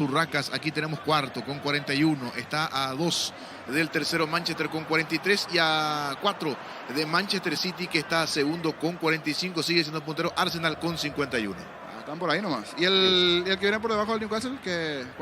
Urracas, aquí tenemos cuarto con 41, está a 2 del tercero Manchester con 43 y a 4 de Manchester City, que está segundo con 45, sigue siendo puntero Arsenal con 51. Están por ahí nomás. ¿Y el que viene por debajo del Newcastle?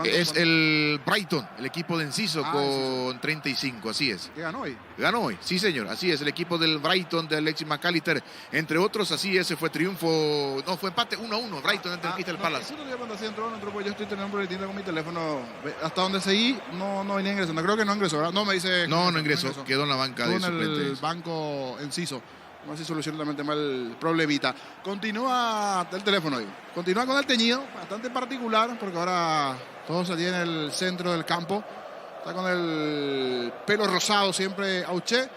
Es el Brighton, el equipo de Enciso, con 35, así es. ¿Qué ganó hoy? Ganó hoy, sí señor, así es, el equipo del Brighton de Alexis McAllister, entre otros, así es, fue triunfo, no, fue empate 1-1, Brighton ante el Crystal Palace. Yo estoy teniendo un boletín con mi teléfono, hasta donde seguí, no venía ingresando, creo que no ingresó, ¿verdad? No, me dice... No ingresó, quedó en la banca de suplentes. En el banco Enciso. No sé si soluciona también el tema del problemita. Continúa el teléfono ahí. Continúa con el teñido, bastante particular, porque ahora todo se tiene en el centro del campo. Está con el pelo rosado siempre Auché.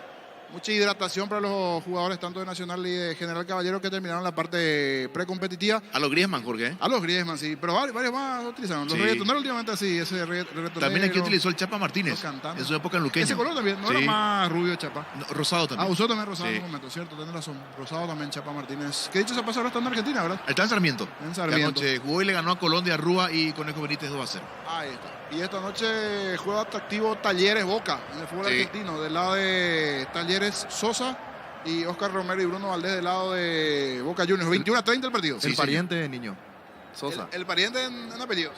Mucha hidratación para los jugadores tanto de Nacional y de General Caballero, que terminaron la parte precompetitiva. A los Griezmann, Jorge. A los Griezmann, sí. Pero varios más utilizaron. Los reggaetoneros últimamente así, ese reggaetonero. También aquí utilizó el Chapa Martínez en su época en Luqueño. Ese color también, no era más rubio Chapa. No, rosado también. Usó también rosado en un momento, cierto, tenés razón. Rosado también Chapa Martínez. Que dicho se pasó, ahora está en Argentina, ¿verdad? Está en Sarmiento. En Sarmiento. Anoche jugó y le ganó a Colón de Arrúa y Conejo Benítez 2-0. Ahí está. Y esta noche juega atractivo Talleres Boca en el fútbol argentino. Del lado de Talleres Sosa y Oscar Romero y Bruno Valdés del lado de Boca Juniors. 21-30 el partido. El pariente, niño. Sosa. El pariente en apellidos.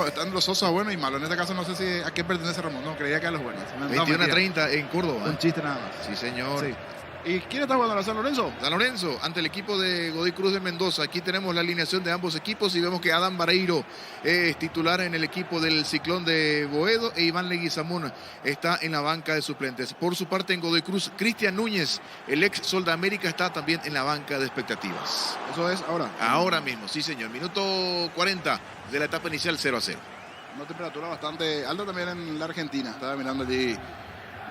Están los Sosa buenos y malos. En este caso no sé si a qué pertenece Ramón. No, creía que a los buenos. 21-30 en Córdoba. Un chiste nada más. Sí, señor. Sí. ¿Y quién está jugando a San Lorenzo? San Lorenzo, ante el equipo de Godoy Cruz de Mendoza. Aquí tenemos la alineación de ambos equipos y vemos que Adam Vareiro es titular en el equipo del Ciclón de Boedo e Iván Leguizamón está en la banca de suplentes. Por su parte, en Godoy Cruz, Cristian Núñez, el ex Sol de América, está también en la banca de expectativas. Eso es ahora. Ahora mismo, sí señor. Minuto 40 de la etapa inicial, 0-0. Una temperatura bastante alta también en la Argentina. Estaba mirando allí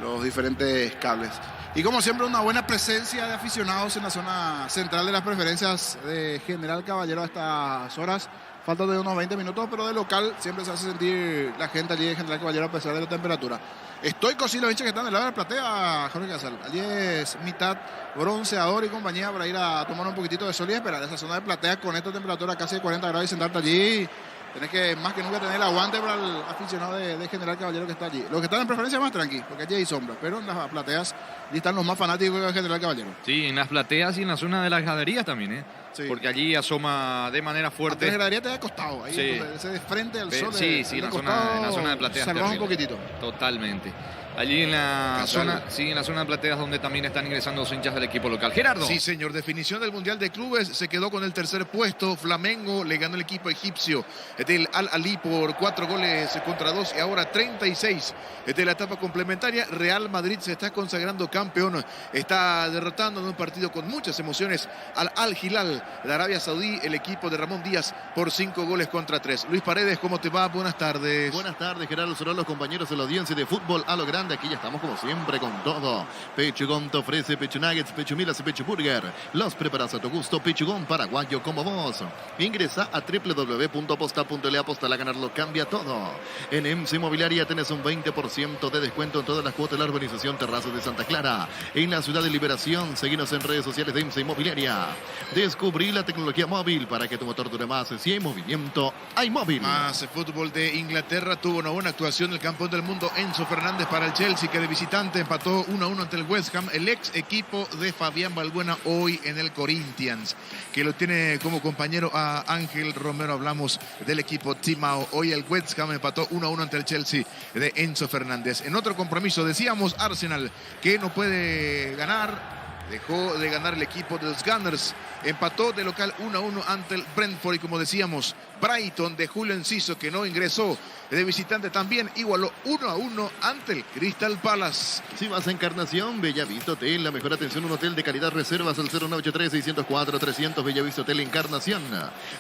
los diferentes cables. Y como siempre, una buena presencia de aficionados en la zona central de las preferencias de General Caballero a estas horas. Falta de unos 20 minutos, pero de local siempre se hace sentir la gente allí de General Caballero a pesar de la temperatura. Estoy con los hinchas que están del lado de la platea, Jorge Casal. Allí es mitad bronceador y compañía para ir a tomar un poquitito de sol y esperar esa zona de platea con esta temperatura casi de 40 grados y sentarte allí. Tenés que más que nunca tener el aguante para el aficionado de General Caballero que está allí. Los que están en preferencia más tranqui, porque allí hay sombra. Pero en las plateas allí están los más fanáticos de General Caballero. Sí, en las plateas y en la zona de las graderías también, ¿eh? Sí. Porque allí asoma de manera fuerte. La gradería te da costado. Ahí Sí. entonces, de frente al sol. Sí, en la zona de plateas. Salvamos un poquitito. Totalmente. Allí en la zona de plateas donde también están ingresando los hinchas del equipo local. Gerardo. Sí, señor. Definición del Mundial de Clubes. Se quedó con el tercer puesto. Flamengo le ganó el equipo egipcio del Al-Ali por 4-2 y ahora 36 de la etapa complementaria. Real Madrid se está consagrando campeón. Está derrotando en un partido con muchas emociones al Al-Hilal de Arabia Saudí, el equipo de Ramón Díaz, por 5-3. Luis Paredes, ¿cómo te va? Buenas tardes. Buenas tardes, Gerardo Sorol, los compañeros de la audiencia de Fútbol a lo Grande. Aquí ya estamos como siempre con todo. Pechugón te ofrece Pechu Nuggets, Pechu Milas y Pechu Burger. Los preparas a tu gusto. Pechugón paraguayo como vos. Ingresa a www.aposta.le. Aposta a ganarlo cambia todo. En EMSA Inmobiliaria tenés un 20% de descuento en todas las cuotas de la urbanización Terrazas de Santa Clara. En la ciudad de Liberación, seguinos en redes sociales de EMSA Inmobiliaria. Descubrí la tecnología móvil para que tu motor dure más. Si hay movimiento, hay móvil. Más fútbol de Inglaterra. Tuvo una buena actuación el campeón del mundo Enzo Fernández para el Chelsea, que de visitante empató 1-1 ante el West Ham, el ex equipo de Fabián Balbuena, hoy en el Corinthians, que lo tiene como compañero a Ángel Romero. Hablamos del equipo Timao. Hoy el West Ham empató 1-1 ante el Chelsea de Enzo Fernández. En otro compromiso, decíamos, Arsenal, que no puede ganar. Dejó de ganar el equipo de los Gunners. Empató de local 1-1 ante el Brentford. Y como decíamos, Brighton de Julio Enciso, que no ingresó de visitante, también igualó 1-1 ante el Crystal Palace. Si vas a Encarnación, Bellavista Hotel, la mejor atención, un hotel de calidad. Reservas al 0983-604-300. Bellavista Hotel Encarnación.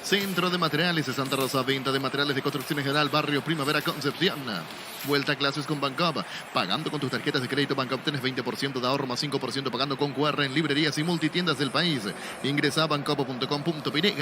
Centro de Materiales de Santa Rosa. Venta de materiales de construcción en general. Barrio Primavera Concepción. Vuelta a clases con Bancop. Pagando con tus tarjetas de crédito Bancop tenés 20% de ahorro más 5% pagando con QR en librerías y multitiendas del país. Ingresa a bancopo.com.py.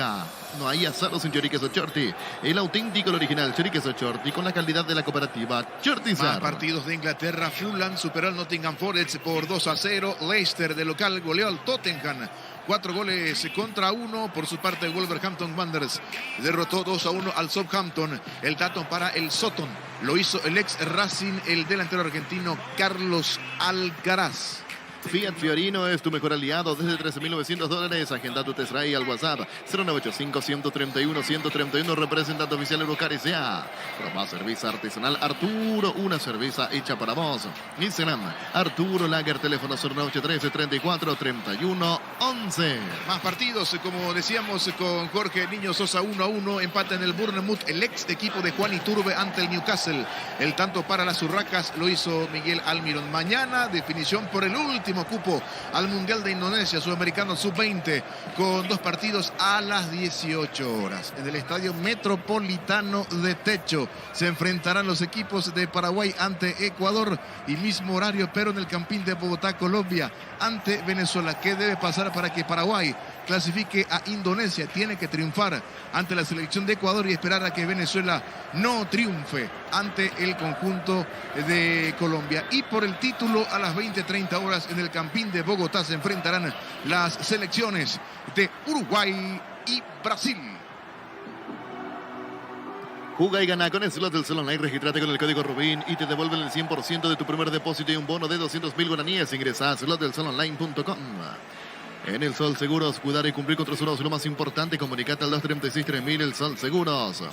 No hay asados sin choriqueso Shorty. El auténtico, el original choriqueso Shorty con la calidad de la cooperativa Shortizar. Más partidos de Inglaterra. Fulham superó al Nottingham Forest por 2-0. Leicester de local goleó al Tottenham 4-1 por su parte. Wolverhampton Wanderers derrotó 2-1 al Southampton. El dato para el Soton lo hizo el ex Racing, el delantero argentino Carlos Alcaraz. Fiat Fiorino es tu mejor aliado desde $13.900. Agenda tu test drive al WhatsApp 0985-131-131. Representante oficial Eurocar S.A. Proba cerveza artesanal Arturo, una cerveza hecha para vos. Instagram Arturo Lager, teléfono 0983-34-31-11. Más partidos, como decíamos con Jorge Niño Sosa, 1-1. Empata en el Bournemouth, el ex equipo de Juan Iturbe ante el Newcastle. El tanto para las Urracas lo hizo Miguel Almirón. Mañana, definición por el último cupo al Mundial de Indonesia Sudamericano Sub-20, con 2 partidos a las 18 horas. En el Estadio Metropolitano de Techo se enfrentarán los equipos de Paraguay ante Ecuador, y mismo horario, pero en el Campín de Bogotá, Colombia, ante Venezuela. ¿Qué debe pasar para que Paraguay clasifique a Indonesia? Tiene que triunfar ante la selección de Ecuador y esperar a que Venezuela no triunfe ante el conjunto de Colombia. Y por el título, a las 20:30 horas en el Campín de Bogotá se enfrentarán las selecciones de Uruguay y Brasil. Juga y gana con el slot del Sol Online. Regístrate con el código Rubín y te devuelven el 100% de tu primer depósito y un bono de 200.000 guaraníes. Ingresa a slotdelsolonline.com. En el Sol Seguros, cuidar y cumplir con tus seguros, lo más importante. Comunicate al 236-3000. El Sol Seguros.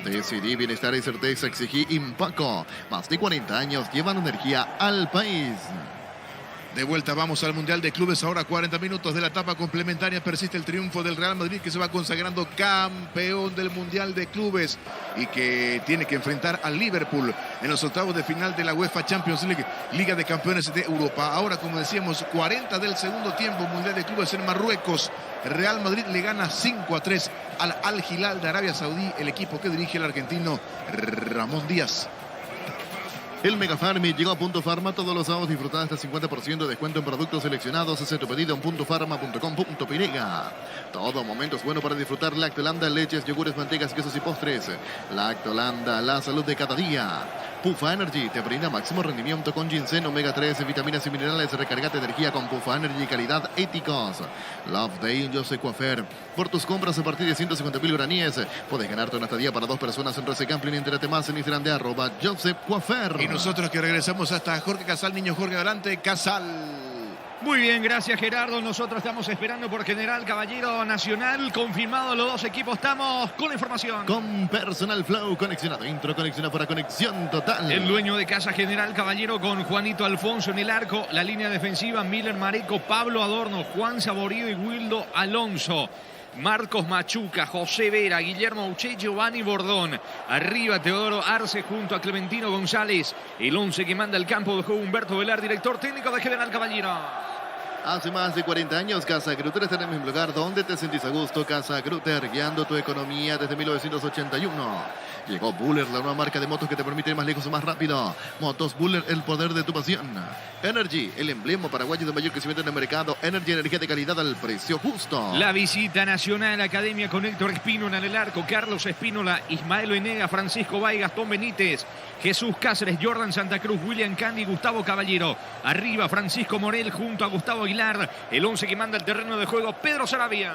Decidí bienestar y certeza, exigí Impaco. Más de 40 años llevan energía al país. De vuelta vamos al Mundial de Clubes. Ahora 40 minutos de la etapa complementaria. Persiste el triunfo del Real Madrid, que se va consagrando campeón del Mundial de Clubes y que tiene que enfrentar al Liverpool en los octavos de final de la UEFA Champions League, Liga de Campeones de Europa. Ahora, como decíamos, 40 del segundo tiempo, Mundial de Clubes en Marruecos. Real Madrid le gana 5-3 al Al Hilal de Arabia Saudí, el equipo que dirige el argentino Ramón Díaz. El Mega Farmi llegó a Punto Farma. Todos los sábados disfrutad hasta 50% de descuento en productos seleccionados. Haz tu pedido en puntofarma.com.py. Todo momento es bueno para disfrutar Lactolanda, leches, yogures, mantegas, quesos y postres. Lactolanda, la salud de cada día. Pufa Energy te brinda máximo rendimiento con ginseng, omega 3, vitaminas y minerales. Recargate energía con Pufa Energy, calidad éticos. Love Day en José Coafer. Por tus compras a partir de 150.000 guaraníes, puedes ganarte una estadía para 2 personas en Rese Camping. Entérate más en Instagram de @José Coafer. Y nosotros que regresamos hasta Jorge Casal. Niño Jorge, adelante, Casal. Muy bien, gracias Gerardo. Nosotros estamos esperando por General Caballero Nacional. Confirmado los 2 equipos. Estamos con la información. Con Personal Flow, conexión adentro, conexión afuera, conexión total. El dueño de casa General Caballero con Juanito Alfonso en el arco. La línea defensiva, Miller Mareco, Pablo Adorno, Juan Saborío y Wildo Alonso. Marcos Machuca, José Vera, Guillermo Uche, Giovanni Bordón. Arriba Teodoro Arce junto a Clementino González. El 11 que manda el campo de juego Humberto Velar, director técnico de General Caballero. Hace más de 40 años, Casa Grutter está en el mismo lugar donde te sentís a gusto. Casa Grutter, guiando tu economía desde 1981. Llegó Buller, la nueva marca de motos que te permite ir más lejos o más rápido. Motos Buller, el poder de tu pasión. Energy, el emblema paraguayo de mayor crecimiento en el mercado. Energy, energía de calidad al precio justo. La visita nacional, Academia con Héctor Espínola en el arco, Carlos Espínola, Ismael Enega, Francisco Bay, Gastón Benítez, Jesús Cáceres, Jordan Santa Cruz, William Candy, Gustavo Caballero. Arriba Francisco Morel junto a Gustavo Aguilar. El 11 que manda el terreno de juego, Pedro Sarabia.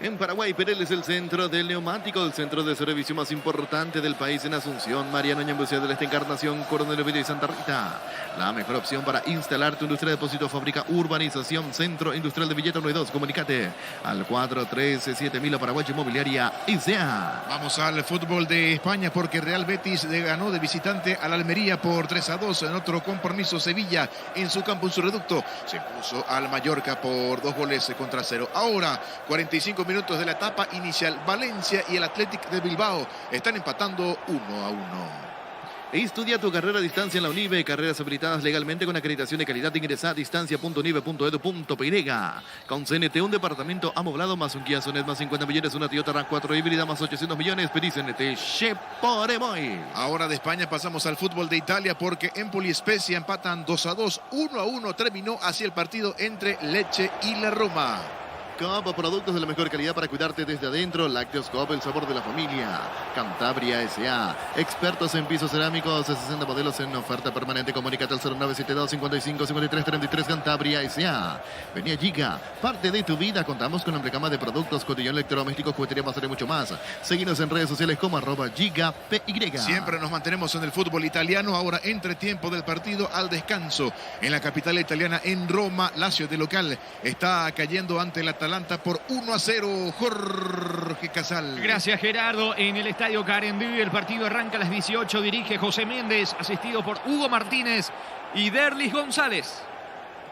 En Paraguay, Perel es el centro del neumático, el centro de servicio más importante del país en Asunción. Mariano Ñambucía del Este, Encarnación, Coronel Oviedo y Santa Rita. La mejor opción para instalar tu industria de depósito, fábrica, urbanización, centro industrial de Villeta 1 y 2. Comunicate al 413-7000 a Paraguay Inmobiliaria ICEA. Vamos al fútbol de España porque Real Betis le ganó de visitante al Almería por 3-2. En otro compromiso, Sevilla en su campo, en su reducto, se impuso al Mallorca por 2-0. Ahora, 45 minutos de la etapa inicial. Valencia y el Athletic de Bilbao están empatando 1-1. Estudia tu carrera a distancia en la UNIVE. Carreras habilitadas legalmente con acreditación de calidad. Ingresa a distancia.unive.edu.py. Con CNT, un departamento amoblado más un Kia Sonet más 50 millones, una Toyota RAV4 híbrida más 800 millones. Pedí CNT Cheporemoy. Ahora de España pasamos al fútbol de Italia porque Empoli y Spezia empatan 2-2. 1-1 terminó así el partido entre Lecce y la Roma. Coop, productos de la mejor calidad para cuidarte desde adentro. Lácteos Coop, el sabor de la familia. Cantabria S.A. Expertos en pisos cerámicos, 60 modelos en oferta permanente. Comunícate al 0972 55 53 33. Cantabria S.A. Venía Giga, parte de tu vida. Contamos con una amplia gama de productos, cotillón, electrodomésticos, juguetería, pasaré mucho más. Seguinos en redes sociales como @GigaPY. Siempre nos mantenemos en el fútbol italiano. Ahora entretiempo del partido al descanso. En la capital italiana, en Roma, Lazio de local está cayendo ante el Atalanta por 1-0. Jorge Casal. Gracias, Gerardo. En el estadio Carendú, el partido arranca a las 18. Dirige José Méndez, asistido por Hugo Martínez y Derlis González.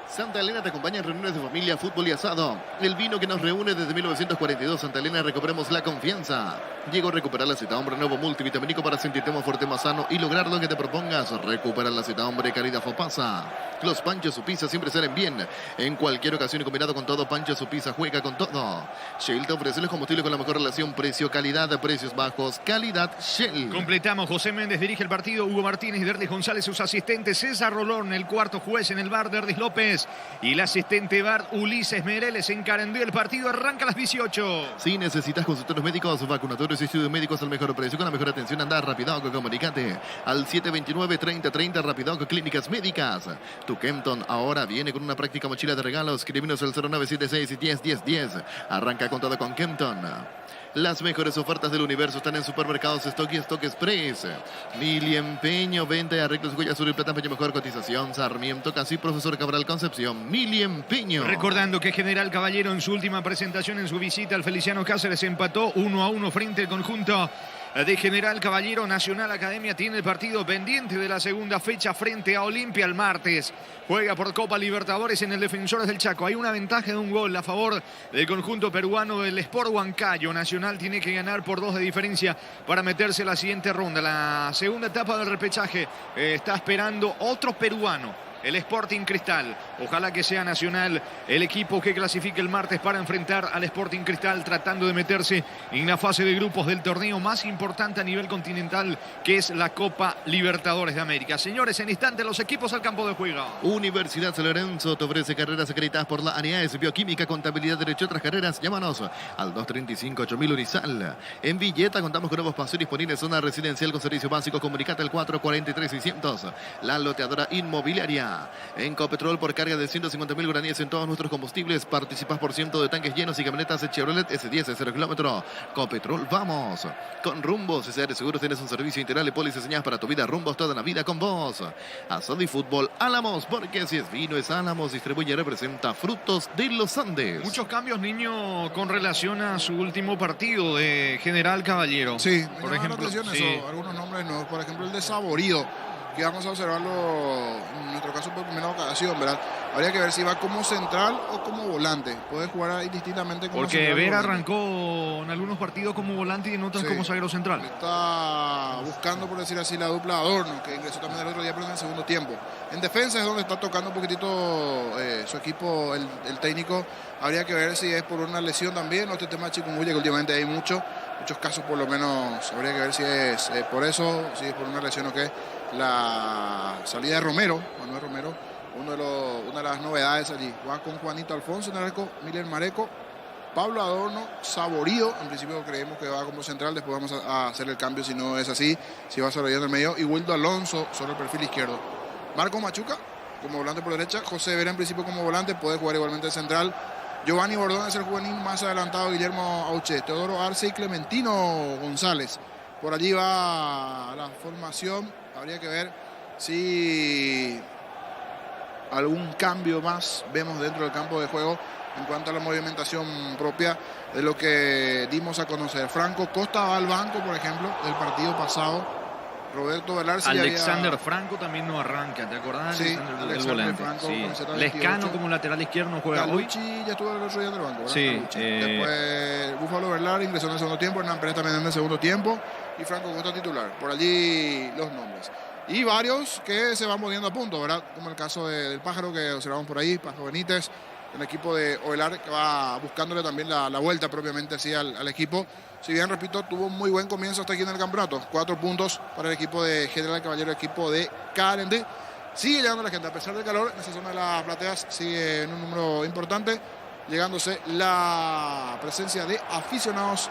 Santa Elena te acompaña en reuniones de familia, fútbol y asado. El vino que nos reúne desde 1942. Santa Elena, recuperemos la confianza. Llegó a recuperar la cita hombre nuevo multivitamínico para sentirte más fuerte, más sano y lograr lo que te propongas. Recupera la cita hombre calidad Fopasa. Los Panchos Supisa siempre salen bien. En cualquier ocasión y combinado con todo, Panchos Supisa juega con todo. Shell te ofrece los combustibles con la mejor relación precio-calidad, precios bajos, calidad Shell. Completamos. José Méndez dirige el partido. Hugo Martínez y Derlis González, sus asistentes. César Rolón, el cuarto juez en el bar. Derlis López y el asistente bar Ulises Mereles en Carendú. El partido arranca a las 18. Si necesitas consultorios médicos, vacunatorios y estudios médicos al mejor precio, con la mejor atención, anda Rapidoc. Comunicate al 729-3030. Rapidoc Clínicas Médicas. Tu Kempton ahora viene con una práctica mochila de regalos. Escribinos al 0976 101010. Arranca con todo con Kempton. Las mejores ofertas del universo están en Supermercados Stock y Stock Express. Mili Empeño, venta y arreglos, huellas sur y plata, empeño, mejor cotización. Sarmiento, casi Profesor Cabral Concepción. Mili Empeño. Recordando que General Caballero en su última presentación en su visita al Feliciano Cáceres empató 1-1 frente al conjunto de General Caballero. Nacional Academia tiene el partido pendiente de la segunda fecha frente a Olimpia el martes. Juega por Copa Libertadores en el Defensores del Chaco. Hay una ventaja de un gol a favor del conjunto peruano del Sport Huancayo. Nacional tiene que ganar por 2 de diferencia para meterse a la siguiente ronda. La segunda etapa del repechaje está esperando otro peruano, el Sporting Cristal. Ojalá que sea Nacional el equipo que clasifique el martes para enfrentar al Sporting Cristal, tratando de meterse en la fase de grupos del torneo más importante a nivel continental, que es la Copa Libertadores de América. Señores, en instante los equipos al campo de juego. Universidad San Lorenzo te ofrece carreras acreditadas por la ANEAES, bioquímica, contabilidad, derecho y otras carreras. Llámanos al 235-8000 Urizal. En Villeta contamos con nuevos espacios disponibles, zona residencial con servicios básicos. Comunicate al 443-600. La loteadora inmobiliaria. En Copetrol, por carga de 150.000 guaraníes en todos nuestros combustibles, participas por ciento de tanques llenos y camionetas de Chevrolet S10 de 0 kilómetro. Copetrol, vamos. Con Rumbos, si eres seguro, tienes un servicio integral y pólizas señalas para tu vida. Rumbos, toda la vida con vos. Asado y fútbol, Álamos, porque si es vino es Álamos. Distribuye y representa Frutos de los Andes. Muchos cambios, niño, con relación a su último partido de General Caballero. Sí, por ejemplo, eso, algunos nombres nuevos. Por ejemplo, el de Saborido, que vamos a observarlo en nuestro caso por primera ocasión, ¿verdad? Habría que ver si va como central o como volante. Puede jugar indistintamente como porque central. Vera arrancó en algunos partidos como volante y en otros como zaguero central. Está buscando, por decir así, la dupla Adorno, que ingresó también el otro día, pero en el segundo tiempo. En defensa es donde está tocando un poquitito su equipo, el técnico. Habría que ver si es por una lesión también o este tema de chikungunya, que últimamente hay muchos casos, por lo menos. Habría que ver si es por eso, si es por una lesión o qué. La salida de Romero, Manuel Romero, una de las novedades allí. Va con Juanito Alfonso en el arco, Miller Mareco, Pablo Adorno, Saborido. En principio creemos que va como central, después vamos a hacer el cambio si no es así, si va solo en el medio. Y Wildo Alonso sobre el perfil izquierdo. Marco Machuca como volante por derecha, José Vera en principio como volante, puede jugar igualmente de central. Giovanni Bordón es el juvenil más adelantado, Guillermo Auche, Teodoro Arce y Clementino González. Por allí va la formación. Habría que ver si algún cambio más vemos dentro del campo de juego en cuanto a la movimentación propia de lo que dimos a conocer. Franco Costa va al banco, por ejemplo, del partido pasado. Roberto Velar, Alexander Franco también no arranca, ¿te acordás? Sí, el volante. Franco, sí. 28. Lescano como lateral izquierdo no juega hoy. Calucci ya estuvo el otro día en el banco, ¿verdad? Sí. Después Búfalo Velar ingresó en el segundo tiempo, Hernán Pérez también en el segundo tiempo y Franco Costa titular. Por allí los nombres. Y varios que se van poniendo a punto, ¿verdad? Como el caso del Pájaro que observamos por ahí, Pájaro Benítez, el equipo de Ovelar que va buscándole también la vuelta propiamente así al equipo. Si bien, repito, tuvo un muy buen comienzo hasta aquí en el campeonato. 4 puntos para el equipo de General Caballero, equipo de Carendé. Sigue llegando la gente, a pesar del calor, en esa zona de las plateas sigue en un número importante, llegándose la presencia de aficionados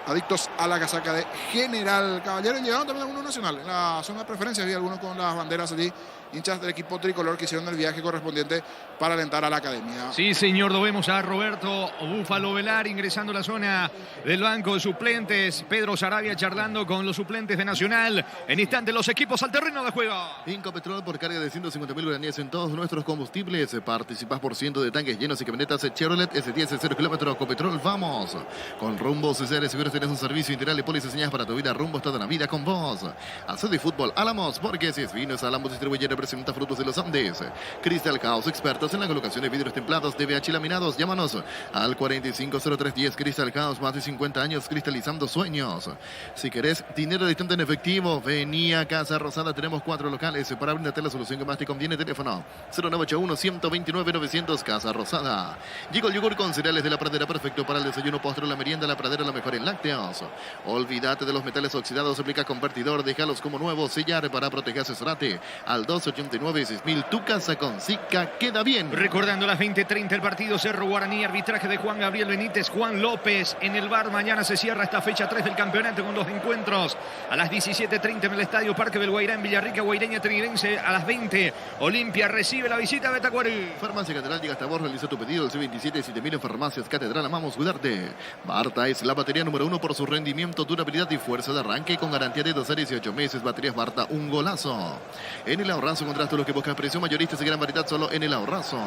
adictos a la casaca de General Caballero. Llegaron también algunos nacionales. En la zona de preferencia había algunos con las banderas allí, hinchas del equipo tricolor que hicieron el viaje correspondiente para alentar a la academia. Sí, señor, lo vemos a Roberto Búfalo Velar ingresando a la zona del banco de suplentes. Pedro Sarabia charlando con los suplentes de Nacional. En instante los equipos al terreno de juego. Incopetrol por carga de 150.000 guaraníes en todos nuestros combustibles. Participas por ciento de tanques llenos y camionetas Chevrolet S10 0 kilómetros. Copetrol, vamos. Con Rumbo CCR Seguros tenés un servicio integral y pólizas señas para tu vida. Rumbo toda la vida con vos. Acedi Fútbol, Álamos, porque si es vino es Álamos Distribuye, representa Frutos de los Andes. Crystal House, expertos en la colocación de vidrios templados de VH laminados. Llámanos al 450310. Crystal House, más de 50 años cristalizando sueños. Si querés dinero distante en efectivo, vení a Casa Rosada. Tenemos 4 locales para brindarte la solución que más te conviene. Teléfono 0981-129-900. Casa Rosada. Llegó el yogur con cereales de la Pradera, perfecto para el desayuno, postre, la merienda. La Pradera, la mejor en lácteos. Olvídate de los metales oxidados. Aplica convertidor, déjalos como nuevos. Sellar para proteger, asesorate al 289-6000. Tu casa con Zika queda bien. Recordando las 20:30 el partido Cerro Guaraní, arbitraje de Juan Gabriel Benítez, Juan López en el VAR. Mañana se cierra esta fecha 3 del campeonato con 2 encuentros. A las 17:30 en el Estadio Parque del Guairá en Villarrica, Guaireña Trinidense. A las 20 Olimpia recibe la visita de Tacuarí. Farmacia Catedral llega hasta vos, realiza tu pedido al C27 7000 en Farmacias Catedral. Amamos cuidarte. Barta es la batería número 1 por su rendimiento, durabilidad y fuerza de arranque con garantía de 2 a 18 meses. Baterías Barta, un golazo. En el Ahorrazo encontrás todo lo que buscas, precio mayoristas y gran variedad solo en el Ahorrazo.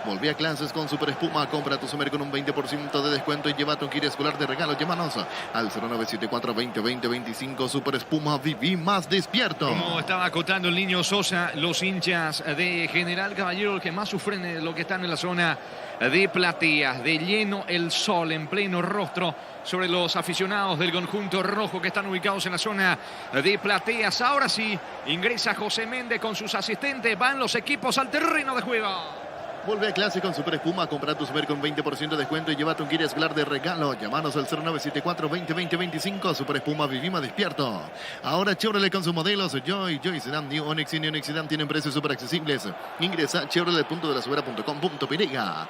Volví a clases con Super Espuma. Compra tu Sumer con un 20% de descuento y llévate un kit escolar de regalo. Llámanos al 0974-2020-25. Super Espuma, viví más despierto. Como estaba acotando el niño Sosa, los hinchas de General Caballero que más sufren lo que están en la zona de plateas, de lleno el sol en pleno rostro sobre los aficionados del conjunto rojo que están ubicados en la zona de plateas. Ahora sí, ingresa José Méndez con sus asistentes, van los equipos al terreno de juego. Vuelve a clase con Super Espuma. Compra tu Super con 20% de descuento y llévate un kit escolar de regalo. Llámanos al 0974-2020-25. Super Espuma, vivimos despierto. Ahora Chevrolet con sus modelos Joy Sedan, New Onix y Neonix Sedan tienen precios súper accesibles. Ingresa a chevrolet.delasubera.com.pirega.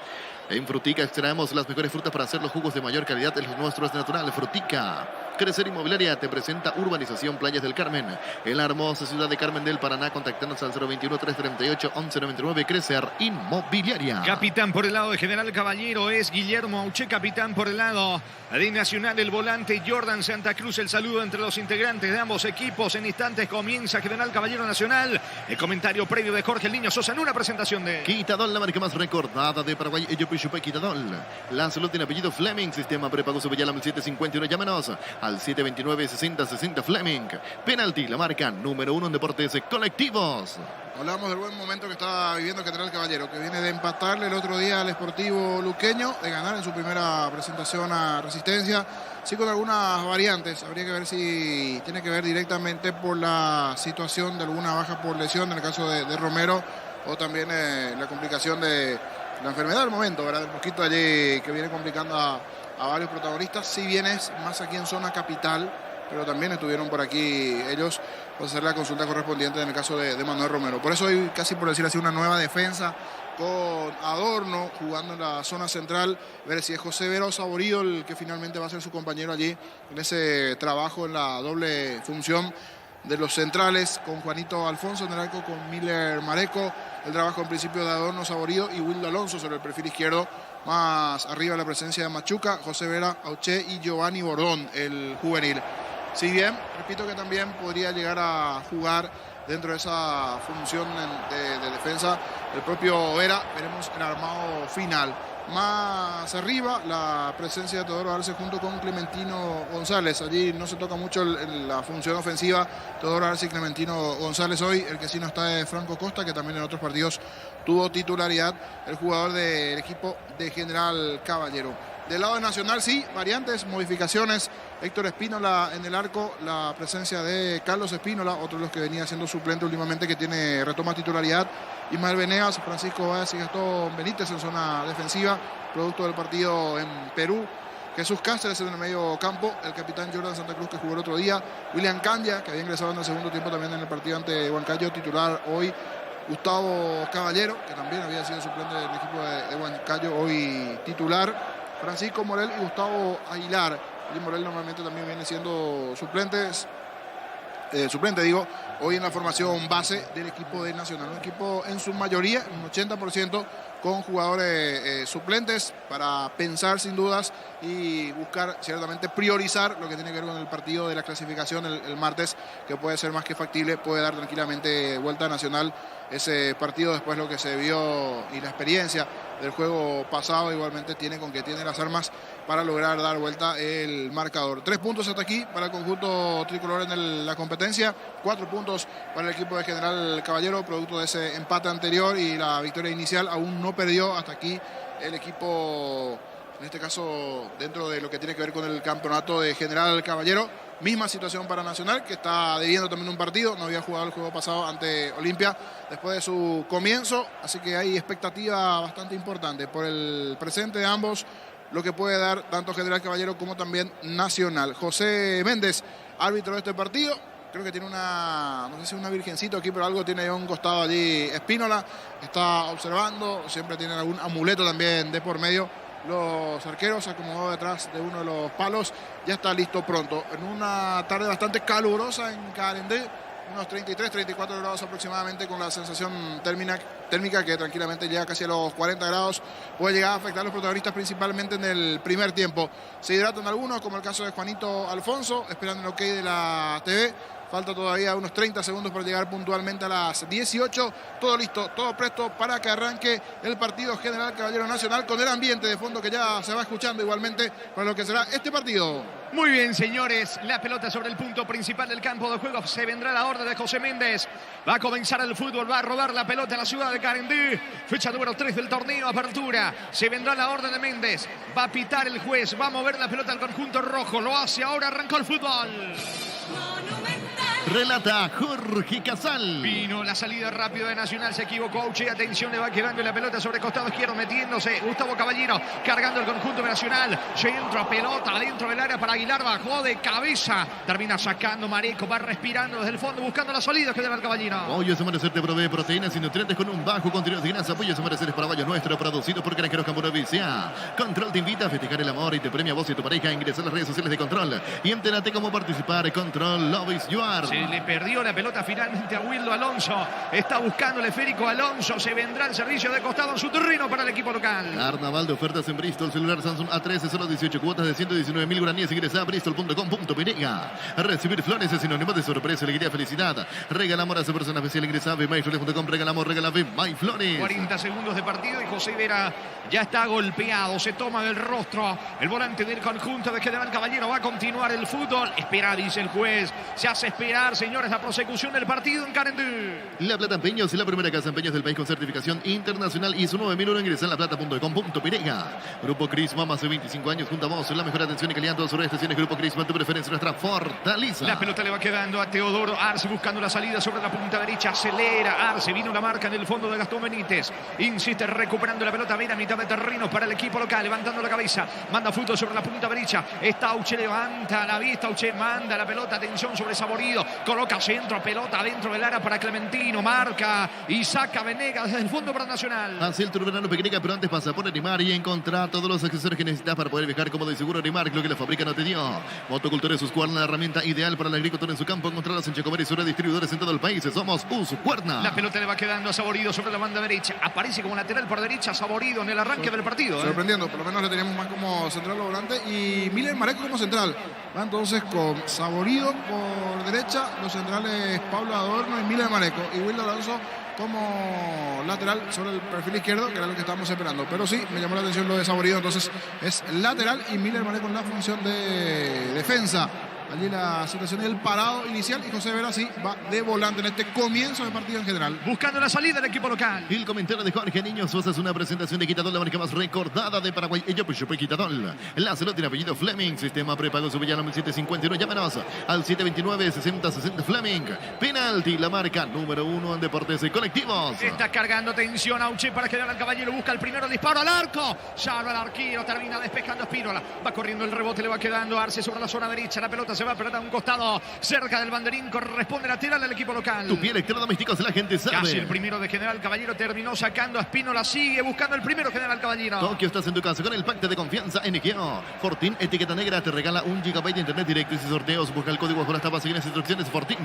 En Frutica extraemos las mejores frutas para hacer los jugos de mayor calidad. El nuestro es natural. Frutica. Crecer Inmobiliaria te presenta Urbanización Playas del Carmen. En la hermosa ciudad de Carmen del Paraná, contactanos al 021-338-1199. Crecer Inmobiliaria. Capitán por el lado de General Caballero es Guillermo Auché. Capitán por el lado de Nacional, el volante Jordan Santa Cruz. El saludo entre los integrantes de ambos equipos. En instantes comienza General Caballero Nacional. El comentario previo de Jorge El Niño Sosa en una presentación de Quitadol, la marca más recordada de Paraguay. Ello Pichupe Quitadol. La salud tiene apellido Fleming. Sistema prepago Subeyalam 751. Llámenos al 729-6060 Fleming. Penalti, la marca número 1 en deportes colectivos. Hablamos del buen momento que está viviendo General Caballero, que viene de empatarle el otro día al Sportivo Luqueño, de ganar en su primera presentación a Resistencia, sí con algunas variantes. Habría que ver si tiene que ver directamente por la situación de alguna baja por lesión, en el caso de Romero, o también la complicación de la enfermedad del momento, ¿verdad? El mosquito allí que viene complicando a varios protagonistas, si bien es más aquí en zona capital, pero también estuvieron por aquí ellos para hacer la consulta correspondiente en el caso de Manuel Romero. Por eso hay casi, por decir así, una nueva defensa con Adorno jugando en la zona central. Ver si es José Vera o Saborío el que finalmente va a ser su compañero allí en ese trabajo en la doble función de los centrales, con Juanito Alfonso en el arco, con Miller Mareco. El trabajo en principio de Adorno, Saborío y Wildo Alonso sobre el perfil izquierdo. Más arriba la presencia de Machuca, José Vera, Auché y Giovanni Bordón, el juvenil. Si bien, repito que también podría llegar a jugar dentro de esa función de defensa el propio Vera, veremos el armado final. Más arriba la presencia de Teodoro Arce junto con Clementino González. Allí no se toca mucho la función ofensiva. Teodoro Arce y Clementino González hoy. El que sí no está es Franco Costa, que también en otros partidos tuvo titularidad, el jugador del equipo de General Caballero. Del lado de Nacional sí, variantes, modificaciones. Héctor Espínola en el arco, la presencia de Carlos Espínola, otro de los que venía siendo suplente últimamente, que retoma titularidad. Ismael Venegas, Francisco Báez y Gastón Benítez en zona defensiva, producto del partido en Perú. Jesús Cáceres en el medio campo, el capitán Jordan Santa Cruz, que jugó el otro día. William Candia, que había ingresado en el segundo tiempo también en el partido ante Huancayo, titular hoy. Gustavo Caballero, que también había sido suplente del equipo de Huancayo, hoy titular. Francisco Morel y Gustavo Aguilar Jim Morel normalmente también viene siendo suplente, hoy en la formación base del equipo de Nacional. Un equipo en su mayoría, un 80%, con jugadores suplentes para pensar sin dudas y buscar ciertamente priorizar lo que tiene que ver con el partido de la clasificación el martes, que puede ser más que factible, puede dar tranquilamente vuelta a Nacional ese partido después de lo que se vio y la experiencia del juego pasado. Igualmente tiene las armas para lograr dar vuelta el marcador. 3 puntos hasta aquí para el conjunto tricolor en la competencia, 4 puntos para el equipo de General Caballero, producto de ese empate anterior y la victoria inicial. Aún no perdió hasta aquí el equipo, en este caso dentro de lo que tiene que ver con el campeonato de General Caballero. Misma situación para Nacional, que está debiendo también un partido, no había jugado el juego pasado ante Olimpia después de su comienzo, así que hay expectativa bastante importante por el presente de ambos, lo que puede dar tanto General Caballero como también Nacional. José Méndez, árbitro de este partido, creo que tiene no sé si una virgencita aquí, pero algo tiene ahí a un costado allí Espínola, está observando, siempre tienen algún amuleto también de por medio. Los arqueros se acomodó detrás de uno de los palos, ya está listo pronto. En una tarde bastante calurosa en Carendé, unos 33, 34 grados aproximadamente, con la sensación térmica que tranquilamente llega casi a los 40 grados. Puede llegar a afectar a los protagonistas principalmente en el primer tiempo. Se hidratan algunos, como el caso de Juanito Alfonso, esperando el ok de la TV. Falta todavía unos 30 segundos para llegar puntualmente a las 18. Todo listo, todo presto para que arranque el partido General Caballero Nacional, con el ambiente de fondo que ya se va escuchando igualmente para lo que será este partido. Muy bien, señores, la pelota sobre el punto principal del campo de juego. Se vendrá la orden de José Méndez. Va a comenzar el fútbol, va a rodar la pelota en la ciudad de Carendé. Fecha número 3 del torneo, apertura. Se vendrá la orden de Méndez. Va a pitar el juez, va a mover la pelota al conjunto rojo. Lo hace ahora, arrancó el fútbol. Relata Jorge Casal. Vino la salida rápido de Nacional, se equivocó Auche, atención, le va quedando la pelota sobre el costado izquierdo, metiéndose Gustavo Caballero, cargando el conjunto de Nacional. Centro, pelota dentro del área para Aguilar, bajó de cabeza, termina sacando Mareco, va respirando desde el fondo, buscando la salida que debe el Caballero. Pollos Amanecer te provee proteínas y nutrientes con un bajo contenido de grasa. Pollos Amanecer es para Vallos Nuestro, producido por Granjeros Camponovicia. Control te invita a festejar el amor y te premia a vos y tu pareja. Ingresa a las redes sociales de Control y entérate cómo participar. Control Love is Yours. Se le perdió la pelota finalmente a Wildo Alonso. Está buscando el esférico Alonso. Se vendrá el servicio de costado en su terreno para el equipo local. Carnaval de ofertas en Bristol. Celular Samsung A13, solo 18 cuotas de 119.000 guaraníes. Ingresa a bristol.com.py. Recibir flores es sinónimo de sorpresa, alegría, felicidad. Regala amor a esa persona especial. Ingresa a bmyflores.com. Regala amor, regala bmyflores. 40 segundos de partido y José Vera ya está golpeado. Se toma del rostro el volante del conjunto de General Caballero. Va a continuar el fútbol. Espera, dice el juez. Se hace esperar, señores, la prosecución del partido en Carendé. La Plata Empeños, la primera casa de empeños del país con certificación internacional ISO 9001. Ingresa en laplata.com.py. Grupo Crisma, más de 25 años junto a vos. La mejor atención y calidad en todas sus estaciones. Grupo Crisma, tu preferencia, nuestra fortaleza. La pelota le va quedando a Teodoro Arce, buscando la salida sobre la punta derecha. Acelera Arce, vino la marca en el fondo de Gastón Benítez. Insiste recuperando la pelota, Vera, mitad de terreno para el equipo local, levantando la cabeza. Manda fútbol sobre la punta derecha. Está Auche, levanta la vista. Auche manda la pelota, atención sobre Saborido. Coloca centro, pelota dentro del área para Clementino. Marca y saca Venegas desde el fondo para Nacional. Hace el Turberano Pequeña, pero antes pasa por Neymar y encontrá todos los accesorios que necesitas para poder viajar cómodo y seguro. Neymar, lo que la fábrica no te dio. Motocultores Husqvarna, la herramienta ideal para el agricultor en su campo. Encontrarlas en Chacomer y sobre distribuidores en todo el país. Somos Husqvarna. La pelota le va quedando a Saborido sobre la banda derecha. Aparece como lateral por derecha Saborido en el arranque del partido. Sorprendiendo, por lo menos le teníamos más como central o volante y Miller Mareco como central. Va entonces con Saborido por derecha, los centrales Pablo Adorno y Miller Mareco, y Wildo Alonso como lateral sobre el perfil izquierdo, que era lo que estábamos esperando. Pero sí, me llamó la atención lo de Saborido, entonces es lateral y Miller Mareco en la función de defensa. Allí la situación del parado inicial y José Vera sí va de volante en este comienzo de partido en general. Buscando la salida del equipo local. El comentario de Jorge Niño Sosa es una presentación de Quitadol, la marca más recordada de Paraguay. Ello pues Quitadol. La salud tiene apellido Fleming. Sistema prepago Subillano 1751. Llámenos al 729-6060 Fleming. Penalti, la marca número 1 en deportes y colectivos. Está cargando tensión Auche para quedar al Caballero. Busca el primero disparo al arco. Salva al arquero. Termina despejando Espínola. Va corriendo el rebote. Le va quedando Arce sobre la zona derecha. La pelota se va a perder a un costado cerca del banderín. Corresponde lateral al equipo local. Tu pie electrodomésticos, la gente sabe. Casi el primero de General Caballero terminó sacando a Espínola. Sigue buscando el primero General Caballero. Tokio, estás en tu casa con el pacto de confianza NGO. Fortin, etiqueta negra, te regala 1 GB de internet directo y sin sorteos. Busca el código bajo las tapas, siguen las instrucciones. Fortin.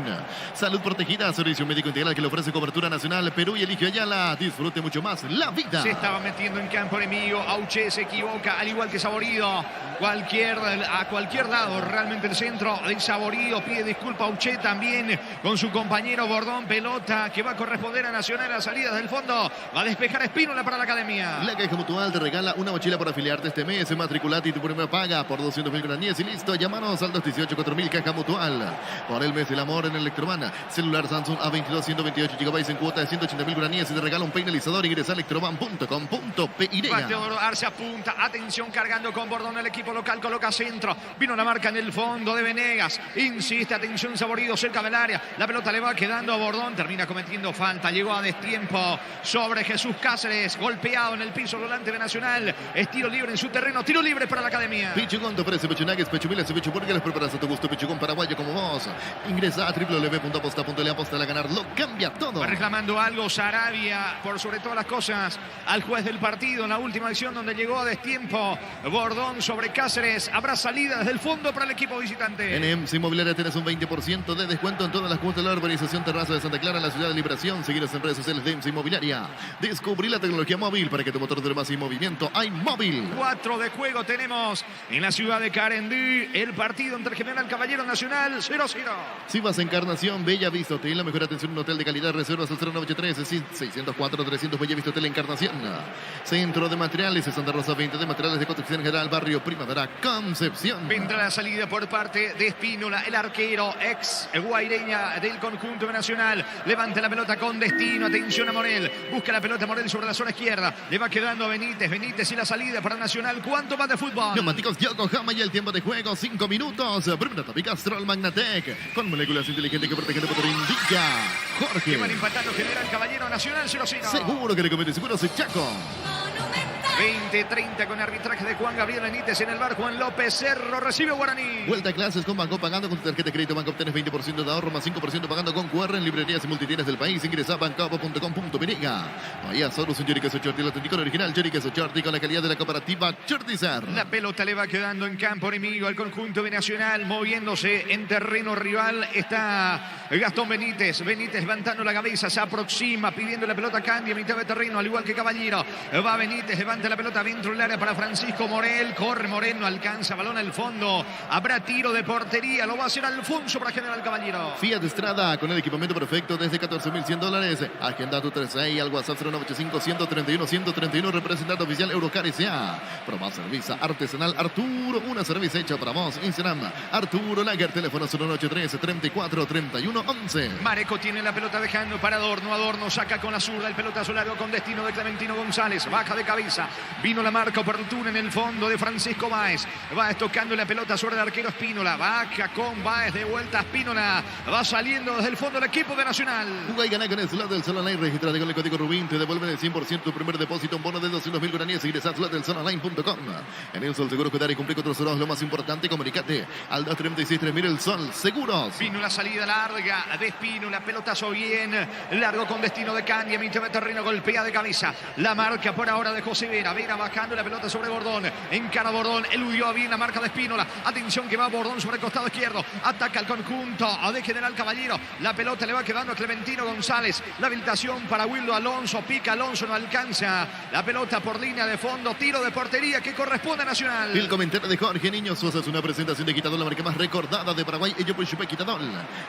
Salud protegida, servicio médico integral que le ofrece cobertura nacional. Perú y Eligio Ayala. Disfrute mucho más la vida. Se estaba metiendo en campo enemigo. Auche se equivoca, al igual que Saborido. A cualquier lado, realmente el centro de Saborido. Pide disculpa Auche también con su compañero Bordón. Pelota que va a corresponder a Nacional a salidas del fondo. Va a despejar Espínola para la academia. La Caja Mutual te regala una mochila por afiliarte este mes. Matriculate y tu primera paga por 200.000 guaraníes y listo. Llámanos al 218-4000 Caja Mutual. Por el mes del amor en Electromana. Celular Samsung A22 128 GB en cuota de 180.000 guaraníes y te regala un peinalizador. Ingresa a electroban.com.py. Teodoro Arce apunta. Atención, cargando con Bordón el equipo local. Coloca centro. Vino la marca en el fondo de Venegas. Insiste. Atención, Saborido cerca del área. La pelota le va quedando a Bordón. Termina cometiendo falta. Llegó a destiempo sobre Jesús Cáceres. Golpeado en el piso volante de Nacional. Es tiro libre en su terreno. Tiro libre para la academia. Pichugón te ofrece Pecho Nuggets, Pecho Milas y Pecho Burger. Preparas a tu gusto. Pichugón paraguayo como vos. Ingresa a www.aposta.le. Aposta a ganar. Lo cambia todo. Va reclamando algo Sarabia, por sobre todas las cosas, al juez del partido en la última acción donde llegó a destiempo. Bordón sobre Cáceres. Habrá salida desde el fondo para el equipo visitante. En EMS Inmobiliaria tenés un 20% de descuento en todas las cuotas de la urbanización Terraza de Santa Clara en la ciudad de Liberación. Seguiros en redes sociales de EMS Inmobiliaria. Descubrí la tecnología móvil para que tu motor dure más en movimiento. Hay móvil. 4 de juego tenemos en la ciudad de Carendí. El partido entre General Caballero Nacional 0-0. Si vas a Encarnación, Bella Vista Hotel, la mejor atención en un hotel de calidad. Reservas al 0983 604 300 Bella Vista Hotel Encarnación. Centro de Materiales de Santa Rosa 20 de Materiales de Construcción General Barrio Primavera Concepción. Vendrá la salida por parte de Espínola, el arquero ex guaireña del conjunto Nacional. Levanta la pelota con destino. Atención a Morel. Busca la pelota Morel sobre la zona izquierda. Le va quedando a Benítez. Benítez y la salida para Nacional. ¿Cuánto más de fútbol? Neumáticos Yokohama y el tiempo de juego 5 minutos. Primera tópica Stroll Magnatec con moléculas inteligentes que protegen el motor. Indica Jorge. Que van empatando General Caballero Nacional 0-0. Seguro que le comete seguros Chaco. 20-30 con arbitraje de Juan Gabriel Benítez en el bar. Juan López Cerro recibe Guaraní. Vuelta a clases con Banco. Pagando con tu tarjeta de crédito Banco obtienes 20% de ahorro más 5% pagando con QR en librerías y multitiendas del país. Ingresa a bancopo.com.py. Vaya solo un Chori Queso Chorti, el auténtico original Chori Queso Chorti con la calidad de la cooperativa Chortizar. La pelota le va quedando en campo enemigo al conjunto de Nacional, moviéndose en terreno rival. Está Gastón Benítez. Benítez levantando la cabeza, se aproxima, pidiendo la pelota, cambia mitad de terreno, al igual que Caballero. Va Benítez, levanta la pelota dentro del área para Francisco Morel. Corre Morel, no alcanza, balón al fondo. Habrá tiro de portería, lo va a hacer Alfonso para General Caballero. Fiat Strada con el equipamiento perfecto desde $14.100. Agenda tu 3 al WhatsApp 0985-131-131. Representante oficial Eurocar S.A. Proba cerveza artesanal Arturo, una cerveza hecha para vos. Instagram Arturo Lager, teléfono 0983-34-31-11. Mareco tiene la pelota dejando para Adorno. Adorno saca con la zurda el pelotazo largo con destino de Clementino González. Baja de cabeza. Vino la marca oportuna en el fondo de Francisco Báez. Va tocando la pelota sobre el arquero Espínola. Baja con Báez de vuelta a Espínola. Va saliendo desde el fondo el equipo de Nacional. Juega y gana con el slot del Zonline. Registrate con el código Rubín. Te devuelven el 100% tu primer depósito. Un bono de 200.000 guaraníes. Ingresa a slotdelzonline.com. En el Sol Seguro cuidar y cumplir con tus horas. Lo más importante, comunicate al 236-3000 El Sol Seguros. Vino la salida larga de Espínola. Pelotazo bien largo con destino de Candia. Mitad de terreno, golpea de cabeza. La marca por ahora de José Vera. Vera bajando la pelota sobre Bordón. Encara Bordón. Eludió bien la marca de Espínola. Atención que va Bordón sobre el costado izquierdo. Ataca el conjunto de General Caballero. La pelota le va quedando a Clementino González. La habilitación para Wildo Alonso. Pica Alonso, no alcanza. La pelota por línea de fondo. Tiro de portería que corresponde a Nacional. El comentario de Jorge Niño Sosa es una presentación de Quitadol, la marca más recordada de Paraguay. Ello por Chupe Quitadol.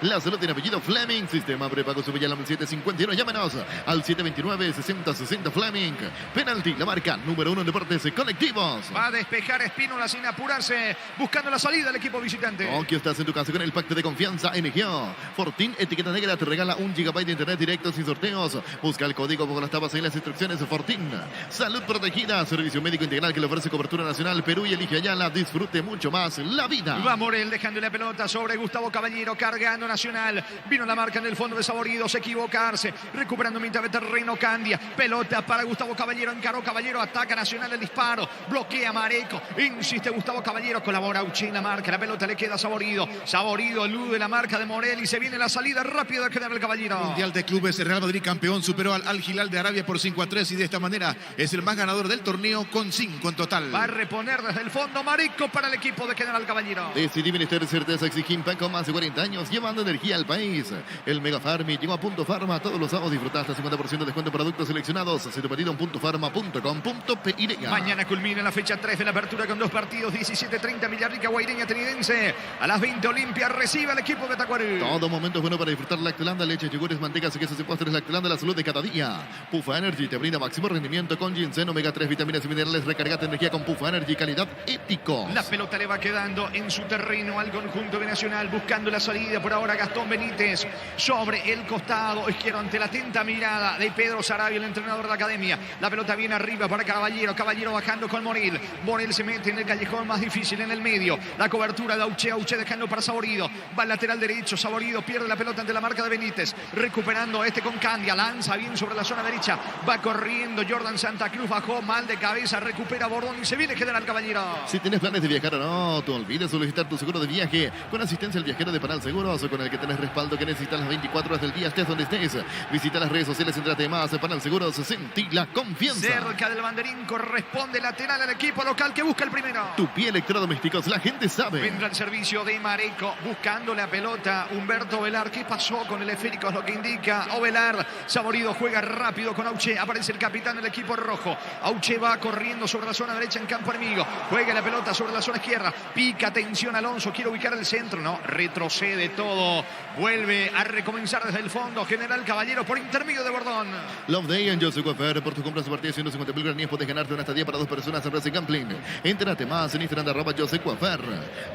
La salud tiene apellido Fleming. Sistema prepago Subeyalam 751. Llámenos al 729-6060 Fleming. Penalti, la marca número 1 en deportes colectivos. Va a despejar Espínola sin apurarse, buscando la salida del equipo visitante. Aquí estás en tu casa con el pacto de confianza NGO. Fortin, etiqueta negra, te regala 1 GB de internet directo sin sorteos. Busca el código con las tapas y las instrucciones de Fortin. Salud protegida, servicio médico integral que le ofrece cobertura nacional. Perú y Elige Ayala. Disfrute mucho más la vida. Va Morel dejando la pelota sobre Gustavo Caballero, cargando Nacional. Nacional. Vino la marca en el fondo de Saboridos, equivocarse. Recuperando mitad de terreno Candia. Pelota para Gustavo Caballero. Encaró Caballero, ataca Nacional el disparo. Bloquea Mareco. Insiste Gustavo Caballero. Colabora Auche en la marca. La pelota le queda a Saborido. Saborido elude la marca de Morel y se viene la salida rápida de General Caballero. Mundial de Clubes, el Real Madrid campeón superó al Al Hilal de Arabia por 5-3 y de esta manera es el más ganador del torneo con 5 en total. Va a reponer desde el fondo Mareco para el equipo de General Caballero. Decidí minister certeza Exigimpa con más de 40 años llevando energía al país. El Mega Farmi llegó a Punto Farma. Todos los sábados disfruta hasta 50% de descuento en productos seleccionados. Se te pedido en puntofarma.com.py. Mañana culmina la fecha 3 de la apertura con 2 partidos. 17:30 Villarrica, Guaireña, Tenidense. A las 20 Olimpia recibe al equipo de Tacuarembó. Todo momento es bueno para disfrutar Lactolanda, leche, yogures, mantecas, quesos y postres. Lactolanda, la salud de cada día. Pufa Energy te brinda máximo rendimiento con ginseng, omega 3, vitaminas y minerales. Recargate energía con Pufa Energy, calidad ético. La pelota le va quedando en su terreno al conjunto de Nacional, buscando la salida por ahora Gastón Benítez sobre el costado izquierdo ante la atenta mirada de Pedro Sarabia, el entrenador de la academia. La pelota viene arriba para Caballero, Caballero bajando con Morel. Morel se mete en el callejón más difícil en el medio. La cobertura de Auche, Auche dejando para Saborido. Va al lateral derecho, Saborido pierde la pelota ante la marca de Benítez, recuperando con Candia, lanza bien sobre la zona derecha, va corriendo Jordan Santa Cruz, bajó mal de cabeza, recupera Bordón y se viene General Caballero. Si tienes planes de viajar o no, te olvides solicitar tu seguro de viaje con asistencia al viajero de Panal Seguros, con el que tenés respaldo que necesitas las 24 horas del día, estés donde estés. Visita las redes sociales, entrate más, Panal Seguros, sentí la confianza. Cerca del banderín corresponde lateral al equipo local que busca el primero. Tu pie electrodomésticos, la gente sabe. Vendrá el servicio de Mareco, buscando la pelota Humberto Velar. ¿Qué pasó con el esférico? Es lo que indica Ovelar. Saborido juega rápido con Auche, aparece el capitán del equipo rojo. Auche va corriendo sobre la zona derecha en campo enemigo, juega la pelota sobre la zona izquierda, pica, atención Alonso, quiere ubicar el centro, no, retrocede todo, vuelve a recomenzar desde el fondo General Caballero por intermedio de Bordón. Love Day en Joseph Cofer. Por tus compras de partida 150.000 granías puedes ganarte una estadía para 2 personas en Racing Gambling. Entérate más en Instagram @Joseph Cofer.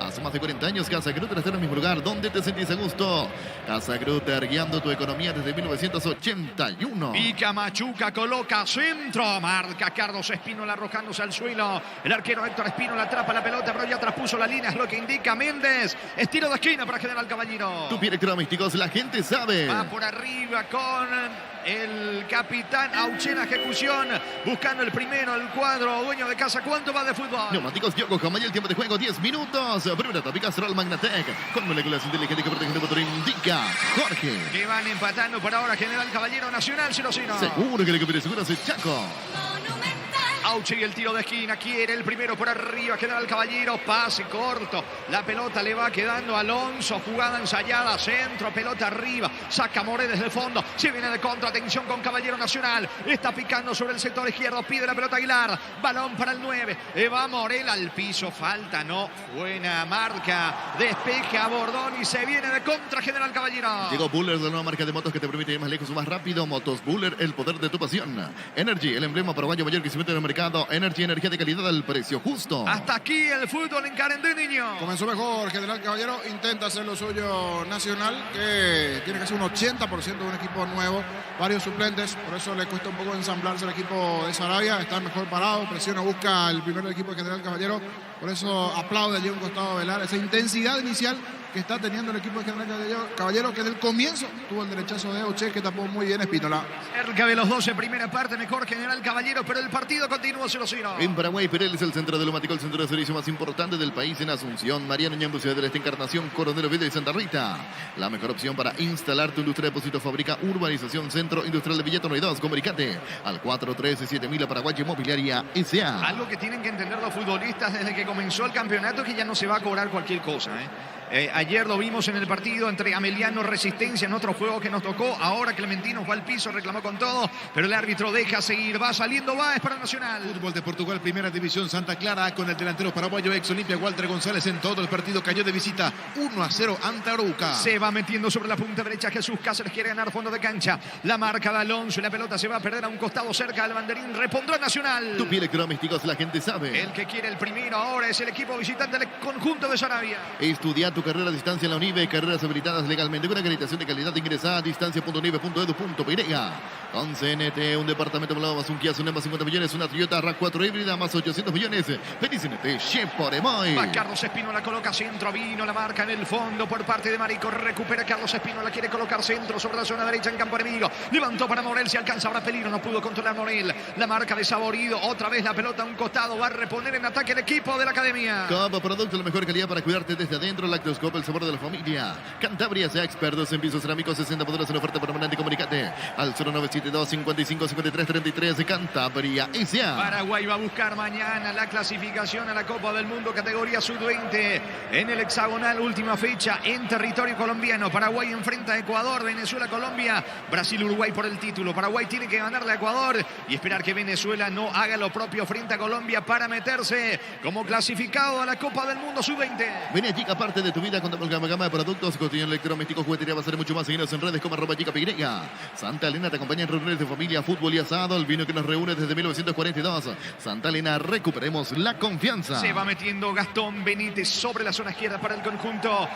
Hace más de 40 años Casa Grutter está en el mismo lugar donde te sentís a gusto. Casa Grutter, guiando tu economía desde 1981. Pica Machuca, coloca centro, marca Carlos Espínola arrojándose al suelo. El arquero Héctor Espínola atrapa la pelota, pero ya traspuso la línea, es lo que indica Méndez. Estilo de esquina para General Caballero. Tu pie electrodomésticos, la gente sabe. Va por arriba con el capitán Auche en ejecución, buscando el primero, el cuadro, dueño de casa. ¿Cuánto va de fútbol? Neumáticos Yokohama y el tiempo de juego 10 minutos. Primera etapa Castrol Magnatec con moléculas inteligentes que protegen el motor, indica Jorge. Que van empatando por ahora General Caballero, Nacional 0-0. Seguro que el que pide seguro es Chaco. Auche y el tiro de esquina, quiere el primero por arriba, General Caballero, pase corto, la pelota le va quedando a Alonso, jugada ensayada, centro, pelota arriba, saca Morel desde el fondo, se viene de contra, atención con Caballero Nacional, está picando sobre el sector izquierdo, pide la pelota Aguilar, balón para el 9, va Morel al piso, falta, no, buena marca, despeje a Bordón y se viene de contra General Caballero. Llegó Buller, la nueva marca de motos que te permite ir más lejos o más rápido. Motos Buller, el poder de tu pasión. Energy, el emblema paraguayo mayor que se mete en el mercado. Energy, energía de calidad al precio justo. Hasta aquí el fútbol en Carendé, niño. Comenzó mejor General Caballero, intenta hacer lo suyo Nacional, que tiene casi un 80% de un equipo nuevo, varios suplentes, por eso le cuesta un poco ensamblarse el equipo de Sarabia, está mejor parado, presiona, busca el primer equipo de General Caballero, por eso aplaude allí un costado Velar, esa intensidad inicial que está teniendo el equipo de General Caballero, que desde el comienzo tuvo el derechazo de Auche, que tapó muy bien Espínola. Cerca de los 12, primera parte, mejor General Caballero, pero el partido continúa 0-0. En Paraguay, Perel es el centro de Lumático, el centro de servicio más importante del país en Asunción. Mariano Ñambu, Ciudad de la Encarnación, Coronel Oviedo y Santa Rita. La mejor opción para instalar tu industria de depósito, fábrica, urbanización, centro industrial de Villeta 1 y 2. Comunicate al 413-7000 Paraguay Inmobiliaria S.A. Algo que tienen que entender los futbolistas desde que comenzó el campeonato, que ya no se va a cobrar cualquier cosa, ayer lo vimos en el partido entre Ameliano Resistencia en otro juego que nos tocó. Ahora Clementino fue al piso, reclamó con todo, pero el árbitro deja seguir. Va saliendo Báez para Nacional. Fútbol de Portugal, primera división, Santa Clara, con el delantero paraguayo ex Olimpia Walter González en todo el partido. Cayó de visita 1-0 ante Arouca. Se va metiendo sobre la punta derecha Jesús Cáceres, quiere ganar fondo de cancha. La marca de Alonso y la pelota se va a perder a un costado cerca del banderín. Repondrá Nacional. Tu pie electrodomésticos, la gente sabe. El que quiere el primero ahora es el equipo visitante del conjunto de Sarabia. Estudia tu carrera a distancia en la UNIVE, carreras habilitadas legalmente. Con acreditación de calidad, ingresa a distancia.unive.edu.py. Con CNT, un departamento volado más un Kia Sunema 50 millones, una Toyota RAV4 híbrida más 800 millones. Feliz CNT, Chef por Emoy. Va Carlos Espínola, coloca centro, vino la marca en el fondo por parte de Marico, recupera Carlos Espínola, quiere colocar centro sobre la zona derecha en campo enemigo, levantó para Morel, se alcanza ahora peligro, no pudo controlar Morel, la marca de Saborido, otra vez la pelota a un costado, va a reponer en ataque el equipo de la academia. Copa Producto, la mejor calidad para cuidarte desde adentro, Lactoscop, el sabor de la familia. Cantabria, sea expertos en pisos cerámicos, 60 modelos en oferta permanente, comunicate al 0972 55 53 33 de Cantabria S.A. Paraguay va a buscar mañana la clasificación a la Copa del Mundo categoría sub-20 en el hexagonal, última fecha en territorio colombiano. Paraguay enfrenta a Ecuador, Venezuela, Colombia, Brasil, Uruguay por el título. Paraguay tiene que ganarle a Ecuador y esperar que Venezuela no haga lo propio frente a Colombia para meterse como clasificado a la Copa del Mundo sub-20. Ven allí, aparte de tu vida, contamos con gama de productos, cotidiano electrodoméstico, juguetería, va a ser mucho más. Seguidos en redes como @YPY. Santa Elena te acompaña en reuniones de familia, fútbol y asado, el vino que nos reúne desde 1942. Santa Elena, recuperemos la confianza. Se va metiendo Gastón Benítez sobre la zona izquierda para el conjunto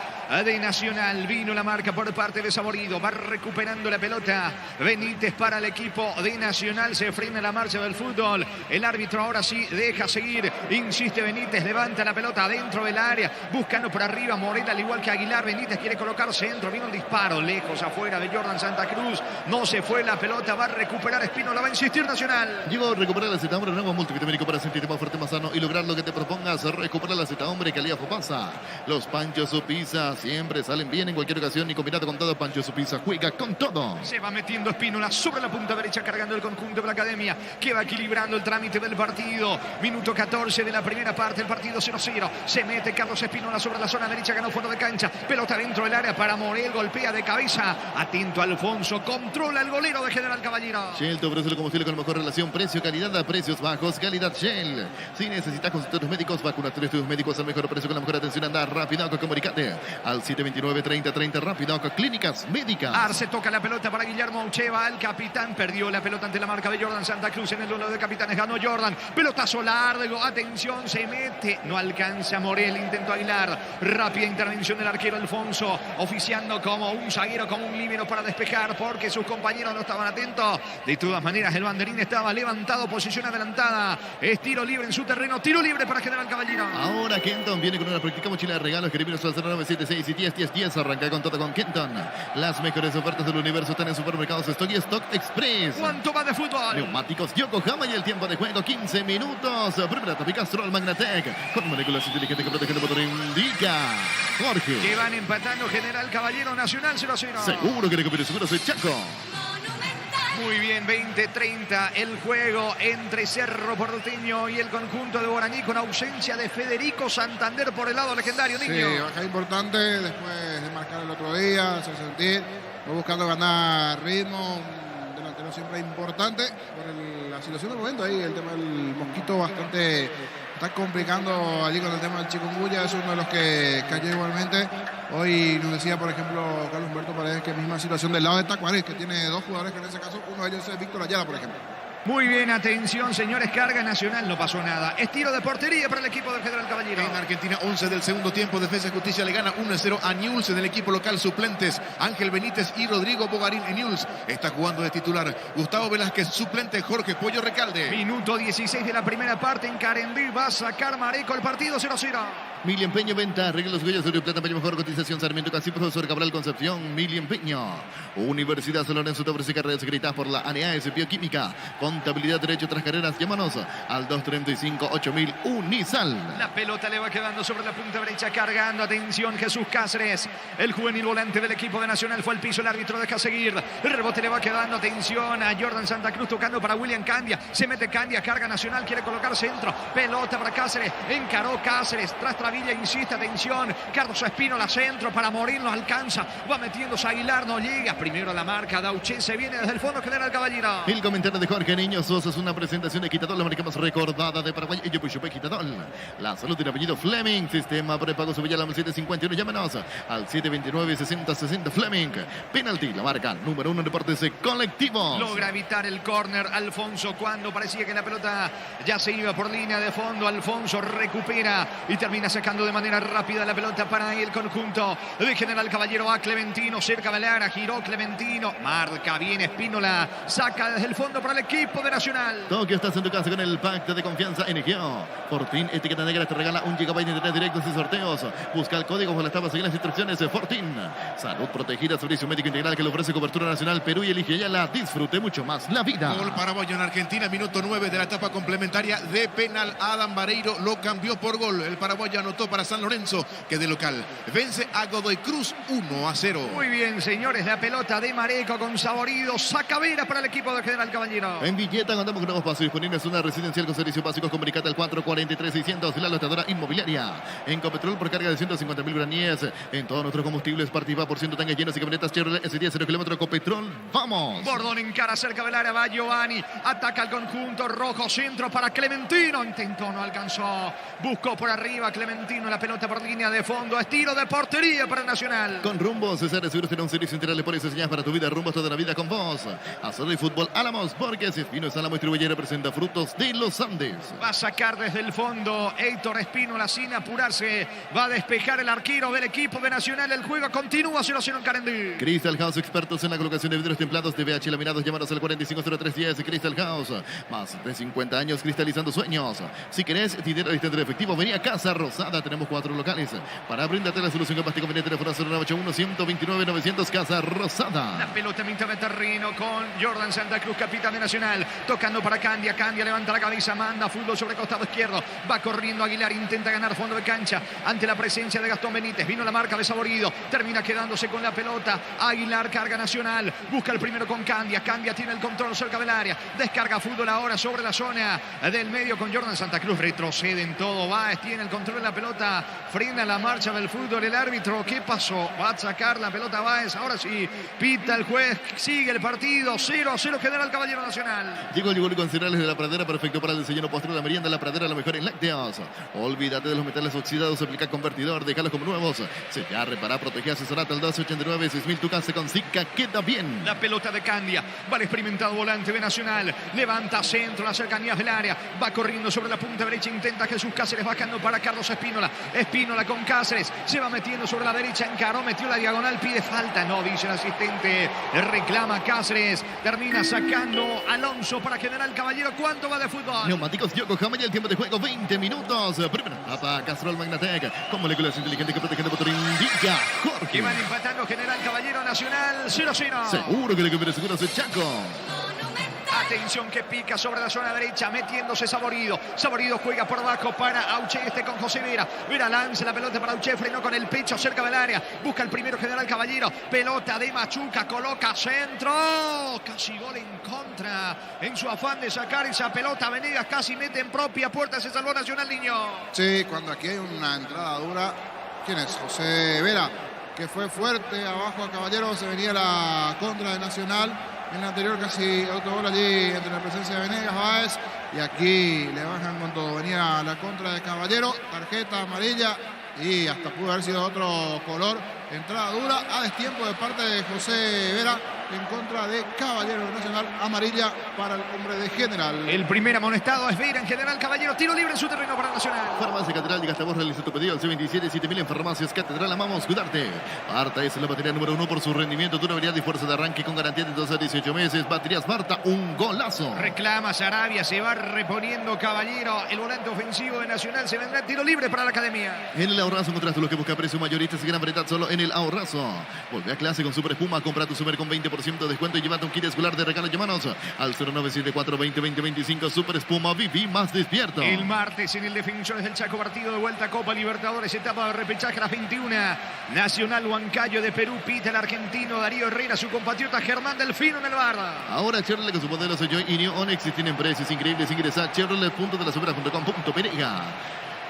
de Nacional. Vino la marca por parte de Saborido. Va recuperando la pelota Benítez para el equipo de Nacional. Se frena la marcha del fútbol. El árbitro ahora sí deja seguir. Insiste Benítez. Levanta la pelota dentro del área. Buscando por arriba Morel, al igual que Aguilar. Benítez quiere colocar centro. Vino un disparo lejos afuera de Jordan Santa Cruz. No se fue la pelota. Va a recuperar Espínola. Va a insistir Nacional. Llegó a recuperar la Z Hombre, nuevo multivitamínico para sentirte más fuerte, más sano y lograr lo que te propongas. Recuperar la Z Hombre, calidad Fopasa. Los Panchos Supisa siempre salen bien en cualquier ocasión y combinado con todo. Pancho Supisa juega con todo. Se va metiendo Espínola sobre la punta derecha, cargando el conjunto de la academia, que va equilibrando el trámite del partido. Minuto 14 de la primera parte, el partido 0-0. Se mete Carlos Espínola sobre la zona derecha, ganó fuera de cancha. Pelota dentro del área para Morel, golpea de cabeza. Atento Alfonso, controla el golero de General Caballero. Shell te ofrece el combustible con mejor relación precio-calidad a precios bajos. Calidad Shell. Si necesitas consultorios médicos, vacunatorios, estudios médicos al mejor precio con la mejor atención, anda rápido, comunicate al 729-3030 rápido, Clínicas Médicas. Arce toca la pelota para Guillermo Ucheva, el capitán perdió la pelota ante la marca de Jordan Santa Cruz en el duelo de capitanes, ganó Jordan, pelotazo largo, atención, se mete, no alcanza Morel, intentó Aguilar, rápida intervención del arquero Alfonso, oficiando como un zaguero, como un líbero para despejar, porque sus compañeros no estaban atentos. De todas maneras, el banderín estaba levantado, posición adelantada, es tiro libre en su terreno, tiro libre para General Caballero. Ahora Kenton viene con una práctica mochila de regalos, escribiros al 0976 y 101010, arranca con todo con Kenton. Las mejores ofertas del universo están en supermercados Stock y Stock Express. ¿Cuánto va de fútbol? Neumáticos Yokohama y el tiempo de juego 15 minutos. Primera etapa Castrol Magnatec con moléculas inteligentes que protegen el motor, indica Jorge. Que van empatando General Caballero, Nacional 0-0. Seguro que recupere seguro soy Chaco. Muy bien, 20-30 el juego entre Cerro Porteño y el conjunto de Guaraní, con ausencia de Federico Santander por el lado legendario, niño. Sí, baja importante después de marcar el otro día, hacer sentir, va buscando ganar ritmo, un delantero siempre importante por la situación del momento ahí, el tema del mosquito bastante está complicando allí con el tema del chikungunya, es uno de los que cayó igualmente. Hoy nos decía, por ejemplo, Carlos Humberto Paredes, que misma situación del lado de Tacuarí, que tiene dos jugadores que en ese caso, uno de ellos es Víctor Ayala, por ejemplo. Muy bien, atención, señores, carga Nacional, no pasó nada. Es tiro de portería para el equipo del General Caballero. En Argentina, 11 del segundo tiempo, Defensa y Justicia le gana 1-0 a Newell's. En el equipo local, suplentes Ángel Benítez y Rodrigo Bogarín. En Newell's está jugando de titular Gustavo Velázquez, suplente Jorge Pollo Recalde. Minuto 16 de la primera parte, en Carendí va a sacar Mareco el partido 0-0. Mili Empeño, venta, arregla los huellas de Oro Plata, mejor cotización, Sarmiento Casi, profesor Cabral Concepción, Mili Empeño. Universidad San Lorenzo te ofrece carreras escritas por la ANEAS Bioquímica, contabilidad, derecho, tras carreras, llámanos al 235-8000 Unisal. La pelota le va quedando sobre la punta derecha, cargando, atención, Jesús Cáceres, el juvenil volante del equipo de Nacional, fue al piso, el árbitro deja seguir, el rebote le va quedando, atención a Jordan Santa Cruz, tocando para William Candia, se mete Candia, carga Nacional, quiere colocar centro, pelota para Cáceres, encaró Cáceres, tras Villa, insiste, atención, Carlos Espínola, centro para Morel, no alcanza, va metiéndose Aguilar, no llega, primero la marca, Dauché se viene desde el fondo, General Caballero. El comentario de Jorge Niño Sosa es una presentación de Quitadol, la marca más recordada de Paraguay, y Puyupé Quitadol. La salud del apellido Fleming, sistema prepago Sevilla, 751, llámenos al 729-6060 Fleming. Penalti, la marca número 1 en deportes colectivos. Logra evitar el córner Alfonso cuando parecía que la pelota ya se iba por línea de fondo, Alfonso recupera y termina sacando sacando de manera rápida la pelota para el conjunto de General Caballero. A Clementino, cerca del área, giró Clementino, marca bien Espínola, saca desde el fondo para el equipo de Nacional. Tokio, estás en tu casa con el pacto de confianza NGO. Fortín, etiqueta negra, te regala 1 GB de internet directos y sorteos. Busca el código por la tabla, sigue las instrucciones de Fortín. Salud protegida, servicio médico integral que le ofrece cobertura nacional Perú y elige Ayala. Disfrute mucho más la vida. Gol paraguayo en Argentina, minuto 9 de la etapa complementaria de penal. Adam Vareiro lo cambió por gol. El paraguayo anotó para San Lorenzo, que de local vence a Godoy Cruz 1-0. Muy bien, señores, la pelota de Mareco con Saborido, saca Vera para el equipo de General Caballero. En Villeta contamos con nuevos pasos disponibles, una residencial con servicios básicos. Comunicate al 443-600, la lotadora inmobiliaria. En Copetrol por carga de 150.000 guaraníes. En todos nuestros combustibles, participa por ciento tanques llenos y camionetas Chevrolet S10 0 kilómetros Copetrol. ¡Vamos! Bordón en cara cerca del área, va Giovanni, ataca al conjunto rojo, centro para Clementino, intentó, no alcanzó, buscó por arriba Clementino, la pelota por línea de fondo, estilo de portería para Nacional. Con Rumbo, César Seguros tiene un servicio integral de pólizas y señas para tu vida. Rumbos toda la vida con vos. Azul y Fútbol Álamos, porque Espino es Álamo Distribuye y representa Frutos de los Andes. Va a sacar desde el fondo Héctor Espínola sin apurarse, va a despejar el arquero del equipo de Nacional. El juego continúa 0-0 en Carendí. Crystal House, expertos en la colocación de vidrios templados de VH laminados. Llámanos al 450310. Crystal House, más de 50 años cristalizando sueños. Si querés dinero al instante efectivo, vení a Casa Rosada. Tenemos 4 locales para brindarte la solución que más te conviene. Teléfono 0981-129-900. Casa Rosada. La pelota en mitad de terreno con Jordan Santa Cruz, capitán de Nacional, tocando para Candia. Candia levanta la cabeza, manda fútbol sobre costado izquierdo, va corriendo Aguilar, intenta ganar fondo de cancha ante la presencia de Gastón Benítez. Vino la marca de Saborido, termina quedándose con la pelota. Aguilar carga Nacional, busca el primero con Candia. Candia tiene el control cerca del área, descarga fútbol ahora sobre la zona del medio con Jordan Santa Cruz. Retrocede en todo, Báez tiene el control de la pelota, frena la marcha del fútbol. El árbitro, ¿qué pasó? Va a sacar la pelota Báez, ahora sí, pita el juez, sigue el partido, 0-0 General Caballero Nacional. Llegó el con cereales de la Pradera, perfecto para el desayuno postre, la merienda, la Pradera, lo mejor en lácteos. Olvídate de los metales oxidados, aplica convertidor, déjalos como nuevos. Sellar, reparar, proteger, asesorate al 1289-6000, tu casa con Zika queda bien. La pelota de Candia, va el experimentado volante de Nacional, levanta centro, las cercanías del área, va corriendo sobre la punta derecha, intenta Jesús Cáceres, bajando para Carlos Espínola. Espínola con Cáceres, se va metiendo sobre la derecha, encaró, metió la diagonal, pide falta, no, dice el asistente, reclama Cáceres, termina sacando Alonso para General Caballero. ¿Cuánto va de fútbol? Neumáticos Yokohama y el tiempo de juego 20 minutos. Primera etapa, Castrol Magnatec, con moléculas inteligentes que protegen el motor, indica Jorge. Y van empatando General Caballero Nacional 0-0. Seguro que le conviene seguros el Chaco. Atención que pica sobre la zona derecha, metiéndose Saborido. Saborido juega por abajo para Auche, con José Vera. Vera lanza la pelota para Auche, frenó con el pecho cerca del área. Busca el primero General Caballero. Pelota de Machuca, coloca centro. Casi gol en contra. En su afán de sacar esa pelota, Venegas casi mete en propia puerta. Se salvó Nacional, niño. Sí, cuando aquí hay una entrada dura. ¿Quién es? José Vera, que fue fuerte abajo a Caballero. Se venía la contra de Nacional. En la anterior casi autogol allí entre la presencia de Venegas, Báez. Y aquí le bajan cuando venía la contra de Caballero. Tarjeta amarilla y hasta pudo haber sido otro color. Entrada dura a destiempo de parte de José Vera en contra de Caballero Nacional. Amarilla para el hombre de General. El primer amonestado es Vera en General Caballero. Tiro libre en su terreno para Nacional. Farmacia Catedral, llegaste a vos, realiza tu pedido al C27-7000 en Farmacias Catedral. Amamos cuidarte. Marta es la batería número 1 por su rendimiento, durabilidad y fuerza de arranque con garantía de 12 a 18 meses. Baterías Marta, un golazo. Reclama Sarabia, se va reponiendo Caballero. El volante ofensivo de Nacional, se vendrá tiro libre para la academia. En el Ahorrazo encontraste lo que busca, precio mayoristas y gran variedad solo en el Ahorrazo. Volve a clase con Super Espuma, compra tu Super con 20% de descuento y llévate un kit escolar de regalo. Llámanos al 0974-2020-25. Super Espuma, viví más despierto. El martes en el Defensores del Chaco, partido de vuelta Copa Libertadores, etapa de repechaje a las 21. Nacional Huancayo de Perú, pita el argentino Darío Herrera, su compatriota Germán Delfino en el bar. Ahora Chevrolet con su modelo Joy y New Onix tienen precios increíbles. Ingresa a chevrolet.com.py.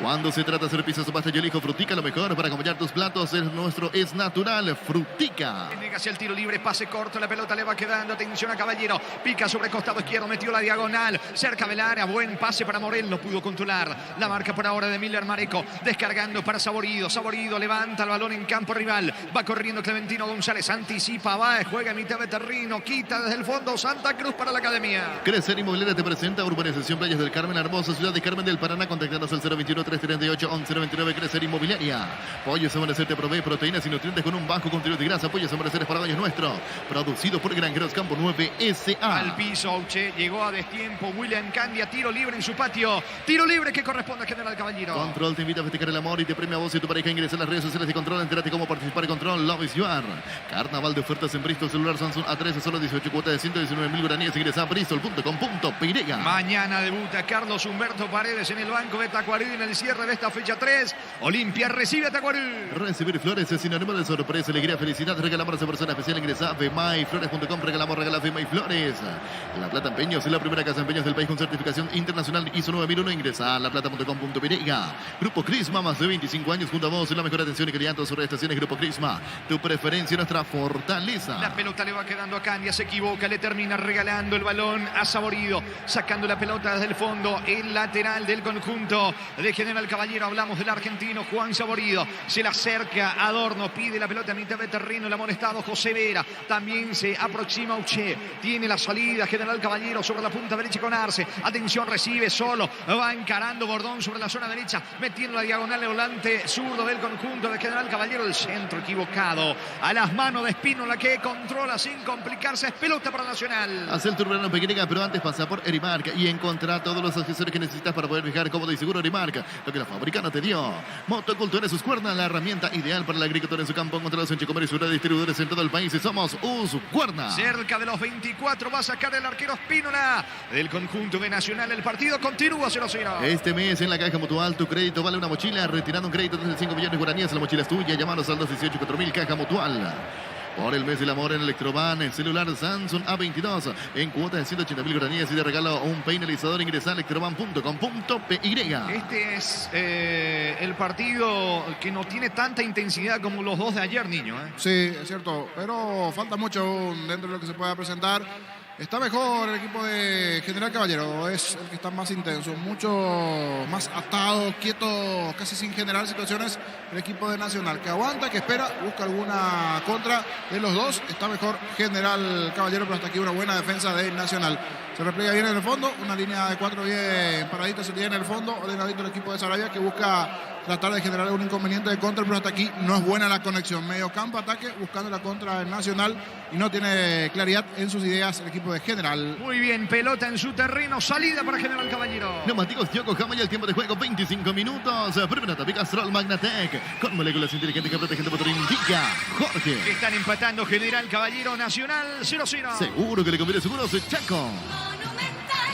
Cuando se trata de hacer pizzas o pasta, yo elijo Frutica, lo mejor para acompañar tus platos. El nuestro es natural, Frutica. Llega hacia el tiro libre, pase corto, la pelota le va quedando. Atención a Caballero, pica sobre costado izquierdo, metió la diagonal, cerca del área, buen pase para Morel, no pudo controlar. La marca por ahora de Miller Mareco, descargando para Saborido. Saborido levanta el balón en campo rival, va corriendo Clementino González, anticipa, va, juega en mitad de terreno, quita desde el fondo Santa Cruz para la academia. Crecer Inmobiliaria te presenta Urbanización Playas del Carmen, hermosa ciudad de Carmen del Paraná. Contactanos al 021 338 1199. Crecer Inmobiliaria. Pollos Amanecer te provee proteínas y nutrientes con un bajo contenido de grasa. Pollos Amanecer es para baños nuestro. Producido por Granjeros Campo 9 S.A. Al piso, Auche. Llegó a destiempo. William Candia. Tiro libre en su patio. Tiro libre que corresponde a General Caballero. Control te invita a festejar el amor y te premia a vos y tu pareja. Ingresa a las redes sociales de Control. Entérate cómo participar en Control. Love is your. Carnaval de ofertas en Bristol. Celular Samsung A13. Solo 18 cuotas de 119.000 guaraníes. Ingresa a bristol.com.py. Mañana debuta Carlos Humberto Paredes en el banco de Tacuarí en el cierre de esta fecha 3. Olimpia recibe a Tacuarí. Recibir flores es sinónimo de sorpresa, alegría, felicidad. Regalamos a esa persona especial. Ingresa a femayflores.com. Regala Femay Flores. La Plata Empeños es la primera casa de empeños del país con certificación internacional ISO 9001. Ingresa a laplata.com.py. Grupo Crisma, más de 25 años junto a vos. La mejor atención y calidad en sus estaciones. Grupo Crisma, tu preferencia, nuestra fortaleza. La pelota le va quedando a Candia, se equivoca, le termina regalando el balón a Saborido, sacando la pelota desde el fondo, el lateral del conjunto de General Caballero. Hablamos del argentino Juan Saborido, se le acerca Adorno, pide la pelota a mitad de terreno, el amonestado José Vera, también se aproxima Uche, tiene la salida General Caballero sobre la punta derecha con Arce, atención, recibe solo, va encarando Bordón sobre la zona derecha, metiendo la diagonal el volante zurdo del conjunto de General Caballero, el centro equivocado, a las manos de Espínola que controla sin complicarse, es pelota para Nacional. Hace el turbano pequeña, pero antes pasa por Erimark y encontrá todos los accesorios que necesitas para poder viajar cómodo y seguro. Erimark, lo que la fábrica no te dio. Motocultura Husqvarna, la herramienta ideal para el agricultor en su campo. Encontrados en Chicomer y sus distribuidores en todo el país y somos Husqvarna. Cerca de los 24 va a sacar el arquero Espínola del conjunto de Nacional. El partido continúa 0-0. Este mes en la Caja Mutual tu crédito vale una mochila. Retirando un crédito de 5 millones de guaraníes, la mochila es tuya. Llámanos al 218-4000 Caja Mutual. Por el mes del amor en Electroban, el celular Samsung A22 en cuota de 180.000 guaraníes y de regalo un peinalizador. Ingresa a electroban.com.py. Este es el partido que no tiene tanta intensidad como los dos de ayer, niño. Sí, es cierto, pero falta mucho dentro de lo que se pueda presentar. Está mejor el equipo de General Caballero, es el que está más intenso, mucho más atado, quieto, casi sin generar situaciones. El equipo de Nacional, que aguanta, que espera, busca alguna contra de los dos. Está mejor General Caballero, pero hasta aquí una buena defensa de Nacional. Se repliega bien en el fondo, una línea de 4 bien paradita se tiene en el fondo, ordenadito el equipo de Sarabia que busca tratar de generar un inconveniente de contra, pero hasta aquí no es buena la conexión. Medio campo, ataque, buscando la contra del Nacional y no tiene claridad en sus ideas el equipo de General. Muy bien, pelota en su terreno, salida para General Caballero. Neumáticos Yokohama y el tiempo de juego 25 minutos. Primera tapia Castrol Magnatec con moléculas inteligentes que protegen tu motor. Indica Jorge. Están empatando General Caballero, Nacional 0-0. Seguro que le conviene seguros Chaco.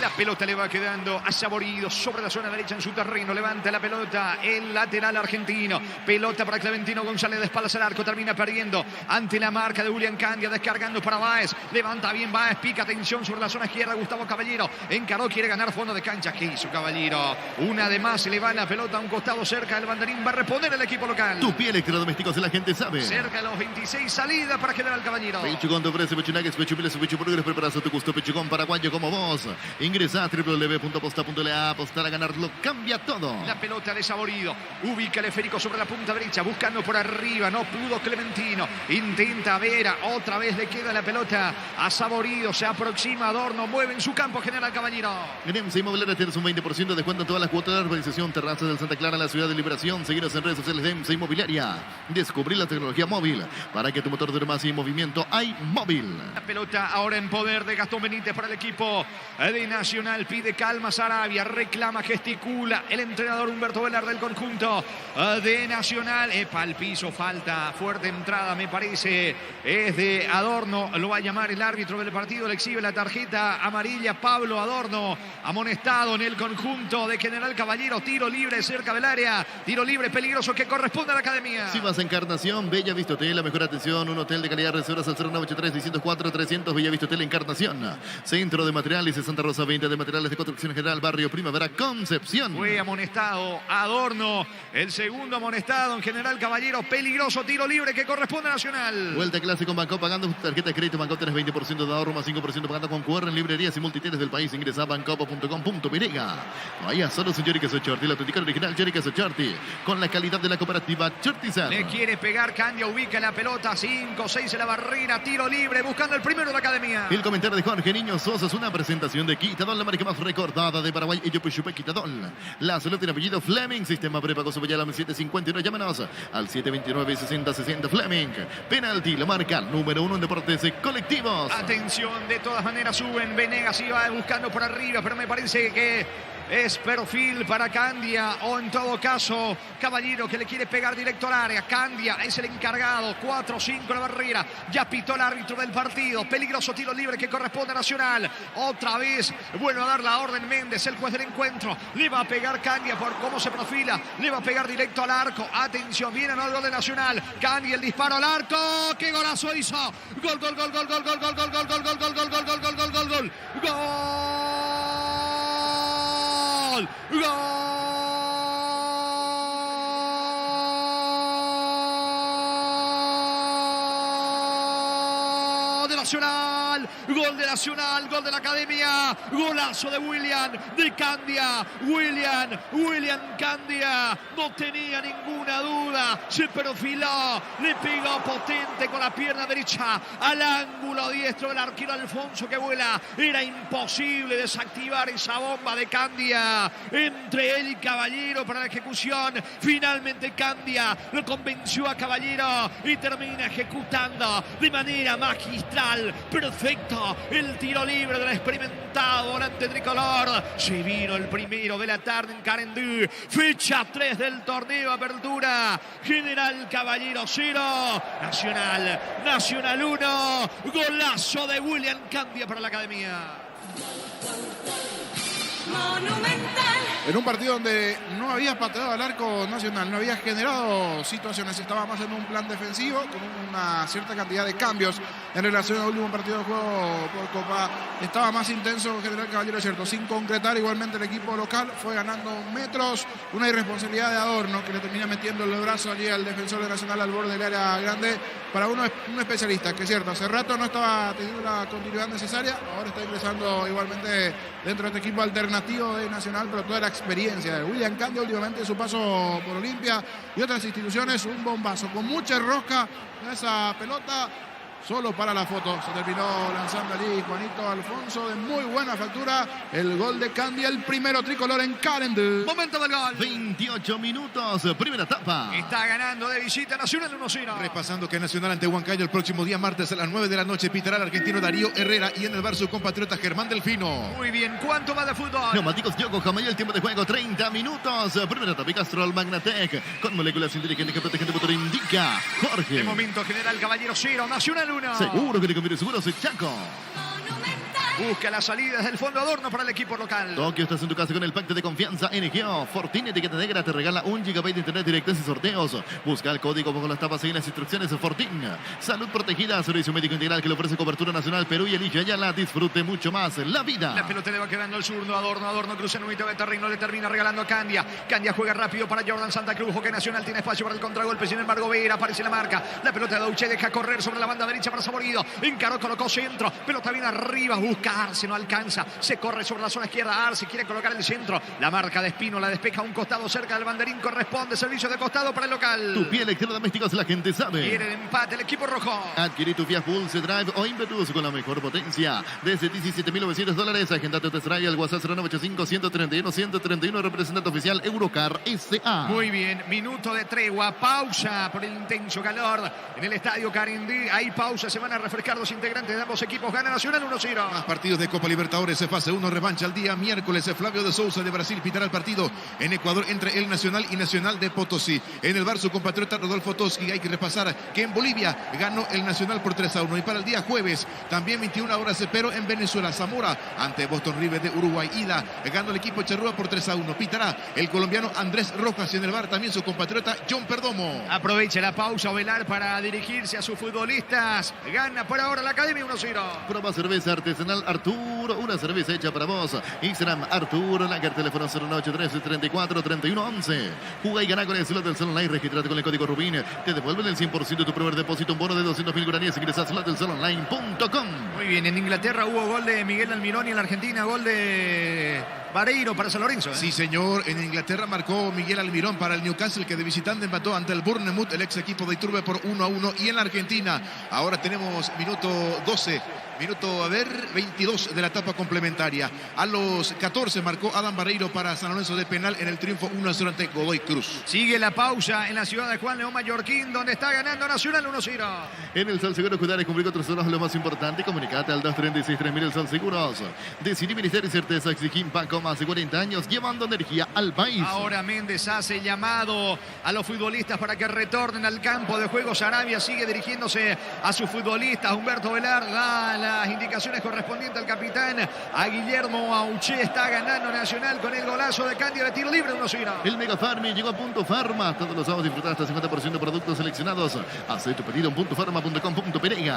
La pelota le va quedando a Saborido sobre la zona derecha en su terreno. Levanta la pelota el lateral argentino. Pelota para Clementino González de espaldas al arco. Termina perdiendo ante la marca de William Candia. Descargando para Báez. Levanta bien Báez. Pica atención sobre la zona izquierda. Gustavo Caballero encaró. Quiere ganar fondo de cancha. ¿Qué hizo Caballero? Una de más. Se le va la pelota a un costado cerca del banderín. Va a reponer el equipo local. Tu pie electrodomésticos, la gente sabe. Cerca de los 26. Salida para General Caballero. Pechugón te ofrece pecho nuggets, pecho miles, pecho burgers preparados a tu gusto. Pechugón paraguayo como vos. Ingresa a www.aposta.la. Apostar a ganarlo cambia todo. La pelota de Saborido. Ubica el esférico sobre la punta derecha. Buscando por arriba. No pudo Clementino. Intenta Vera. Otra vez le queda la pelota a Saborido. Se aproxima Adorno. Mueve en su campo General Caballero. En EMSA Inmobiliaria tienes un 20% de descuento en todas las cuotas de la urbanización Terrazas del Santa Clara en la ciudad de Liberación. Seguinos en redes sociales de EMSA Inmobiliaria. Descubrir la tecnología móvil para que tu motor dure más y en movimiento hay móvil. La pelota ahora en poder de Gastón Benítez para el equipo de Nacional. Pide calma Sarabia, reclama, gesticula el entrenador Humberto Velar del conjunto de Nacional. Epa, al piso, falta, fuerte entrada me parece, es de Adorno, lo va a llamar el árbitro del partido, le exhibe la tarjeta amarilla Pablo Adorno, amonestado en el conjunto de General Caballero. Tiro libre cerca del área, tiro libre peligroso que corresponde a la academia. Si vas a Encarnación, Bella Vista Hotel, la mejor atención, un hotel de calidad, reservas al 0983-604-300, Bella Vista Hotel Encarnación. Centro de Materiales de Santa Rosa, 20 de materiales de construcción general, barrio Primavera, Concepción. Fue amonestado Adorno, el segundo amonestado en General Caballero. Peligroso tiro libre que corresponde a Nacional. Vuelta clase con Banco, pagando tarjeta de crédito Banco, tenés 20% de ahorro más 5% pagando con QR en librerías y multiteles del país. Ingresa a bancopo.com.py. Vaya solo sin Yorica Sochorti, la auténtica original Yorica Sochorti, con la calidad de la cooperativa Chortizar. Le quiere pegar Candia, ubica la pelota, 5-6 en la barrera, tiro libre, buscando el primero de la academia. El comentario de Jorge Niño Sosa es una presentación de Kit. Quitadol, la marca más recordada de Paraguay. Ello Puyupé Quitadol. La salud tiene apellido Fleming. Sistema prepago Subayala 751. Llámanos al 729-6060 Fleming. Penalti, la marca número 1 en deportes colectivos. Atención, de todas maneras suben. Venegas iba buscando por arriba, pero me parece que es perfil para Candia, o en todo caso Caballero, que le quiere pegar directo al área. Candia es el encargado. 4-5 la barrera. Ya pitó el árbitro del partido. Peligroso tiro libre que corresponde a Nacional. Otra vez vuelve a dar la orden Méndez, el juez del encuentro. Le va a pegar Candia por cómo se profila. Le va a pegar directo al arco. Atención, viene el gol de Nacional. Candia, el disparo al arco. ¡Qué golazo hizo! Gol, gol, gol, gol, gol, gol, gol, gol, gol, gol, gol, gol, gol, gol, gol, gol, gol, gol, gol. ¡Gol! ¡Gol! De Nacional, gol de Nacional, gol de la Academia, golazo de William, de Candia, William Candia, no tenía ninguna duda, se perfiló, le pegó potente con la pierna derecha al ángulo diestro del arquero Alfonso que vuela, era imposible desactivar esa bomba de Candia, entre él y Caballero para la ejecución, finalmente Candia lo convenció a Caballero y termina ejecutando de manera magistral, perfecto, el tiro libre del experimentado volante tricolor. Se vino el primero de la tarde en Carendú, fecha 3 del torneo Apertura. General Caballero 0, Nacional 1, golazo de William Candia para la Academia. En un partido donde no había pateado al arco Nacional, no había generado situaciones, estaba más en un plan defensivo, con una cierta cantidad de cambios en relación al último partido de juego por Copa. Estaba más intenso General Caballero, es cierto, sin concretar. Igualmente el equipo local fue ganando metros, una irresponsabilidad de Adorno que le termina metiendo el brazo allí al defensor de Nacional al borde del área grande. Para un especialista, que es cierto, hace rato no estaba teniendo la continuidad necesaria, ahora está ingresando igualmente dentro de este equipo alternativo de Nacional, pero toda la experiencia de William Candia últimamente, su paso por Olimpia y otras instituciones, un bombazo, con mucha rosca en esa pelota. Solo para la foto se terminó lanzando allí Juanito Alfonso, de muy buena factura, el gol de Candia, el primero tricolor en Carendú. Momento del gol. 28 minutos, primera etapa. Está ganando de visita Nacional 1-0. Repasando que Nacional ante Huancayo el próximo día martes a las 9 de la noche pitará el argentino Darío Herrera y en el bar su compatriota Germán Delfino. Muy bien, ¿cuánto va de fútbol? Neumáticos Yokohama y el tiempo de juego 30 minutos. Primera etapa Castrol Magnatec con moléculas inteligentes que protegen tu motor, indica Jorge. De momento General Caballero 0, Nacional 1. Seguro que te conviene, seguro soy Chaco. Busca las salidas del fondo Adorno para el equipo local. Tokio, estás en tu casa con el pacto de confianza NGO. Fortini, etiqueta negra, te regala 1 GB de internet directo en sorteos. Busca el código bajo las tapas y las instrucciones de Fortin. Salud protegida, servicio médico integral que le ofrece cobertura nacional Perú y elige Ayala. Disfrute mucho más la vida. La pelota le va quedando al zurdo Adorno cruza en un mitad de terreno, le termina regalando a Candia. Candia juega rápido para Jordan Santa Cruz, que Nacional tiene espacio para el contragolpe, sin embargo Vera aparece la marca. La pelota de Dauche deja correr sobre la banda derecha para Saborido. Encaró, colocó centro, pelota viene arriba, busca Arce, no alcanza. Se corre sobre la zona izquierda, Arce quiere colocar el centro. La marca de Espino la despeja a un costado cerca del banderín, corresponde servicio de costado para el local. Tu pie electrodomésticos, la gente sabe. Quiere el empate el equipo rojo. Adquirí tu Fiat Pulse Drive o Impetus con la mejor potencia. Desde $17.900. Agendate tu test drive al WhatsApp 0985-131-131. Representante oficial Eurocar S.A. Muy bien, minuto de tregua, pausa por el intenso calor en el estadio Carindí. Hay pausa, se van a refrescar los integrantes de ambos equipos. Gana Nacional 1-0. Más partidos de Copa Libertadores, fase 1, revancha al día miércoles. Flavio de Sousa de Brasil pitará el partido en Ecuador entre el Nacional y Nacional de Potosí. En el bar su compatriota Rodolfo Toski. Hay que repasar que en Bolivia ganó el Nacional por 3-1. Y para el día jueves, también 21 horas, pero en Venezuela, Zamora ante Boston River de Uruguay. Ida ganó el equipo Charrúa por 3-1. Pitará el colombiano Andrés Rojas. En el bar también su compatriota John Perdomo. Aprovecha la pausa Ovelar para dirigirse a sus futbolistas. Gana por ahora la Academia 1-0. Prueba cerveza artesanal Arturo, una cerveza hecha para vos. Instagram Arturo Lager, teléfono 093-34-31-11. Juega y gana con el slot del Online. Registrate con el código Rubín. Te devuelven el 100% de tu primer depósito, un bono de 200.000 guaraníes. Ingresa a slotdelsolonline.com. Muy bien, en Inglaterra hubo gol de Miguel Almirón y en la Argentina gol de Vareiro para San Lorenzo. Sí, señor. En Inglaterra marcó Miguel Almirón para el Newcastle, que de visitante empató ante el Bournemouth, el ex equipo de Iturbe, por 1-1. Y en la Argentina, ahora tenemos minuto 12 Minuto, 22 de la etapa complementaria. A los 14 marcó Adam Barreiro para San Lorenzo de penal en el triunfo 1-0 ante Godoy Cruz. Sigue la pausa en la ciudad de Juan León Mallorquín, donde está ganando Nacional 1-0. En el Salseguros, cuidar y cumplir con tus horas lo más importante. Comunicate al 236-3000 el Salseguros. Decidí Ministerio y Certeza exigir Paco más de 40 años, llevando energía al país. Ahora Méndez hace llamado a los futbolistas para que retornen al campo de juego. Sarabia sigue dirigiéndose a sus futbolistas. Humberto Velar da las indicaciones correspondientes al capitán. A Guillermo Auché. Está ganando Nacional con el golazo de Candia de tiro libre 1-0. El Mega Farmi llegó a Punto Farma. Todos los sábados disfrutar hasta 50% de productos seleccionados. Haz tu pedido en puntofarma.com.py.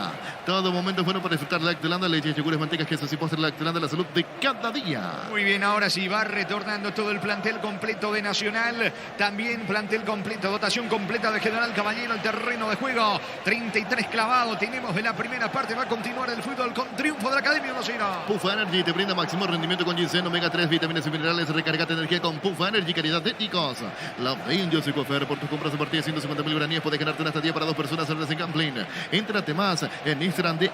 Todo momento es bueno para disfrutar Lactolanda, leche, yogures, mantecas, quesos y postres. Lactolanda, la salud de cada día. Muy bien, ahora sí va retornando todo el plantel completo de Nacional. También plantel completo, dotación completa de General Caballero, el terreno de juego. 33 clavado tenemos de la primera parte. Va a continuar el fútbol con triunfo de la Academia 1-0. Puffa Energy te brinda máximo rendimiento con ginseng, omega 3, vitaminas y minerales. Recargate energía con Puffa Energy, calidad de ticos. La ven, yo soy Cofer. Por tus compras a partir de 150.000 guaraníes puedes ganarte una estadía para 2 personas en Racing Gambling. Entrate más en Instagram de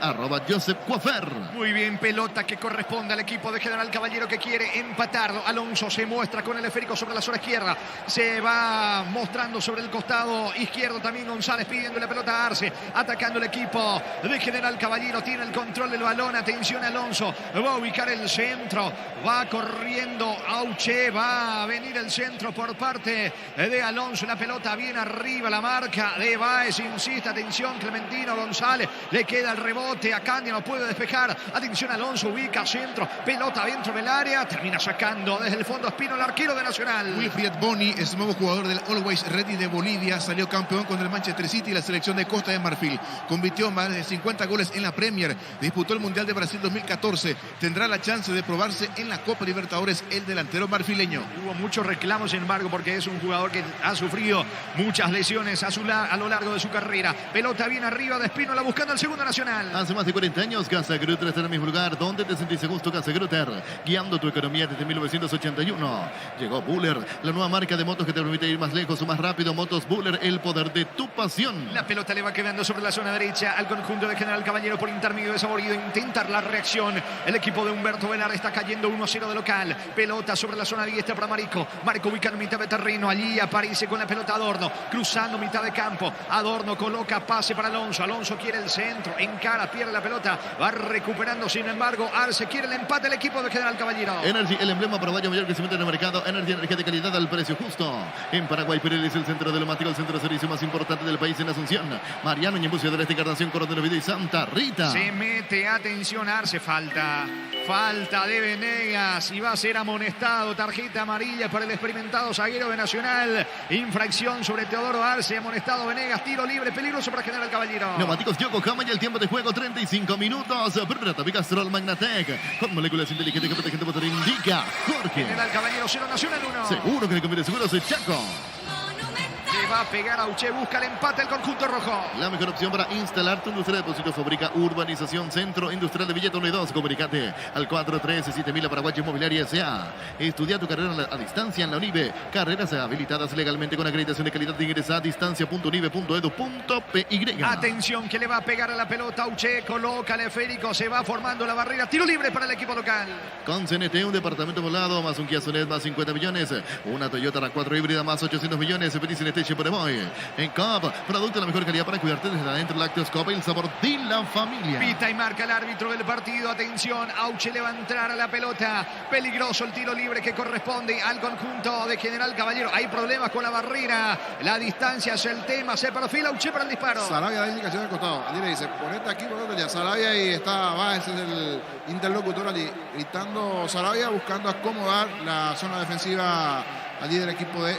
@JosepCofer. Muy bien, pelota que corresponde al equipo de General Caballero que quiere empatarlo. Alonso se muestra con el esférico sobre la zona izquierda. Se va mostrando sobre el costado izquierdo también González pidiendo la pelota a Arce. Atacando el equipo de General Caballero. Tiene el control del balón. Atención Alonso. Va a ubicar el centro. Va corriendo Auché. Va a venir el centro por parte de Alonso. La pelota bien arriba. La marca de Báez. Insiste. Atención Clementino González. Le queda el rebote. A Candia no puede despejar. Atención Alonso. Ubica centro. Pelota dentro del área. Termina sacando desde el fondo Espino, el arquero de Nacional. Wilfried Boni es nuevo jugador del Always Ready de Bolivia. Salió campeón con el Manchester City y la selección de Costa de Marfil. Convirtió más de 50 goles en la Premier. Disputó el Mundial de Brasil 2014. Tendrá la chance de probarse en la Copa Libertadores el delantero marfileño. Hubo muchos reclamos, sin embargo, porque es un jugador que ha sufrido muchas lesiones a lo largo de su carrera. Pelota bien arriba de Espino, la buscando el segundo Nacional. Hace más de 40 años, Casa Grutter está en el mismo lugar. ¿Dónde te sentís a gusto, Casa Grutter? Guiando tu economía desde 1981. Llegó Buller, la nueva marca de motos que te permite ir más lejos o más rápido. Motos Buller, el poder de tu pasión. La pelota le va quedando sobre la zona derecha al conjunto de General Caballero por intermedio de Saborido. Intentar la reacción. El equipo de Humberto Velar está cayendo 1-0 de local. Pelota sobre la zona diestra para Marico. Marico ubica en mitad de terreno. Allí aparece con la pelota Adorno. Cruzando mitad de campo. Adorno coloca pase para Alonso. Alonso quiere el centro. Encara, pierde la pelota. Va recuperando, sin embargo, Arce quiere el empate el equipo de General Caballero. Energy, el emblema paraguayo mayor crecimiento en el mercado. Energy, energía de calidad al precio justo. En Paraguay, Pirelli es el centro de neumático, el centro de servicio más importante del país en Asunción. Mariano, Ñembucio de la Encarnación, Coronel Video y Santa Rita. Se mete, atención, Arce, falta de Venegas y va a ser amonestado. Tarjeta amarilla para el experimentado zaguero de Nacional. Infracción sobre Teodoro Arce, amonestado Venegas, tiro libre, peligroso para General Caballero. Neumáticos Yokohama y el tiempo de juego 35 minutos. Prepárate, Castrol Magnatec con moléculas inteligentes que protegen tu motor. Indica Jorge. General Caballero 0, Nacional 1. Seguro que le conviene, seguro soy Chaco. Le va a pegar a Auché, busca el empate el conjunto rojo. La mejor opción para instalar tu industria de depósito fábrica Urbanización Centro Industrial de Villeta 1 y 2. Comunicate al 437.000 Paraguay Inmobiliaria S.A. Estudia tu carrera a distancia en la UNIBE. Carreras habilitadas legalmente con acreditación de calidad. Ingresa a distancia.unibe.edu.py. Atención que le va a pegar a la pelota Auché, coloca el esférico, se va formando la barrera. Tiro libre para el equipo local. Con CNT, un departamento volado, más un Kia Sonet, más 50 millones. Una Toyota RAV4 híbrida, más 800 millones. Pedís CNT Cheporemoy. En COP, producto de la mejor calidad para cuidarte desde adentro. Lácteos COP, el sabor de la familia. Pita y marca el árbitro del partido. Atención, Auché le va a entrar a la pelota. Peligroso el tiro libre que corresponde al conjunto de General Caballero. Hay problemas con la barrera. La distancia es el tema. Se perfila Auché para el disparo. Sarabia da indicación al costado. Allí le dice, ponete aquí, ponete allá. Sarabia y está Báez, es el interlocutor allí. Gritando Sarabia, buscando acomodar la zona defensiva allí del equipo de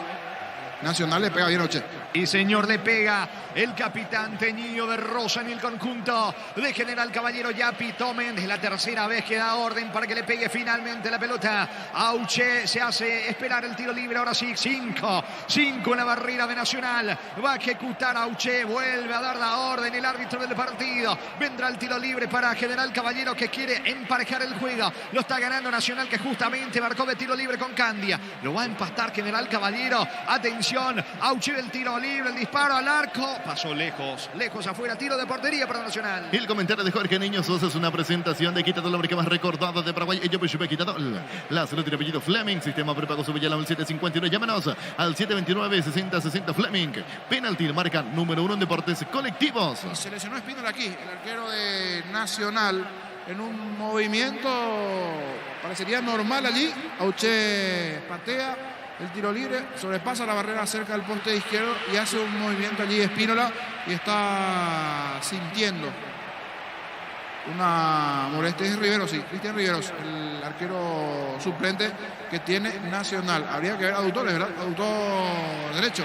Nacional. Le pega bien Auché. Y señor, le pega el capitán Teñido de Rosa en el conjunto de General Caballero. Ya pitó Méndez, la tercera vez que da orden para que le pegue finalmente la pelota. Auché se hace esperar el tiro libre. Ahora sí, 5 en la barrera de Nacional. Va a ejecutar Auché, vuelve a dar la orden el árbitro del partido. Vendrá el tiro libre para General Caballero que quiere emparejar el juego. Lo está ganando Nacional, que justamente marcó de tiro libre con Candia. Lo va a empatar General Caballero. Atención Atención, Auche el tiro libre, el disparo al arco. Pasó lejos afuera, tiro de portería para Nacional. El comentario de Jorge Niño Sosa es una presentación de Quitadol, la marca más recordada de Paraguay. Ello pues Quitadol. La salud tiene apellido Fleming. Sistema prepago sube ya al 751. Llámanos al 729-6060 Fleming. Penalti, marca número 1 en deportes colectivos. Y se lesionó Espínola aquí, el arquero de Nacional, en un movimiento parecería normal allí. Auche patea el tiro libre, sobrepasa la barrera cerca del poste izquierdo y hace un movimiento allí Espínola y está sintiendo una molestia. Es Riveros, sí, Cristian Riveros, el arquero suplente que tiene Nacional. Habría que ver aductores, ¿verdad? Aductor derecho.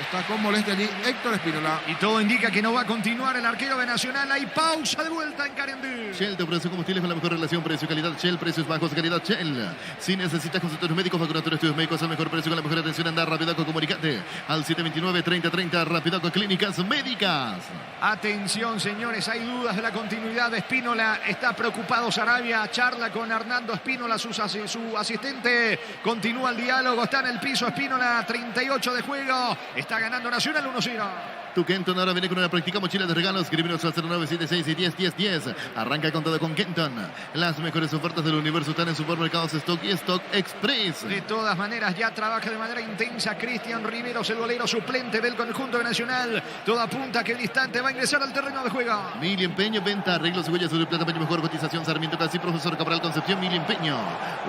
Está con molestia allí Héctor Espínola. Y todo indica que no va a continuar el arquero de Nacional. Hay pausa de vuelta en Carendú. Shell te ofrece combustibles con la mejor relación precio-calidad. Shell, precios bajos, calidad Shell. Si necesitas consultorios médicos, vacunatorio, estudios médicos al mejor precio con la mejor atención, anda Rapidaco, comunicate al 729-3030 Rapidaco Clínicas Médicas. Atención, señores, hay dudas de la continuidad de Espínola. Está preocupado Sarabia, charla con Hernando Espínola, su asistente. Continúa el diálogo, está en el piso Espínola, 38 de juego. Está ganando Nacional 1-0. Tu Kenton ahora viene con una práctica mochila de regalos. Escribinos al 0976 y 101010. Arranca con todo con Kenton. Las mejores ofertas del universo están en supermercados Stock y Stock Express. De todas maneras, ya trabaja de manera intensa Cristian Riveros, el golero suplente del conjunto de Nacional. Todo apunta que en instante va a ingresar al terreno de juego. Mili Empeño, venta, arreglos y huellas sobre plata, peño, mejor cotización, Sarmiento Casi, Profesor Cabral Concepción, Mili Empeño.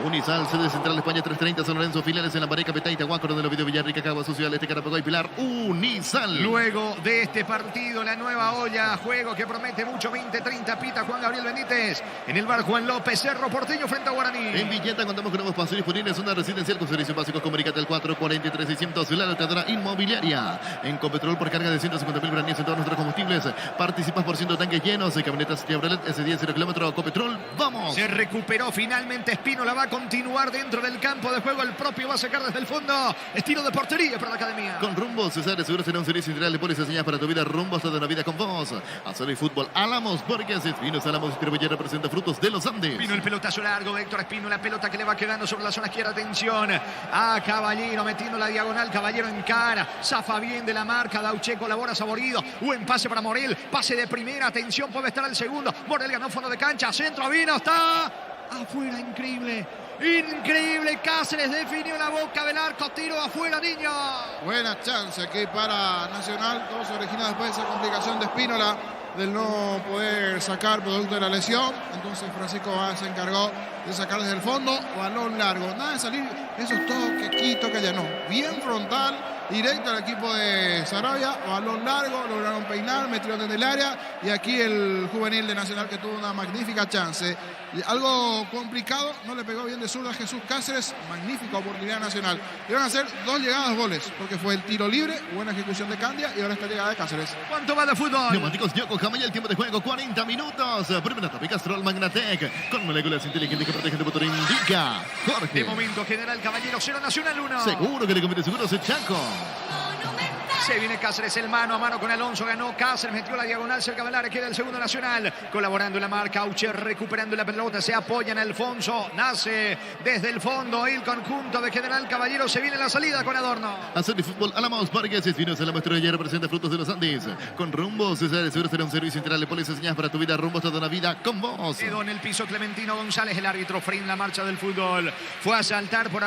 Unisal, sede central España 330, San Lorenzo, filiales en La Pareca, Petá, Itahuaco, donde lo video Villarrica, Cagua, Social, Este, Carapago y Pilar. Unisal. Luego de este partido, la nueva olla, juego que promete mucho, 20-30, pita Juan Gabriel Benítez. En el bar Juan López, Cerro Porteño frente a Guaraní. En Villeta contamos con nuevos pasos disponibles, una residencial con servicios básicos. Comunícate al 443-600, la lotadora inmobiliaria. En Copetrol, por carga de 150.000 granías en todos nuestros combustibles. Participas por 100 tanques llenos. Camionetas Chevrolet S10 0 kilómetros. Copetrol, vamos. Se recuperó finalmente Espínola, va a continuar dentro del campo de juego. El propio va a sacar desde el fondo. Estilo de portería para la academia. Con Rumbo, César Seguro será un servicio integral de pólizas señas para tu vida. Rumbo hasta de una vida con vos. Hacer el fútbol Álamos, porque es Vinos Álamos Distribuye representa frutos de los Andes. Vino el pelotazo largo de Héctor Espínola, pelota que le va quedando sobre la zona izquierda. Atención a Caballero metiendo la diagonal. Caballero en cara, zafa bien de la marca. Dauche colabora Saborido. Buen pase para Morel, pase de primera. Atención, puede estar el segundo. Morel ganó fondo de cancha, centro, vino, está afuera, increíble. Increíble, Cáceres definió la boca del arco, tiro afuera, niño. Buena chance aquí para Nacional. Todo se origina después de esa complicación de Espínola, del no poder sacar producto de la lesión. Entonces Francisco Báez se encargó de sacar desde el fondo, balón largo. Nada de salir esos toques, quito que ya no. Bien frontal, directo al equipo de Sarabia, balón largo, lograron peinar, metieron desde el área. Y aquí el juvenil de Nacional que tuvo una magnífica chance. Algo complicado, no le pegó bien de zurda a Jesús Cáceres. Magnífica oportunidad Nacional. Iban a hacer 2 llegadas goles, porque fue el tiro libre, buena ejecución de Candia y ahora esta llegada de Cáceres. ¿Cuánto va de fútbol? Neumáticos Yokohama y el tiempo de juego 40 minutos. Primera etapa Castrol Magnatec con moléculas inteligentes que protegen tu motor. Indica Jorge. De momento General Caballero 0, Nacional 1. Seguro que le conviene seguros el Chaco. Se viene Cáceres, el mano a mano con Alonso, ganó Cáceres, metió la diagonal cerca del área, queda el segundo Nacional, colaborando en la marca, Auche recuperando la pelota, se apoya en Alfonso, nace desde el fondo el conjunto de General Caballero, se viene la salida con Adorno. Hacer el fútbol Álamos Parques, Espinos en la muestra de ayer representa frutos de los Andes, con Rumbo, César Seguro será un servicio integral de pólizas señas para tu vida, Rumbo toda una vida con vos. Quedó en el piso Clementino González, el árbitro frena la marcha del fútbol, fue a saltar por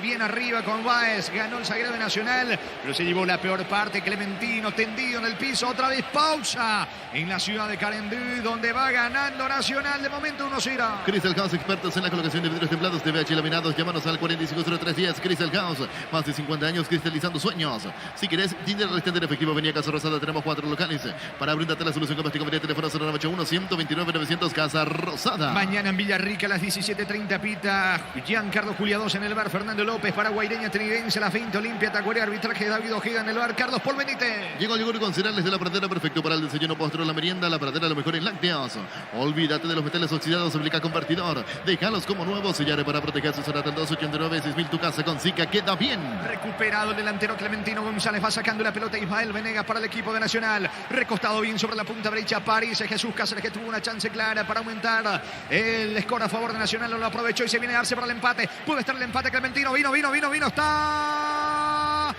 bien arriba con Báez, ganó el Sagrado Nacional, pero se llevó la peor parte, Clementino tendido en el piso, otra vez pausa en la ciudad de Carendú, donde va ganando Nacional de momento 1-0. Crystal House, expertos en la colocación de vidrios templados de VH laminados, llámanos al 450310. Crystal House, más de 50 años cristalizando sueños. Si querés dinero restante en efectivo, venía a Casa Rosada, tenemos 4 locales. Para brindarte la solución con convenía teléfono 0981-129-900 Casa Rosada. Mañana en Villarrica a las 17:30 pita Giancarlo Julia 2 en el bar, Fernando López, Paraguaireña Trinidense, la finta Olimpia, Tacuarí, arbitraje de David Ojeda en el bar, Carlos Paul Benítez. Llegó el yogur con cereales de La Pradera, perfecto para el desayuno, postre, la merienda. La Pradera, lo mejor en lácteos. Olvídate de los metales oxidados, aplica convertidor. Déjalos como nuevos, sellaré para proteger su Sonata 289-6000. Tu casa con Zika queda bien. Recuperado el delantero Clementino González, va sacando la pelota Ismael Venegas para el equipo de Nacional. Recostado bien sobre la punta derecha, París, Jesús Cáceres, que tuvo una chance clara para aumentar el score a favor de Nacional, no lo aprovechó y se viene a darse para el empate. Puede estar el empate, Clementino, vino, está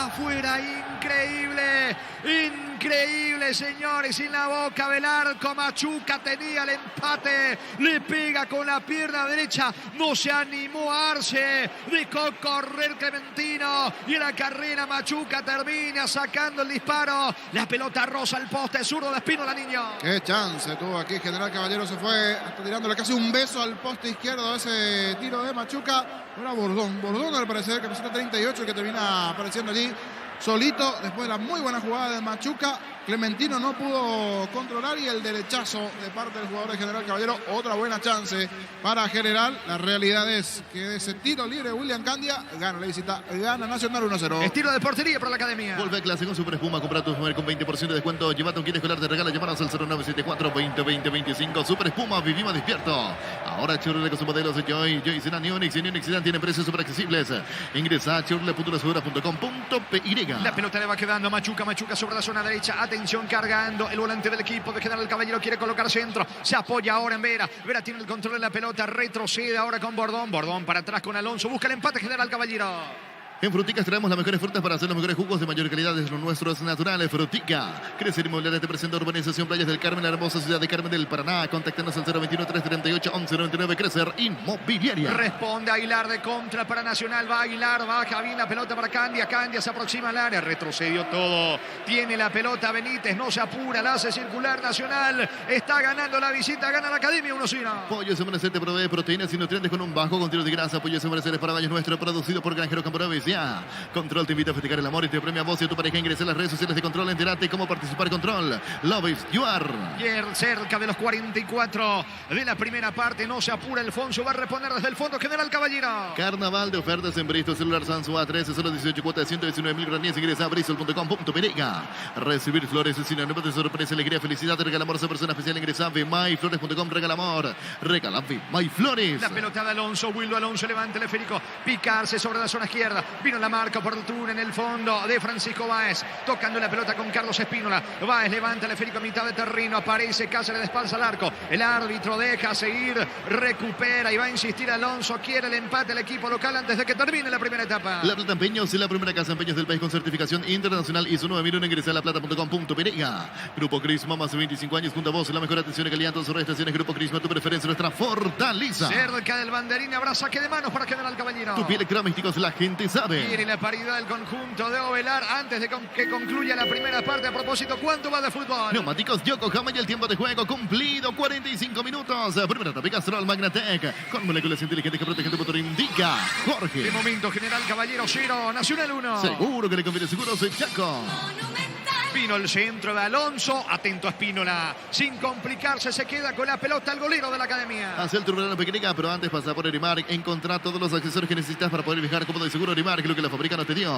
afuera, increíble, increíble, señores, en la boca del arco, Machuca tenía el empate, le pega con la pierna derecha, no se animó a darse, dejó correr Clementino y en la carrera Machuca termina sacando el disparo, la pelota rosa al poste zurdo de Espínola, niño. Qué chance tuvo aquí General Caballero, se fue hasta tirándole casi un beso al poste izquierdo ese tiro de Machuca. Era Bordón al parecer, camiseta 38, el que termina apareciendo allí solito después de la muy buena jugada de Machuca. Clementino no pudo controlar y el derechazo de parte del jugador de General Caballero. Otra buena chance para General. La realidad es que de ese tiro libre William Candia gana la visita, gana Nacional 1-0. Estilo de portería para la academia. Vuelve a clase con Super Espuma. Compra tu primer con 20% de descuento. Llévate un kit escolar de regalo. Llámanos al 0974-2020-25. Super Espuma, vivimos despierto. Ahora Chevrolet con sus modelos de Joy, Sedan y Onix. Y Onix Sedan tienen precios super accesibles. Ingresa a chevrolet.com.py. La pelota le va quedando a Machuca sobre la zona derecha. Atención, cargando el volante del equipo de General Caballero. Quiere colocar centro. Se apoya ahora en Vera. Vera tiene el control de la pelota. Retrocede ahora con Bordón. Bordón para atrás con Alonso. Busca el empate General Caballero. En Fruticas traemos las mejores frutas para hacer los mejores jugos de mayor calidad de los nuestros naturales. Frutica. Crecer Inmobiliaria te presenta Urbanización Playas del Carmen, la hermosa ciudad de Carmen del Paraná. Contactanos al 021-338-1199. Crecer Inmobiliaria. Responde Aguilar de contra para Nacional. Va Aguilar, baja bien la pelota para Candia. Candia se aproxima al área. Retrocedió todo. Tiene la pelota Benítez. No se apura. La hace circular Nacional. Está ganando la visita. Gana la academia 1-0. Pollo Amanecer te provee proteínas y nutrientes con un bajo contenido de grasa. Pollo Amanecer es para daños nuestro. Producido por Granjero Camporaves. Ya. Control te invita a festejar el amor y te premia a vos y a tu pareja. Ingresa a las redes sociales de Control, entérate cómo participar. Control, Love is you are. Cerca de los 44 de la primera parte, no se apura Alfonso, va a reponer desde el fondo General Caballero. Carnaval de ofertas en Bristol, celular Samsung A13, solo 18 cuotas de 119.000 guaraníes. Ingresa a bristol.com.py. Recibir flores es sinónimo de sorpresa, alegría, felicidad. Regala amor a esa persona especial. Ingresa a myflores.com. Regala amor, regala myflores. La pelota de Alonso, Wildo Alonso levanta el esférico, picarse sobre la zona izquierda. Vino la marca oportuna en el fondo de Francisco Báez, tocando la pelota con Carlos Espínola. Báez levanta el esférico a mitad de terreno, aparece Cáceres de espalda al arco. El árbitro deja seguir, recupera y va a insistir Alonso. Quiere el empate al equipo local antes de que termine la primera etapa. La Plata Empeños es la primera casa de empeños del país con certificación internacional ISO 9001. Ingresa a laplata.com.py. Grupo Crisma, más de 25 años junto a vos. La mejor atención y calidad en todas sus estaciones. Grupo Crisma, tu preferencia, nuestra fortaleza. Cerca del banderín habrá saque de manos para General Caballero. Tu pie electrodomésticos, la gente sabe. Quiere la paridad del conjunto de Ovelar antes de que concluya la primera parte. A propósito, ¿cuánto va de fútbol? Neumáticos Yokohama y el tiempo de juego cumplido, 45 minutos. Primera etapa Castrol Magnatec con moléculas inteligentes que protegen tu motor. Indica Jorge. De momento, General Caballero 0, Nacional 1. Seguro que le conviene, seguro soy Chaco. Vino el centro de Alonso, atento a Espínola, sin complicarse, se queda con la pelota el golero de la academia. Hace el turno pequeña, pero antes pasa por Erimark. Encontrá todos los accesorios que necesitas para poder viajar cómodo y seguro. Erimark, lo que la fábrica no te dio.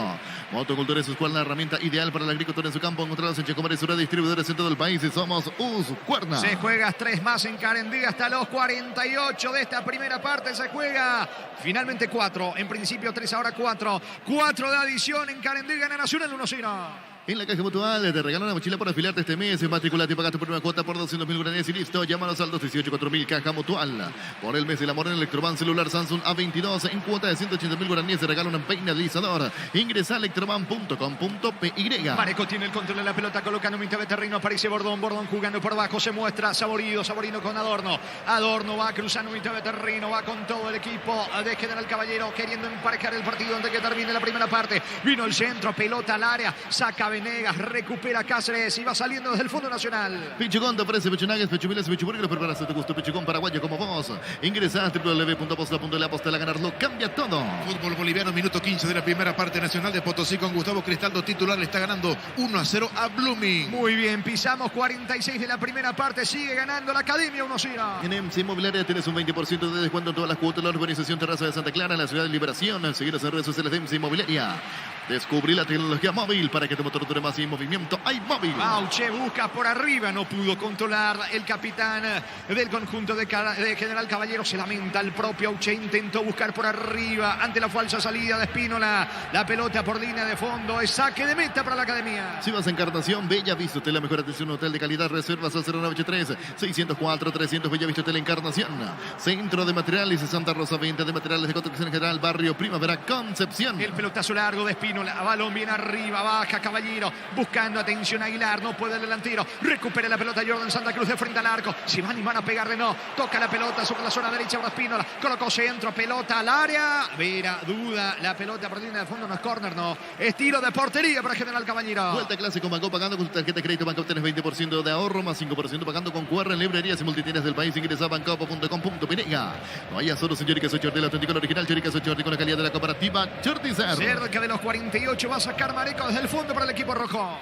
Motocultura es la herramienta ideal para la agricultura en su campo. Encontrados en Checomar y Sura, distribuidores en todo el país. Y somos Uscuerna. Se juega 3 más en Carendí hasta los 48 de esta primera parte. Se juega finalmente 4, en principio 3, ahora 4. 4 de adición en Carendí, gana Nacional 1-0. En la Caja Mutual te regalan una mochila para afiliarte este mes. Matriculate y pagaste por una cuota por 200.000 guaraníes y listo. Llámanos al 218-4000 Caja Mutual. Por el mes del amor en Electroban celular Samsung A22 en cuota de 180.000 guaraníes. Te regala un peinalizador. Ingresa a electroban.com.py. Mareco tiene el control de la pelota, colocando mitad de terreno. Aparece Bordón jugando por abajo. Se muestra Saborino con Adorno. Adorno va cruzando mitad de terreno. Va con todo el equipo de General Caballero queriendo emparejar el partido antes de que termine la primera parte. Vino el centro, pelota al área. Saca Venegas, recupera Cáceres y va saliendo desde el fondo nacional. Pichugón te ofrece pechunagues, pechumiles y pechuburgues. Preparaste tu gusto. Pichugón paraguayo como vos. Ingresa a www.aposta.la. Aposta a ganarlo. Cambia todo. Fútbol boliviano, minuto 15 de la primera parte. Nacional de Potosí con Gustavo Cristaldo titular. Le está ganando 1-0 a Blooming. Muy bien, pisamos 46 de la primera parte. Sigue ganando la academia 1-0. En MC Inmobiliaria tienes un 20% de descuento en todas las cuotas de la urbanización Terraza de Santa Clara en la ciudad de Liberación. Seguiros en redes sociales de MC Inmobiliaria. Descubrí la tecnología móvil para que tu motor dure más y en movimiento. ¡Hay móvil! Auche busca por arriba, no pudo controlar el capitán del conjunto de General Caballero. Se lamenta el propio Auche, intentó buscar por arriba ante la falsa salida de Espínola. La pelota por línea de fondo, es saque de meta para la academia. Si vas a Encarnación, Bella Vista Hotel, la mejor atención, hotel de calidad. Reservas al 0983-604-300 Bella Vista Hotel Encarnación. Centro de Materiales de Santa Rosa, venta de materiales de construcción en general, barrio Primavera, Concepción. El pelotazo largo de Espínola. Espínola, balón bien arriba, baja Caballero, buscando atención Aguilar, no puede el delantero, recupera la pelota Jordan Santa Cruz de frente al arco, se van y van a pegarle, no, toca la pelota sobre la zona derecha, ahora Espínola, colocó centro, pelota al área, Vera, duda, la pelota por línea de fondo, no es córner, no, es tiro de portería para General Caballero. Vuelta clásico Banco pagando con tu tarjeta de crédito Banco obtienes 20% de ahorro más 5% pagando con QR en librerías y multitiendas del país. Ingresa a bancopo.com.pinega. No haya solo señor que soy Chorti, el auténtico, el original Chorica soy Chorti con la calidad de la comparativa Chortizer. Cerca de los 48 va a sacar Mareco desde el fondo para el equipo rojo.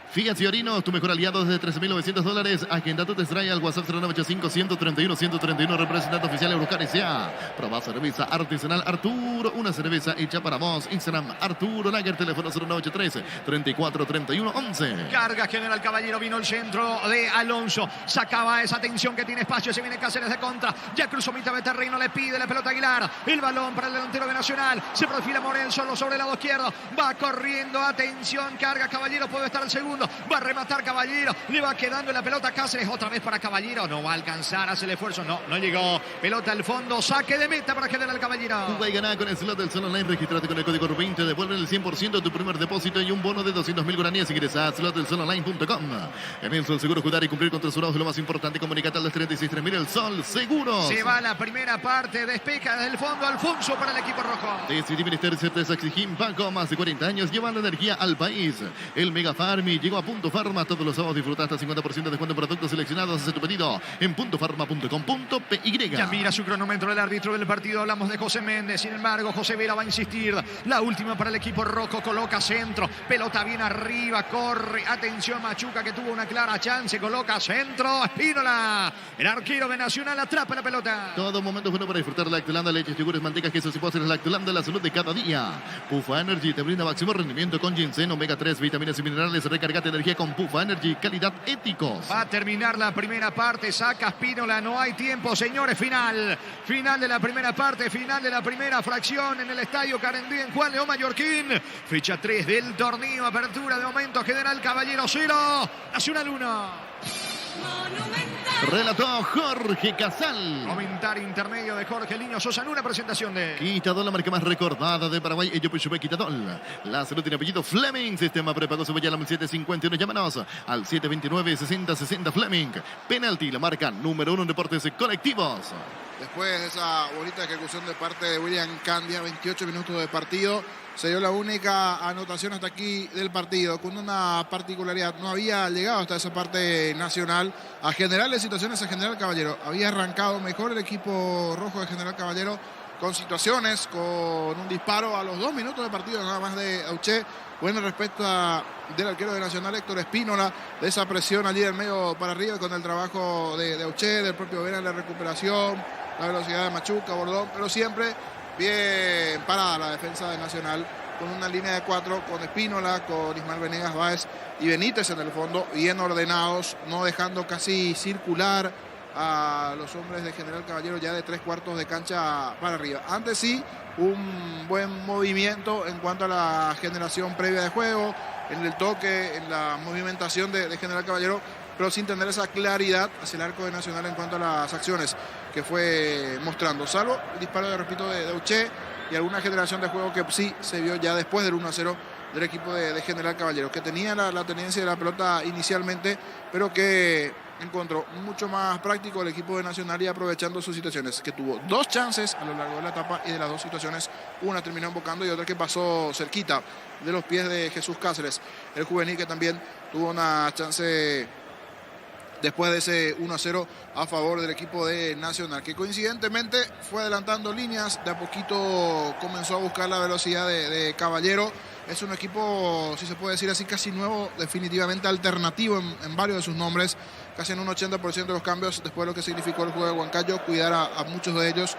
Fiat Fiorino, tu mejor aliado desde $13.900. Agenda tu test drive al WhatsApp 0985-131-131, representante oficial Eurocar S.A. Proba cerveza artesanal Arturo, una cerveza hecha para vos. Instagram Arturo Lager, teléfono 0983-3431-11. Carga General Caballero, vino el centro de Alonso. Sacaba esa tensión que tiene espacio, se viene Cáceres de contra. Ya cruzó mitad de terreno, le pide la pelota a Aguilar. El balón para el delantero de Nacional. Se perfila Morel solo sobre el lado izquierdo. Va corriendo, atención, carga Caballero, puede estar el segundo. Va a rematar Caballero, le va quedando la pelota a Cáceres, otra vez para Caballero, no va a alcanzar, hace el esfuerzo, no llegó, pelota al fondo, saque de meta para General Caballero. Juega y gana con el slot del Sol Online, registrate con el código RUBIN, te devuelven el 100% de tu primer depósito y un bono de 200.000 guaraníes. Ingresa a slotdelsolonline.com. En el Sol Seguro, cuidar y cumplir con tus jurados es lo más importante. Comunicate al 363000, el Sol Seguro. Se va la primera parte, despeja desde el fondo Alfonso para el equipo rojo. Decidí Ministerio Certeza Exigim Paco, más de 40 años llevando energía al país. El Mega Farmi llegó a Punto Farma, todos los sábados disfruta hasta 50% de descuento en productos seleccionados. Hace tu pedido en puntofarma.com.py. Ya mira su cronómetro el árbitro del partido, hablamos de José Méndez, sin embargo José Vera va a insistir, la última para el equipo rojo, coloca centro, pelota bien arriba, corre, atención Machuca que tuvo una clara chance, coloca centro, Espínola, el arquero de Nacional atrapa la pelota. Todo momento bueno para disfrutar Lactolanda, leches, yogures, mantecas, quesos y postres. Lactolanda, la salud de cada día. Pufa Energy te brinda máximo rendimiento con ginseng, omega 3, vitaminas y minerales. Recargate energía con Pufa Energy, calidad éticos. Va a terminar la primera parte, saca Espínola, no hay tiempo, señores, final de la primera parte, final de la primera fracción en el estadio Carendí en Juan León Mallorquín, fecha 3 del torneo, apertura de momento, General Caballero 0, Nacional 1. Relató Jorge Casal. Comentario intermedio de Jorge Liño Sosa en una presentación de Quitadol, la marca más recordada de Paraguay. Ello Puchupé Quitadol. La salud tiene apellido Fleming. Sistema prepago Subaya al 751. Llámanos al 729-6060 Fleming. Penalti, la marca número 1 en deportes colectivos. Después de esa bonita ejecución de parte de William Candia, 28 minutos de partido, se dio la única anotación hasta aquí del partido, con una particularidad. No había llegado hasta esa parte Nacional a generarle situaciones a General Caballero. Había arrancado mejor el equipo rojo de General Caballero con situaciones, con un disparo a los 2 minutos de partido nada más de Auché. Buena respuesta del arquero de Nacional, Héctor Espínola, de esa presión allí del medio para arriba con el trabajo de Auché, del propio Vera en la recuperación, la velocidad de Machuca, Bordón, pero siempre bien parada la defensa de Nacional con una línea de 4 con Espínola, con Ismael Venegas Báez y Benítez en el fondo, bien ordenados, no dejando casi circular a los hombres de General Caballero ya de 3/4 de cancha para arriba. Antes sí, un buen movimiento en cuanto a la generación previa de juego, en el toque, en la movimentación de General Caballero, pero sin tener esa claridad hacia el arco de Nacional en cuanto a las acciones que fue mostrando, salvo el disparo, de repito, de Auché y alguna generación de juego que sí se vio ya después del 1-0 del equipo de General Caballero, que tenía la tenencia de la pelota inicialmente, pero que encontró mucho más práctico el equipo de Nacional y aprovechando sus situaciones, que tuvo 2 chances a lo largo de la etapa y de las 2 situaciones, una terminó embocando y otra que pasó cerquita de los pies de Jesús Cáceres, el juvenil, que también tuvo una chance después de ese 1-0 a favor del equipo de Nacional, que coincidentemente fue adelantando líneas, de a poquito comenzó a buscar la velocidad de Caballero. Es un equipo, si se puede decir así, casi nuevo, definitivamente alternativo en varios de sus nombres, casi en un 80% de los cambios, después de lo que significó el juego de Huancayo, cuidar a muchos de ellos,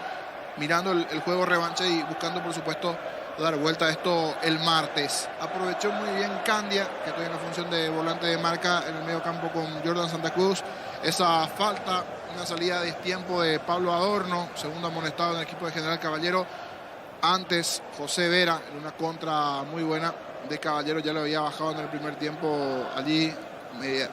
mirando el juego revancha y buscando, por supuesto, dar vuelta a esto el martes. Aprovechó muy bien Candia, que estoy en la función de volante de marca en el medio campo con Jordan Santa Cruz. Esa falta, una salida de tiempo de Pablo Adorno, segundo amonestado en el equipo de General Caballero. Antes José Vera, en una contra muy buena de Caballero, ya lo había bajado en el primer tiempo allí,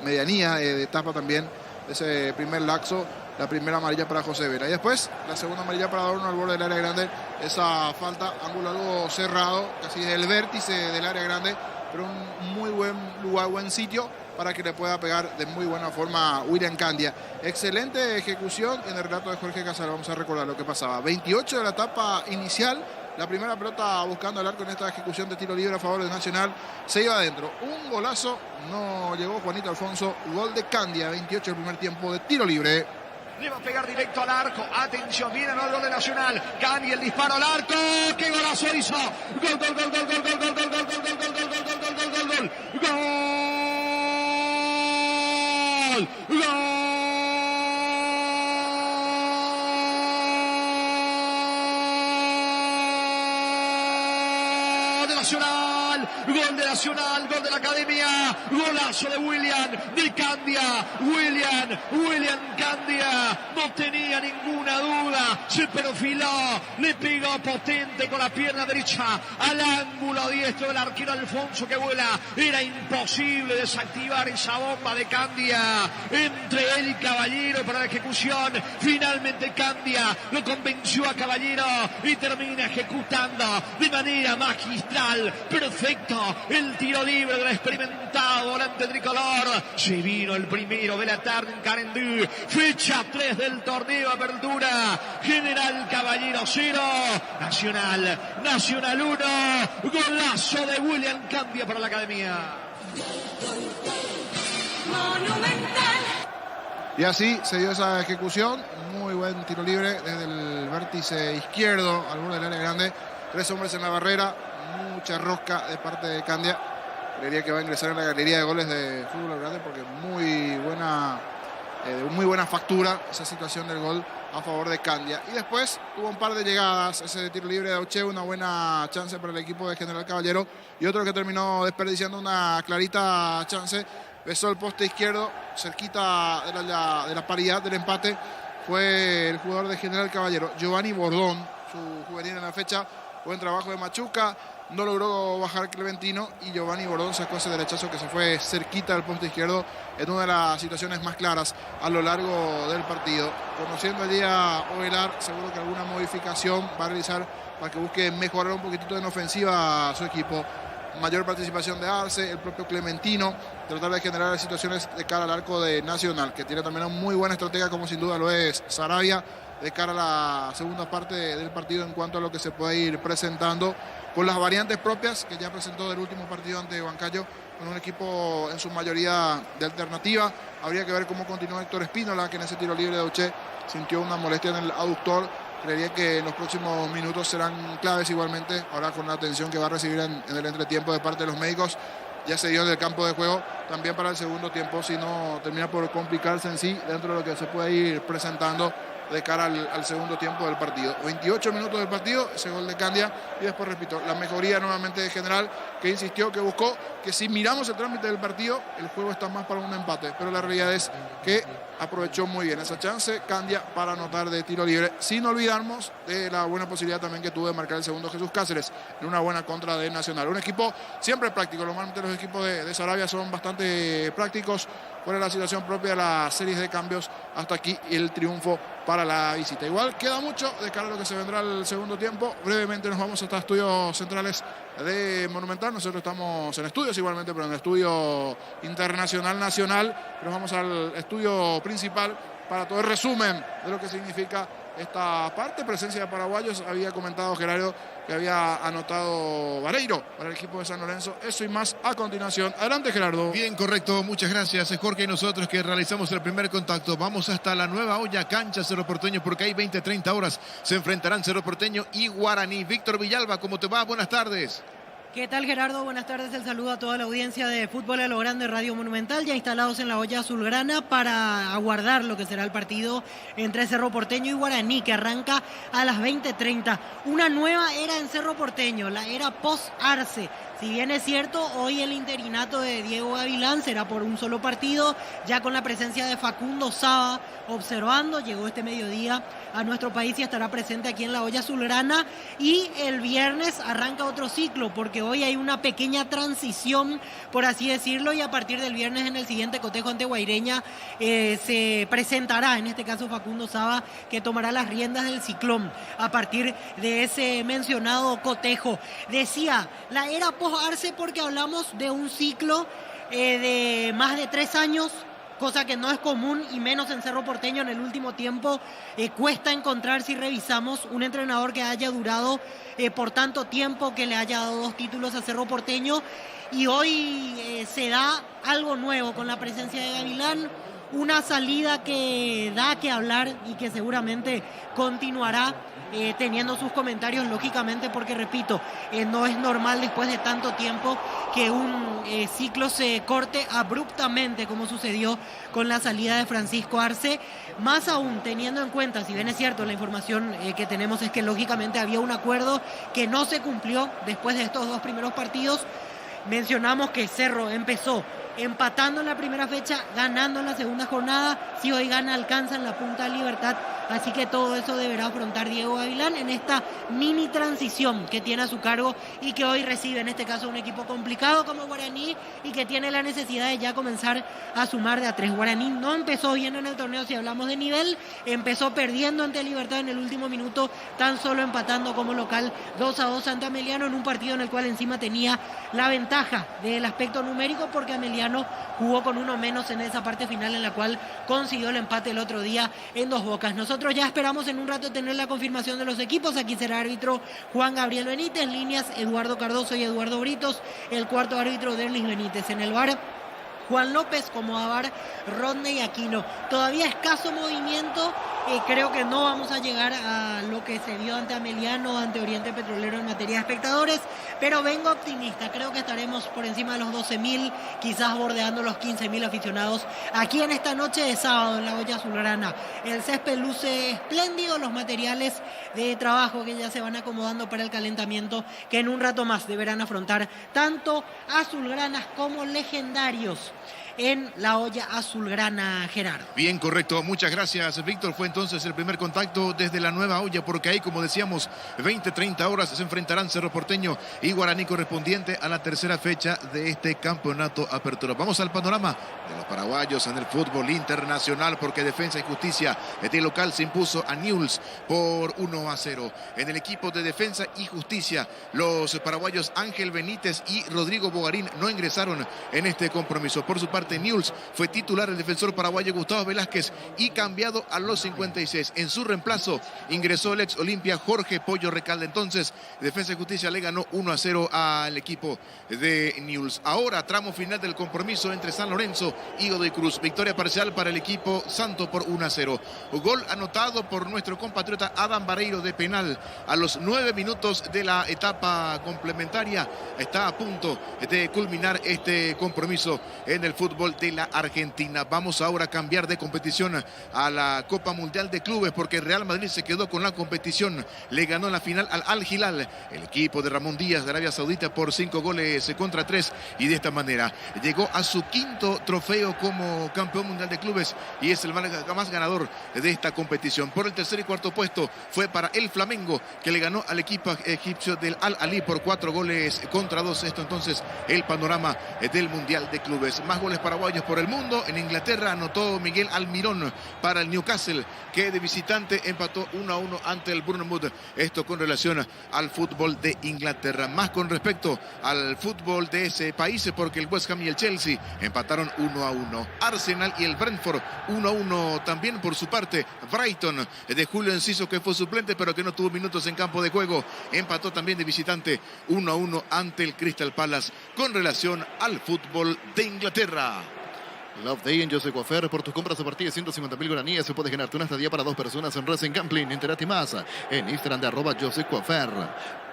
medianía de etapa también, ese primer lapso. la primera amarilla para José Vera. Y después la segunda amarilla para Adorno al borde del área grande. Esa falta, ángulo algo cerrado, casi del vértice del área grande, pero un muy buen lugar, buen sitio para que le pueda pegar de muy buena forma William Candia. Excelente ejecución en el relato de Jorge Casal. Vamos a recordar lo que pasaba. 28 de la etapa inicial. La primera pelota buscando el arco en esta ejecución de tiro libre a favor de Nacional. Se iba adentro. Un golazo. No llegó Juanito Alfonso. Gol de Candia. 28 el primer tiempo de tiro libre. Le va a pegar directo al arco. Atención, viene el gol de Nacional. Candia, el disparo al arco. ¡Qué golazo hizo! Gol, gol, gol, gol, gol, gol, gol, gol, gol, gol, gol, gol, gol, gol, gol, gol, gol, gol. ¡Gol! ¡Gol! Nacional, gol de Nacional, gol de la Academia, golazo de William, de Candia, William Candia, no tenía ninguna duda, se perfiló, le pegó potente con la pierna derecha al ángulo diestro del arquero Alfonso que vuela, era imposible desactivar esa bomba de Candia, entre él y Caballero para la ejecución, finalmente Candia lo convenció a Caballero y termina ejecutando de manera magistral. Perfecto, el tiro libre del experimentado volante tricolor. Se vino el primero de la tarde en Carendú. Fecha 3 del torneo Apertura. General Caballero 0, Nacional 1. Golazo de William Candia para la Academia. Y así se dio esa ejecución. Muy buen tiro libre desde el vértice izquierdo al borde del área grande. 3 hombres en la barrera. Mucha rosca de parte de Candia. Creería que va a ingresar en la galería de goles de fútbol grande porque muy buena factura esa situación del gol a favor de Candia. Y después tuvo un par de llegadas, ese de tiro libre de Auche, una buena chance para el equipo de General Caballero y otro que terminó desperdiciando una clarita chance. Besó el poste izquierdo, cerquita de la paridad del empate. Fue el jugador de General Caballero, Giovanni Bordón, su juvenil en la fecha. Buen trabajo de Machuca, no logró bajar Clementino y Giovanni Bordón sacó ese derechazo que se fue cerquita del poste izquierdo en una de las situaciones más claras a lo largo del partido. Conociendo allí a Ovelar, seguro que alguna modificación va a realizar para que busque mejorar un poquitito en ofensiva a su equipo. Mayor participación de Arce, el propio Clementino, tratar de generar situaciones de cara al arco de Nacional, que tiene también una muy buena estratega como sin duda lo es Sarabia, de cara a la segunda parte del partido en cuanto a lo que se puede ir presentando con las variantes propias que ya presentó del último partido ante Huancayo, con un equipo en su mayoría de alternativa. Habría que ver cómo continúa Héctor Espínola, que en ese tiro libre de Auche sintió una molestia en el aductor. Creería que en los próximos minutos serán claves igualmente, ahora con la atención que va a recibir en el entretiempo de parte de los médicos. Ya se dio en el campo de juego también para el segundo tiempo, si no termina por complicarse en sí dentro de lo que se puede ir presentando de cara al segundo tiempo del partido. 28 minutos del partido, ese gol de Candia y después, repito, la mejoría nuevamente de General, que insistió, que buscó, que si miramos el trámite del partido, el juego está más para un empate, pero la realidad es que aprovechó muy bien esa chance Candia para anotar de tiro libre, sin olvidarnos de la buena posibilidad también que tuvo de marcar el segundo Jesús Cáceres en una buena contra de Nacional. Un equipo siempre práctico, normalmente los equipos de Sarabia son bastante prácticos. Fuera la situación propia de las series de cambios, hasta aquí el triunfo para la visita. Igual queda mucho de cara a lo que se vendrá el segundo tiempo. Brevemente nos vamos hasta estudios centrales de Monumental. Nosotros estamos en estudios igualmente, pero en el estudio internacional nacional. Pero vamos al estudio principal para todo el resumen de lo que significa esta parte. Presencia de paraguayos. Había comentado Gerardo que había anotado Vareiro para el equipo de San Lorenzo. Eso y más a continuación. Adelante, Gerardo. Bien, correcto. Muchas gracias, Jorge. Y nosotros que realizamos el primer contacto, vamos hasta la nueva olla cancha Cerro Porteño, porque hay 20-30 horas se enfrentarán Cerro Porteño y Guaraní. Víctor Villalba, ¿cómo te va? Buenas tardes. ¿Qué tal, Gerardo? Buenas tardes, el saludo a toda la audiencia de Fútbol a lo Grande Radio Monumental, ya instalados en la olla azulgrana para aguardar lo que será el partido entre Cerro Porteño y Guaraní, que arranca a las 20:30. Una nueva era en Cerro Porteño, la era post-Arce. Si bien es cierto, hoy el interinato de Diego Gavilán será por un solo partido, ya con la presencia de Facundo Saba observando, llegó este mediodía a nuestro país y estará presente aquí en la olla azulgrana. Y el viernes arranca otro ciclo, porque hoy hay una pequeña transición, por así decirlo, y a partir del viernes en el siguiente cotejo ante Guaireña se presentará, en este caso Facundo Saba, que tomará las riendas del Ciclón a partir de ese mencionado cotejo. Decía, la era post-Arce porque hablamos de un ciclo de más de 3 años, cosa que no es común y menos en Cerro Porteño en el último tiempo. Cuesta encontrar, si revisamos, un entrenador que haya durado por tanto tiempo, que le haya dado 2 títulos a Cerro Porteño, y hoy se da algo nuevo con la presencia de Gavilán, una salida que da que hablar y que seguramente continuará teniendo sus comentarios, lógicamente, porque repito, no es normal después de tanto tiempo que un ciclo se corte abruptamente, como sucedió con la salida de Francisco Arce, más aún teniendo en cuenta, si bien es cierto, la información que tenemos es que lógicamente había un acuerdo que no se cumplió después de estos 2 primeros partidos. Mencionamos que Cerro empezó empatando en la primera fecha, ganando en la segunda jornada. Si hoy gana, alcanza en la punta de Libertad. Así que todo eso deberá afrontar Diego Gavilán en esta mini transición que tiene a su cargo y que hoy recibe, en este caso, un equipo complicado como Guaraní y que tiene la necesidad de ya comenzar a sumar de a 3. Guaraní no empezó bien en el torneo, si hablamos de nivel, empezó perdiendo ante Libertad en el último minuto, tan solo empatando como local 2-2 ante Ameliano, en un partido en el cual encima tenía la ventaja del aspecto numérico, porque Ameliano jugó con uno menos en esa parte final en la cual consiguió el empate el otro día en Dos Bocas. Nosotros ya esperamos en un rato tener la confirmación de los equipos. Aquí será árbitro Juan Gabriel Benítez, líneas Eduardo Cardoso y Eduardo Britos, el cuarto árbitro Derlis Benítez. En el VAR, Juan López, como VAR Rodney Aquino. Todavía escaso movimiento, creo que no vamos a llegar a lo que se vio ante Ameliano, ante Oriente Petrolero en materia de espectadores, pero vengo optimista, creo que estaremos por encima de los 12.000, quizás bordeando los 15.000 aficionados aquí en esta noche de sábado en la olla azulgrana. El césped luce espléndido, los materiales de trabajo que ya se van acomodando para el calentamiento, que en un rato más deberán afrontar tanto azulgranas como legendarios en la olla azulgrana, Gerardo. Bien, correcto. Muchas gracias, Víctor. Fue entonces el primer contacto desde la nueva olla, porque ahí, como decíamos, 20-30 horas se enfrentarán Cerro Porteño y Guaraní, correspondiente a la tercera fecha de este campeonato Apertura. Vamos al panorama de los paraguayos en el fútbol internacional, porque Defensa y Justicia de local se impuso a Newell's por 1-0. En el equipo de Defensa y Justicia, los paraguayos Ángel Benítez y Rodrigo Bogarín no ingresaron en este compromiso. Por su parte, Newell's fue titular el defensor paraguayo Gustavo Velázquez y cambiado a los 56. En su reemplazo ingresó el ex Olimpia Jorge Pollo Recalde. Entonces, Defensa y Justicia le ganó 1-0 al equipo de Newell's. Ahora, tramo final del compromiso entre San Lorenzo y Godoy Cruz. Victoria parcial para el equipo santo por 1-0. Gol anotado por nuestro compatriota Adam Barreiro de penal a los 9 minutos de la etapa complementaria. Está a punto de culminar este compromiso en el fútbol de la Argentina. Vamos ahora a cambiar de competición a la Copa Mundial de Clubes, porque Real Madrid se quedó con la competición. Le ganó en la final al Al Hilal, el equipo de Ramón Díaz de Arabia Saudita, por 5-3, y de esta manera llegó a su 5º trofeo como campeón mundial de clubes y es el más ganador de esta competición. Por el tercer y cuarto puesto fue para el Flamengo, que le ganó al equipo egipcio del Al Ahly por 4-2. Esto entonces el panorama del mundial de clubes. Más goles paraguayos por el mundo. En Inglaterra anotó Miguel Almirón para el Newcastle, que de visitante empató 1-1 ante el Bournemouth. Esto con relación al fútbol de Inglaterra. Más con respecto al fútbol de ese país, porque el West Ham y el Chelsea empataron 1-1. Arsenal y el Brentford 1-1 también. Por su parte, Brighton de Julio Enciso, que fue suplente pero que no tuvo minutos en campo de juego, empató también de visitante 1-1 ante el Crystal Palace. Con relación al fútbol de Inglaterra, Love Day en José Coafer. Por tus compras a partir de 150.000 guaraníes se puede ganarte una estadía para 2 personas en Racing Gambling. Entérate más en Instagram de @José Coafer.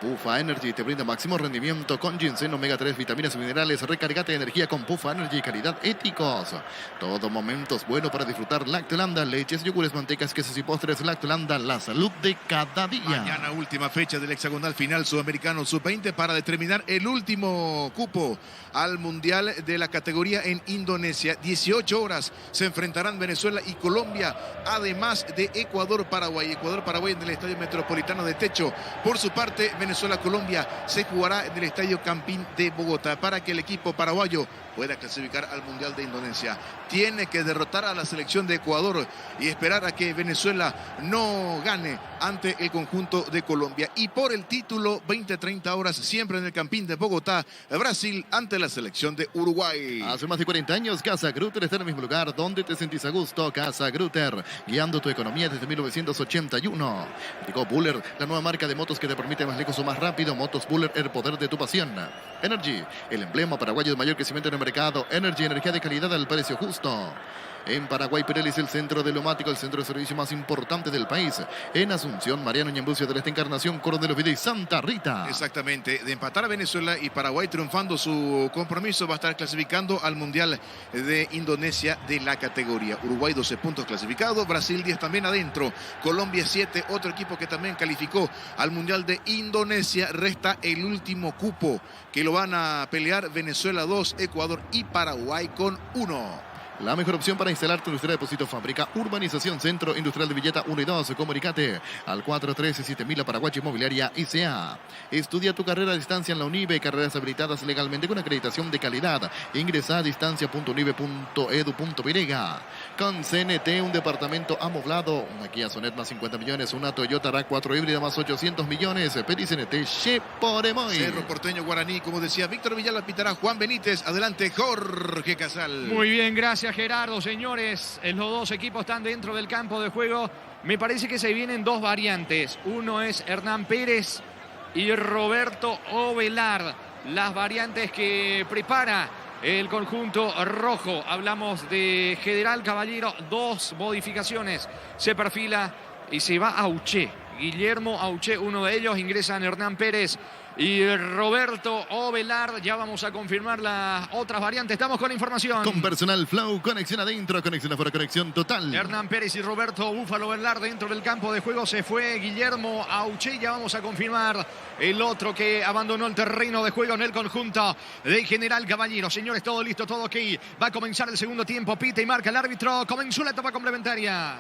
Puffa Energy te brinda máximo rendimiento con ginseng, omega 3, vitaminas y minerales. Recargate de energía con Puffa Energy, calidad éticos. Todo momento es bueno para disfrutar Lactolanda, leches, yogures, mantecas, quesos y postres. Lactolanda, la salud de cada día. Mañana última fecha del hexagonal final sudamericano sub-20 para determinar el último cupo al Mundial de la categoría en Indonesia. 18 horas se enfrentarán Venezuela y Colombia, además de Ecuador-Paraguay. Ecuador-Paraguay en el Estadio Metropolitano de Techo. Por su parte, Venezuela-Colombia se jugará en el Estadio Campín de Bogotá. Para que el equipo paraguayo pueda clasificar al Mundial de Indonesia, tiene que derrotar a la selección de Ecuador y esperar a que Venezuela no gane ante el conjunto de Colombia. Y por el título, 20-30 horas, siempre en el Campín de Bogotá, Brasil ante la selección de Uruguay. Hace más de 40 años, Casa Grutter está en el mismo lugar donde te sentís a gusto. Casa Grutter, guiando tu economía desde 1981. Llegó Buller, la nueva marca de motos que te permite más lejos o más rápido. Motos Buller, el poder de tu pasión. Energy, el emblema paraguayo de mayor crecimiento en el mercado. Energy, energía de calidad al precio justo. En Paraguay, Pirelli es el centro de neumático, el centro de servicio más importante del país. En Asunción, Mariano Ñembucio de la Encarnación, Coronel Oviedo y Santa Rita. Exactamente, de empatar a Venezuela y Paraguay triunfando su compromiso, va a estar clasificando al Mundial de Indonesia de la categoría. Uruguay 12 puntos clasificado, Brasil 10 también adentro, Colombia 7, otro equipo que también calificó al Mundial de Indonesia. Resta el último cupo que lo van a pelear Venezuela 2, Ecuador y Paraguay con 1. La mejor opción para instalar tu industria de depósito fábrica. Urbanización Centro Industrial de Villeta 1 y 2. Comunicate al 413-7000 Paraguay Inmobiliaria S.A. Estudia tu carrera a distancia en la UNIBE. Carreras habilitadas legalmente con acreditación de calidad. Ingresa a distancia.unibe.edu.virega. Con CNT, un departamento amoblado. Una Kia Sonet más 50 millones. Una Toyota RAV4 híbrida más 800 millones. Pedí CNT Cheporemoy. Cerro Porteño Guaraní, como decía Víctor Villalba, pitará Juan Benítez. Adelante, Jorge Casal. Muy bien, gracias Gerardo. Señores, los dos equipos están dentro del campo de juego. Me parece que se vienen dos variantes. Uno es Hernán Pérez y Roberto Ovelar. Las variantes que prepara el conjunto rojo. Hablamos de General Caballero. Dos modificaciones. Se perfila y se va Auché. Guillermo Auché, uno de ellos. Ingresan Hernán Pérez y Roberto Ovelar. Ya vamos a confirmar las otras variantes. Estamos con la información. Con Personal Flow, conexión adentro, conexión afuera, conexión total. Hernán Pérez y Roberto Búfalo Ovelar dentro del campo de juego. Se fue Guillermo Auché. Ya vamos a confirmar el otro que abandonó el terreno de juego en el conjunto de General Caballero. Señores, todo listo, todo ok. Va a comenzar el segundo tiempo. Pita y marca el árbitro. Comenzó la etapa complementaria.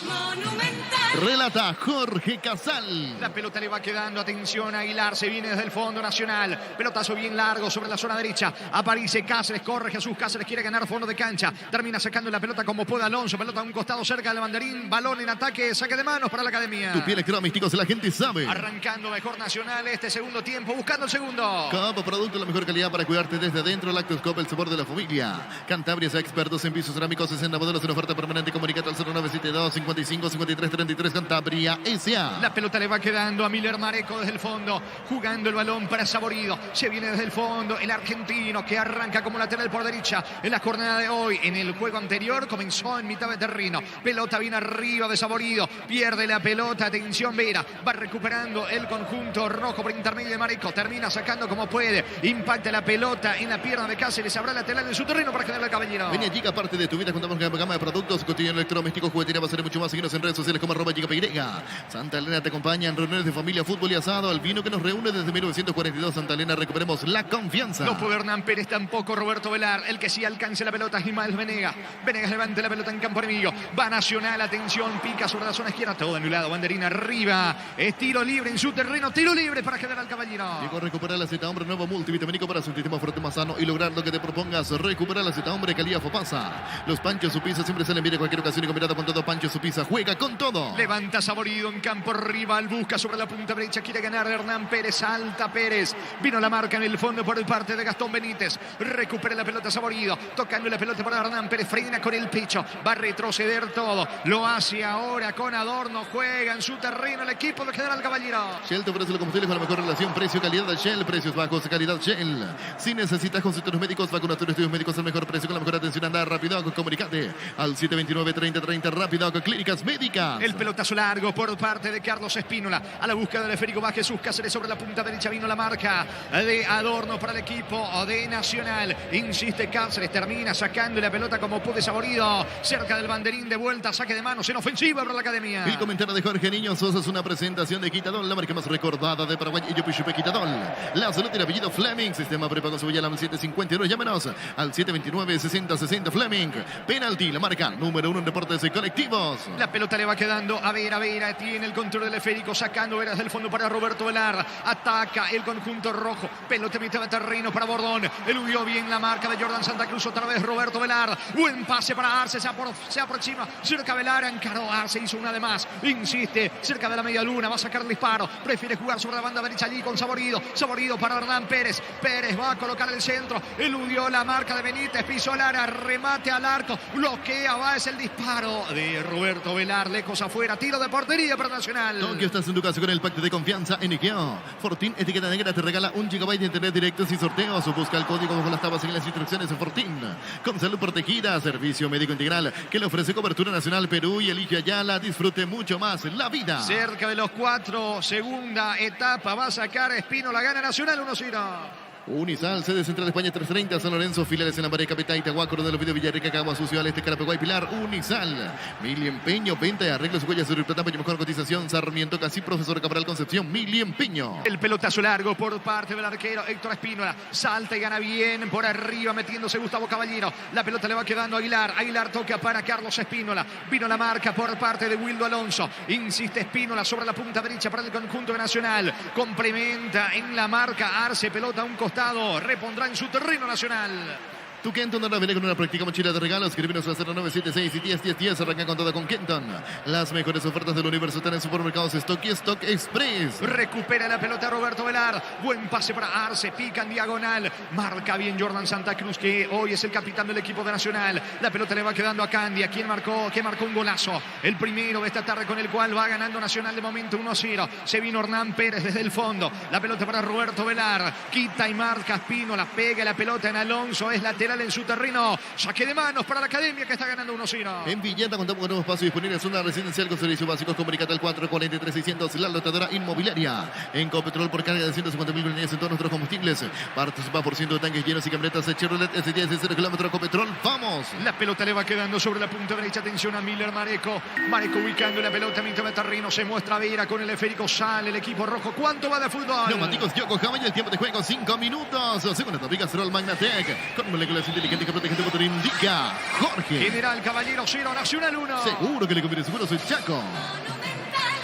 Monumental. Relata Jorge Casal. La pelota le va quedando, atención, Aguilar, se viene desde el fondo nacional, pelotazo bien largo sobre la zona derecha, aparece Cáceres, corre Jesús Cáceres, quiere ganar fondo de cancha, termina sacando la pelota como puede Alonso, pelota a un costado cerca del banderín, balón en ataque, saque de manos para la Academia. Tu piel electromísticos, la gente sabe. Arrancando mejor Nacional este segundo tiempo, buscando el segundo. Como producto de la mejor calidad para cuidarte desde adentro, Lactoscope, el sabor de la familia. Cantabria es expertos en pisos cerámicos, 60 modelos en oferta permanente. Comunicate al 0972 55 53 33 Cantabria S.A. La pelota le va quedando a Miller Mareco desde el fondo, jugando el balón para Saborido. Se viene desde el fondo el argentino que arranca como lateral por derecha en la jornada de hoy. En el juego anterior comenzó en mitad de terreno. Pelota bien arriba de Saborido, pierde la pelota, atención Vera, va recuperando el conjunto rojo por intermedio de Mareco, termina sacando como puede, impacta la pelota en la pierna de Cáceres, habrá lateral en su terreno para General Caballero. Vení allí, aparte de tu vida, contamos con una gama de productos, cotidiano electrodoméstico, juguetería, va a ser mucho más. Síguenos en redes sociales como @GigaPeirega. Santa Elena te acompaña en reuniones de familia, fútbol y asado, el vino que nos reúne desde 1942. Santa Elena, recuperemos la confianza. No puede Hernán Pérez, tampoco Roberto Velar. El que sí alcance la pelota es Ismael Venegas. Venegas levante la pelota en campo enemigo. Va Nacional, atención, pica sobre la zona izquierda, todo anulado, banderina arriba. Es tiro libre en su terreno, tiro libre para General Caballero. Llegó a recuperar la Z Hombre, nuevo multivitamínico para su sistema fuerte más sano y lograr lo que te propongas. Recuperar la Z Hombre, calidad Fopasa. Los Panchos Supisa siempre salen bien en cualquier ocasión y combinado con todo. Pancho Supisa juega con todo. Levanta Saborido en campo rival, busca sobre la punta derecha, quiere ganar Hernán Pérez, salta Pérez. Vino la marca en el fondo por parte de Gastón Benítez. Recupera la pelota Saborido, tocando la pelota para Hernán Pérez, frena con el pecho, va a retroceder todo. Lo hace ahora con Adorno, juega en su terreno el equipo de General Caballero. Shell te ofrece los combustibles con la mejor relación precio-calidad de Shell, precios bajos de calidad Shell. Si necesitas consultorios médicos, vacunatorios, estudios médicos al mejor precio con la mejor atención, anda rápido, comunicate al 729-3030 rápido, clic. Clínicas Médicas. El pelotazo largo por parte de Carlos Espínola. A la búsqueda del esférico va Jesús Cáceres sobre la punta derecha. Vino la marca de Adorno para el equipo de Nacional. Insiste Cáceres, termina sacando la pelota como pude Saborido. Cerca del banderín de vuelta, saque de manos en ofensiva para la Academia. El comentario de Jorge Niño Sosa es una presentación de Quitadol, la marca más recordada de Paraguay. Y yo Pichupe Quitadol. La salud tiene apellido Fleming. Sistema prepago su al 751. Llámenos al 729-6060 Fleming. Penalti, la marca número 1 en deportes colectivos. La pelota le va quedando a Vera. Tiene el control del esférico, sacando Veras del fondo para Roberto Velar. Ataca el conjunto rojo. Pelota mitad de terreno para Bordón. Eludió bien la marca de Jordan Santa Cruz. Otra vez Roberto Velar. Buen pase para Arce. Se aproxima. Cerca Velar. Encaró Arce. Hizo una de más. Insiste. Cerca de la media luna. Va a sacar el disparo. Prefiere jugar sobre la banda derecha allí con Saborido. Saborido para Hernán Pérez. Pérez va a colocar el centro. Eludió la marca de Benítez. Pisó Lara. Remate al arco. Bloquea. Va. Es el disparo de Roberto Velar. Lejos afuera. Tiro de portería para Nacional. Tokio, estás en tu casa con el pacto de confianza en IKEA. Fortín, etiqueta negra, te regala 1 GB de internet directo sin sorteos. Busca el código bajo las tablas en las instrucciones de Fortín. Con salud protegida, servicio médico integral que le ofrece cobertura nacional Perú y elige Ayala. Disfrute mucho más la vida. Cerca de los 4, segunda etapa. Va a sacar Espínola. Gana Nacional 1-0. Unisal, sede Central de España 330, San Lorenzo, filiales en la Pared Capital, Itagua, Coronel Ovidio, Villarrica, Caguas, Ciudad Este, Carapeguay, Pilar. Unisal, Mili Empeño, venta y arreglos, huellas, Plata, mejor cotización, Sarmiento, Casi, Profesor Cabral, Concepción, Mili Empeño. El pelotazo largo por parte del arquero Héctor Espínola. Salta y gana bien por arriba, metiéndose Gustavo Caballero. La pelota le va quedando a Aguilar. Aguilar toca para Carlos Espínola. Vino la marca por parte de Wildo Alonso. Insiste Espínola sobre la punta derecha para el conjunto de Nacional. Complementa en la marca Arce, pelota a un costado. Repondrá en su terreno Nacional. Tu Kenton ahora viene con una práctica mochila de regalos. Escribinos al 0976 y 101010. Arranca con toda con Kenton. Las mejores ofertas del universo están en supermercados Stock y Stock Express. Recupera la pelota Roberto Velar. Buen pase para Arce. Pica en diagonal. Marca bien Jordan Santa Cruz, que hoy es el capitán del equipo de Nacional. La pelota le va quedando a Candia, quien marcó un golazo. El primero de esta tarde, con el cual va ganando Nacional de momento 1-0. Se vino Hernán Pérez desde el fondo. La pelota para Roberto Velar. Quita y marca Espínola. Pega la pelota en Alonso. Es lateral en su terreno. Saque de manos para la Academia, que está ganando 1-0. En Villeta contamos con nuevos espacios disponibles. Una residencial con servicios básicos. Comunicate al 443-600. La lotadora inmobiliaria. En Copetrol, por carga de 150.000 unidades en todos nuestros combustibles. Participa por ciento de tanques llenos y camionetas de Chevrolet S10 de 0 kilómetros. Copetrol, vamos. La pelota le va quedando sobre la punta derecha. Atención a Miller Mareco. Mareco ubicando la pelota en mitad de terreno. Se muestra Vera con el esférico. Sale el equipo rojo. ¿Cuánto va de fútbol? Neumáticos Yokohama y el tiempo de juego 5 minutos. Segunda etapa Castrol Magnatec. Con moléculas inteligentes que protegen tu motor, indica Jorge. General Caballero 0, Nacional 1. Seguro que le conviene, seguro soy Chaco.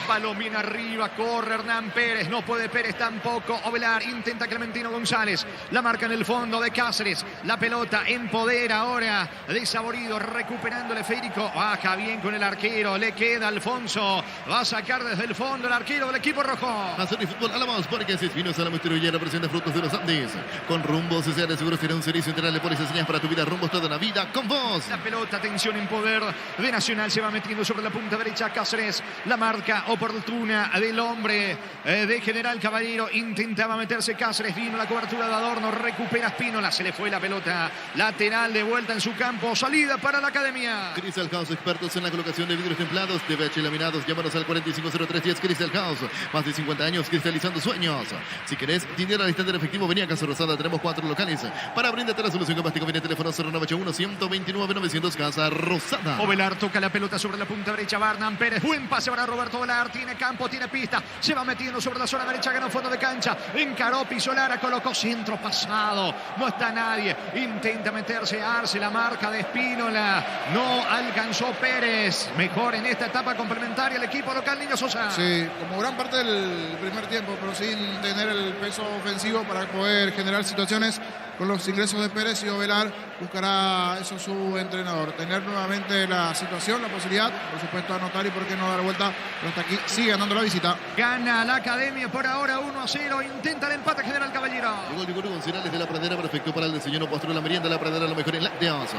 Balón bien arriba, corre Hernán Pérez, no puede Pérez tampoco. Ovelar intenta Clementino González. La marca en el fondo de Cáceres. La pelota en poder ahora de Saborido, recuperando el esférico. Baja bien con el arquero, le queda Alfonso. Va a sacar desde el fondo el arquero del equipo rojo. Hacer y fútbol a la voz, porque si es Vinos a la Muestrilla representa frutos de los Andes. Con Rumbos, se de seguros tiene un servicio integral de pólizas señas para tu vida. Rumbos toda la vida con vos. La pelota, atención en poder de Nacional, se va metiendo sobre la punta derecha Cáceres. La marca oportuna del hombre de General Caballero. Intentaba meterse Cáceres. Vino la cobertura de Adorno. Recupera Espínola. Se le fue la pelota lateral de vuelta en su campo. Salida para la Academia. Crystal House, expertos en la colocación de vidrios templados, TVH laminados. Llámanos al 450310 Crystal House. Más de 50 años cristalizando sueños. Si querés dinero al instante en efectivo, venía a Casa Rosada. Tenemos 4 locales para brindarte la solución que más te conviene. Teléfono 0981-129-900 Casa Rosada. Ovelar toca la pelota sobre la punta derecha. Barnan Pérez. Buen pase para Roberto Ovelar. Tiene campo, tiene pista. Se va metiendo sobre la zona derecha. Ganó fondo de cancha. Encaró Pisolara. Colocó centro pasado. No está nadie. Intenta meterse Arce. La marca de Espínola. No alcanzó Pérez. Mejor en esta etapa complementaria el equipo local Niño Sosa. Sí, como gran parte del primer tiempo, pero sin tener el peso ofensivo para poder generar situaciones. Con los ingresos de Pérez y Ovelar buscará eso su entrenador. Tener nuevamente la situación, la posibilidad, por supuesto, anotar y por qué no dar vuelta. Pero hasta aquí sigue ganando la visita. Gana la Academia por ahora 1-0. Intenta el empate General Caballero. Gol de Guru González de la Pradera, perfecto para el desayuno postre, la merienda, la Pradera, lo mejor en lácteos.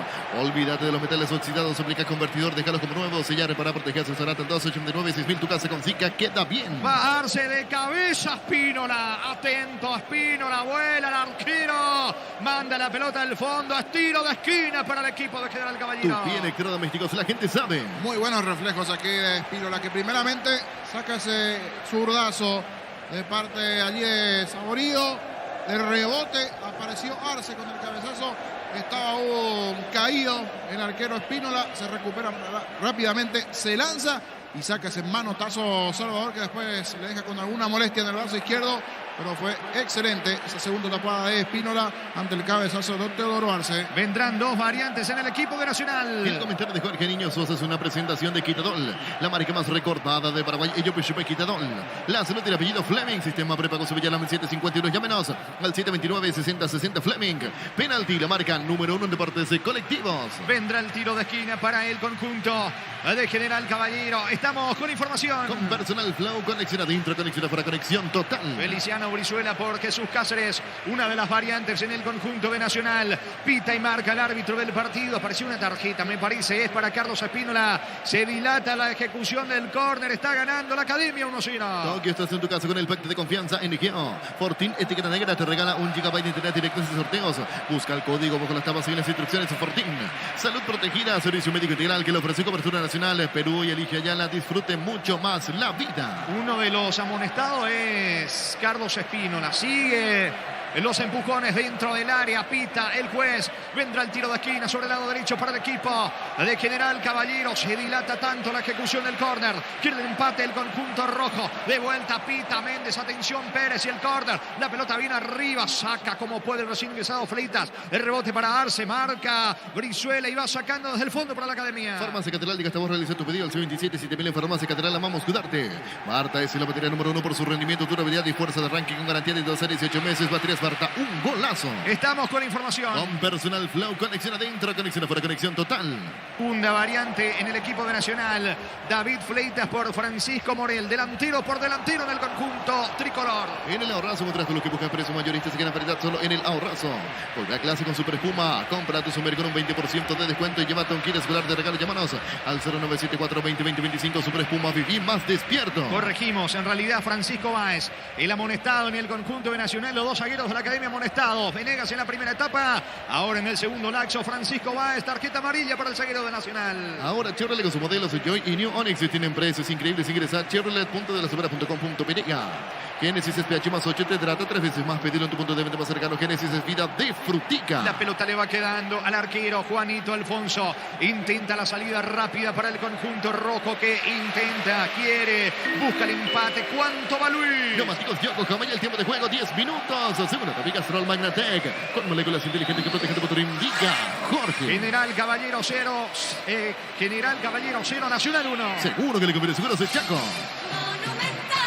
Olvídate de los metales oxidados, aplica convertidor, déjalos como nuevos, sellar, reparar, proteger, asesorar en 289-6000. Tu casa con Zika queda bien. Bajarse de cabeza Espínola. Atento Espínola, vuela el arquero. Manda la pelota al fondo. Es tiro de esquina para el equipo de General Tu Caballero. pie electrodomésticos, la gente sabe. Muy buenos reflejos aquí de Espínola, que primeramente saca ese zurdazo de parte allí de Saborido. De rebote apareció Arce con el cabezazo. Estaba caído el arquero Espínola. Se recupera rápidamente, se lanza y saca ese manotazo Salvador, que después le deja con alguna molestia en el brazo izquierdo. Pero fue excelente esa segunda tapada de Espínola ante el cabezazo de Teodoro Arce. Vendrán dos variantes en el equipo de Nacional. El comentario de Jorge Niño Sosa es una presentación de Quitadol, la marca más recordada de Paraguay. Ello Pechupe Quitadol. La salud del apellido Fleming. Sistema prepago Sevilla 751. Llámenos al 729-6060 Fleming. Penalti, la marca número 1 en deportes colectivos. Vendrá el tiro de esquina para el conjunto de General Caballero. Estamos con información. Con Personal Flow, conexión adentro, conexión afuera, conexión total. Feliciano Brizuela por Jesús Cáceres, una de las variantes en el conjunto de Nacional. Pita y marca el árbitro del partido. Apareció una tarjeta, me parece, es para Carlos Espínola. Se dilata la ejecución del córner. Está ganando la Academia 1-0. Tokio, estás en tu casa con el pacto de confianza en Geo. Fortín, etiqueta negra, te regala 1 GB de internet directo sin sorteos. Busca el código bajo las tablas y las instrucciones de Fortín. Salud protegida, servicio médico integral que le ofrece cobertura nacional. Perú y elige Ayala. Disfrute mucho más la vida. Uno de los amonestados es Carlos Espínola. Sigue los empujones dentro del área. Pita el juez. Vendrá el tiro de esquina sobre el lado derecho para el equipo de General Caballero. Se dilata tanto la ejecución del córner. Quiere el empate el conjunto rojo. De vuelta Pita Méndez. Atención Pérez y el córner. La pelota viene arriba. Saca como puede el recién ingresado Fleitas. El rebote para Arce. Marca Brizuela y va sacando desde el fondo para la Academia. Farmacia Catedral, diga hasta vos, realiza tu pedido al 627-7000 en Farmacia Catedral. Amamos cuidarte. Marta es la batería número 1 por su rendimiento, durabilidad y fuerza de arranque con garantía de 12 a 18 meses. Baterías Marta, un golazo. Estamos con información. Con Personal Flow, conexión adentro, conexión afuera, conexión total. Segunda variante en el equipo de Nacional. David Fleitas por Francisco Morel. Delantero por delantero en el conjunto tricolor. En el ahorrazo, mientras tú lo que buscas precio mayorista se queda paridad solo en el ahorrazo. Volve a clase con Super Espuma. Compra tu Super con un 20% de descuento y llévate un kit escolar de regalo. Llámanos al 0974-2020-25. Super Espuma, viví más despierto. Corregimos, en realidad Francisco Báez, el amonestado en el conjunto de Nacional. Los dos zagueros de la Academia amonestados. Venegas en la primera etapa. Ahora en el segundo laxo, Francisco Báez. Tarjeta amarilla para el zaguero de Nacional. Ahora Chevrolet con sus modelos Joy y New Onix tienen precios increíbles. Ingresa a chevrolet.delasevera.com.pe. Génesis SPH más 8 te trata 3 veces más. Pedirlo en tu punto de venta más cercano. Génesis es vida de frutica. La pelota le va quedando al arquero Juanito Alfonso. Intenta la salida rápida para el conjunto rojo que intenta, quiere, busca el empate. ¿Cuánto va Luis? Neumáticos Yoko Camaya, el tiempo de juego 10 minutos. Segunda Tapica Castrol Magnatec. Con moléculas inteligentes que protegen tu motor. Indica Jorge. General Caballero 0. General Caballero 0, Nacional 1. Seguro que le conviene, seguro es Chaco.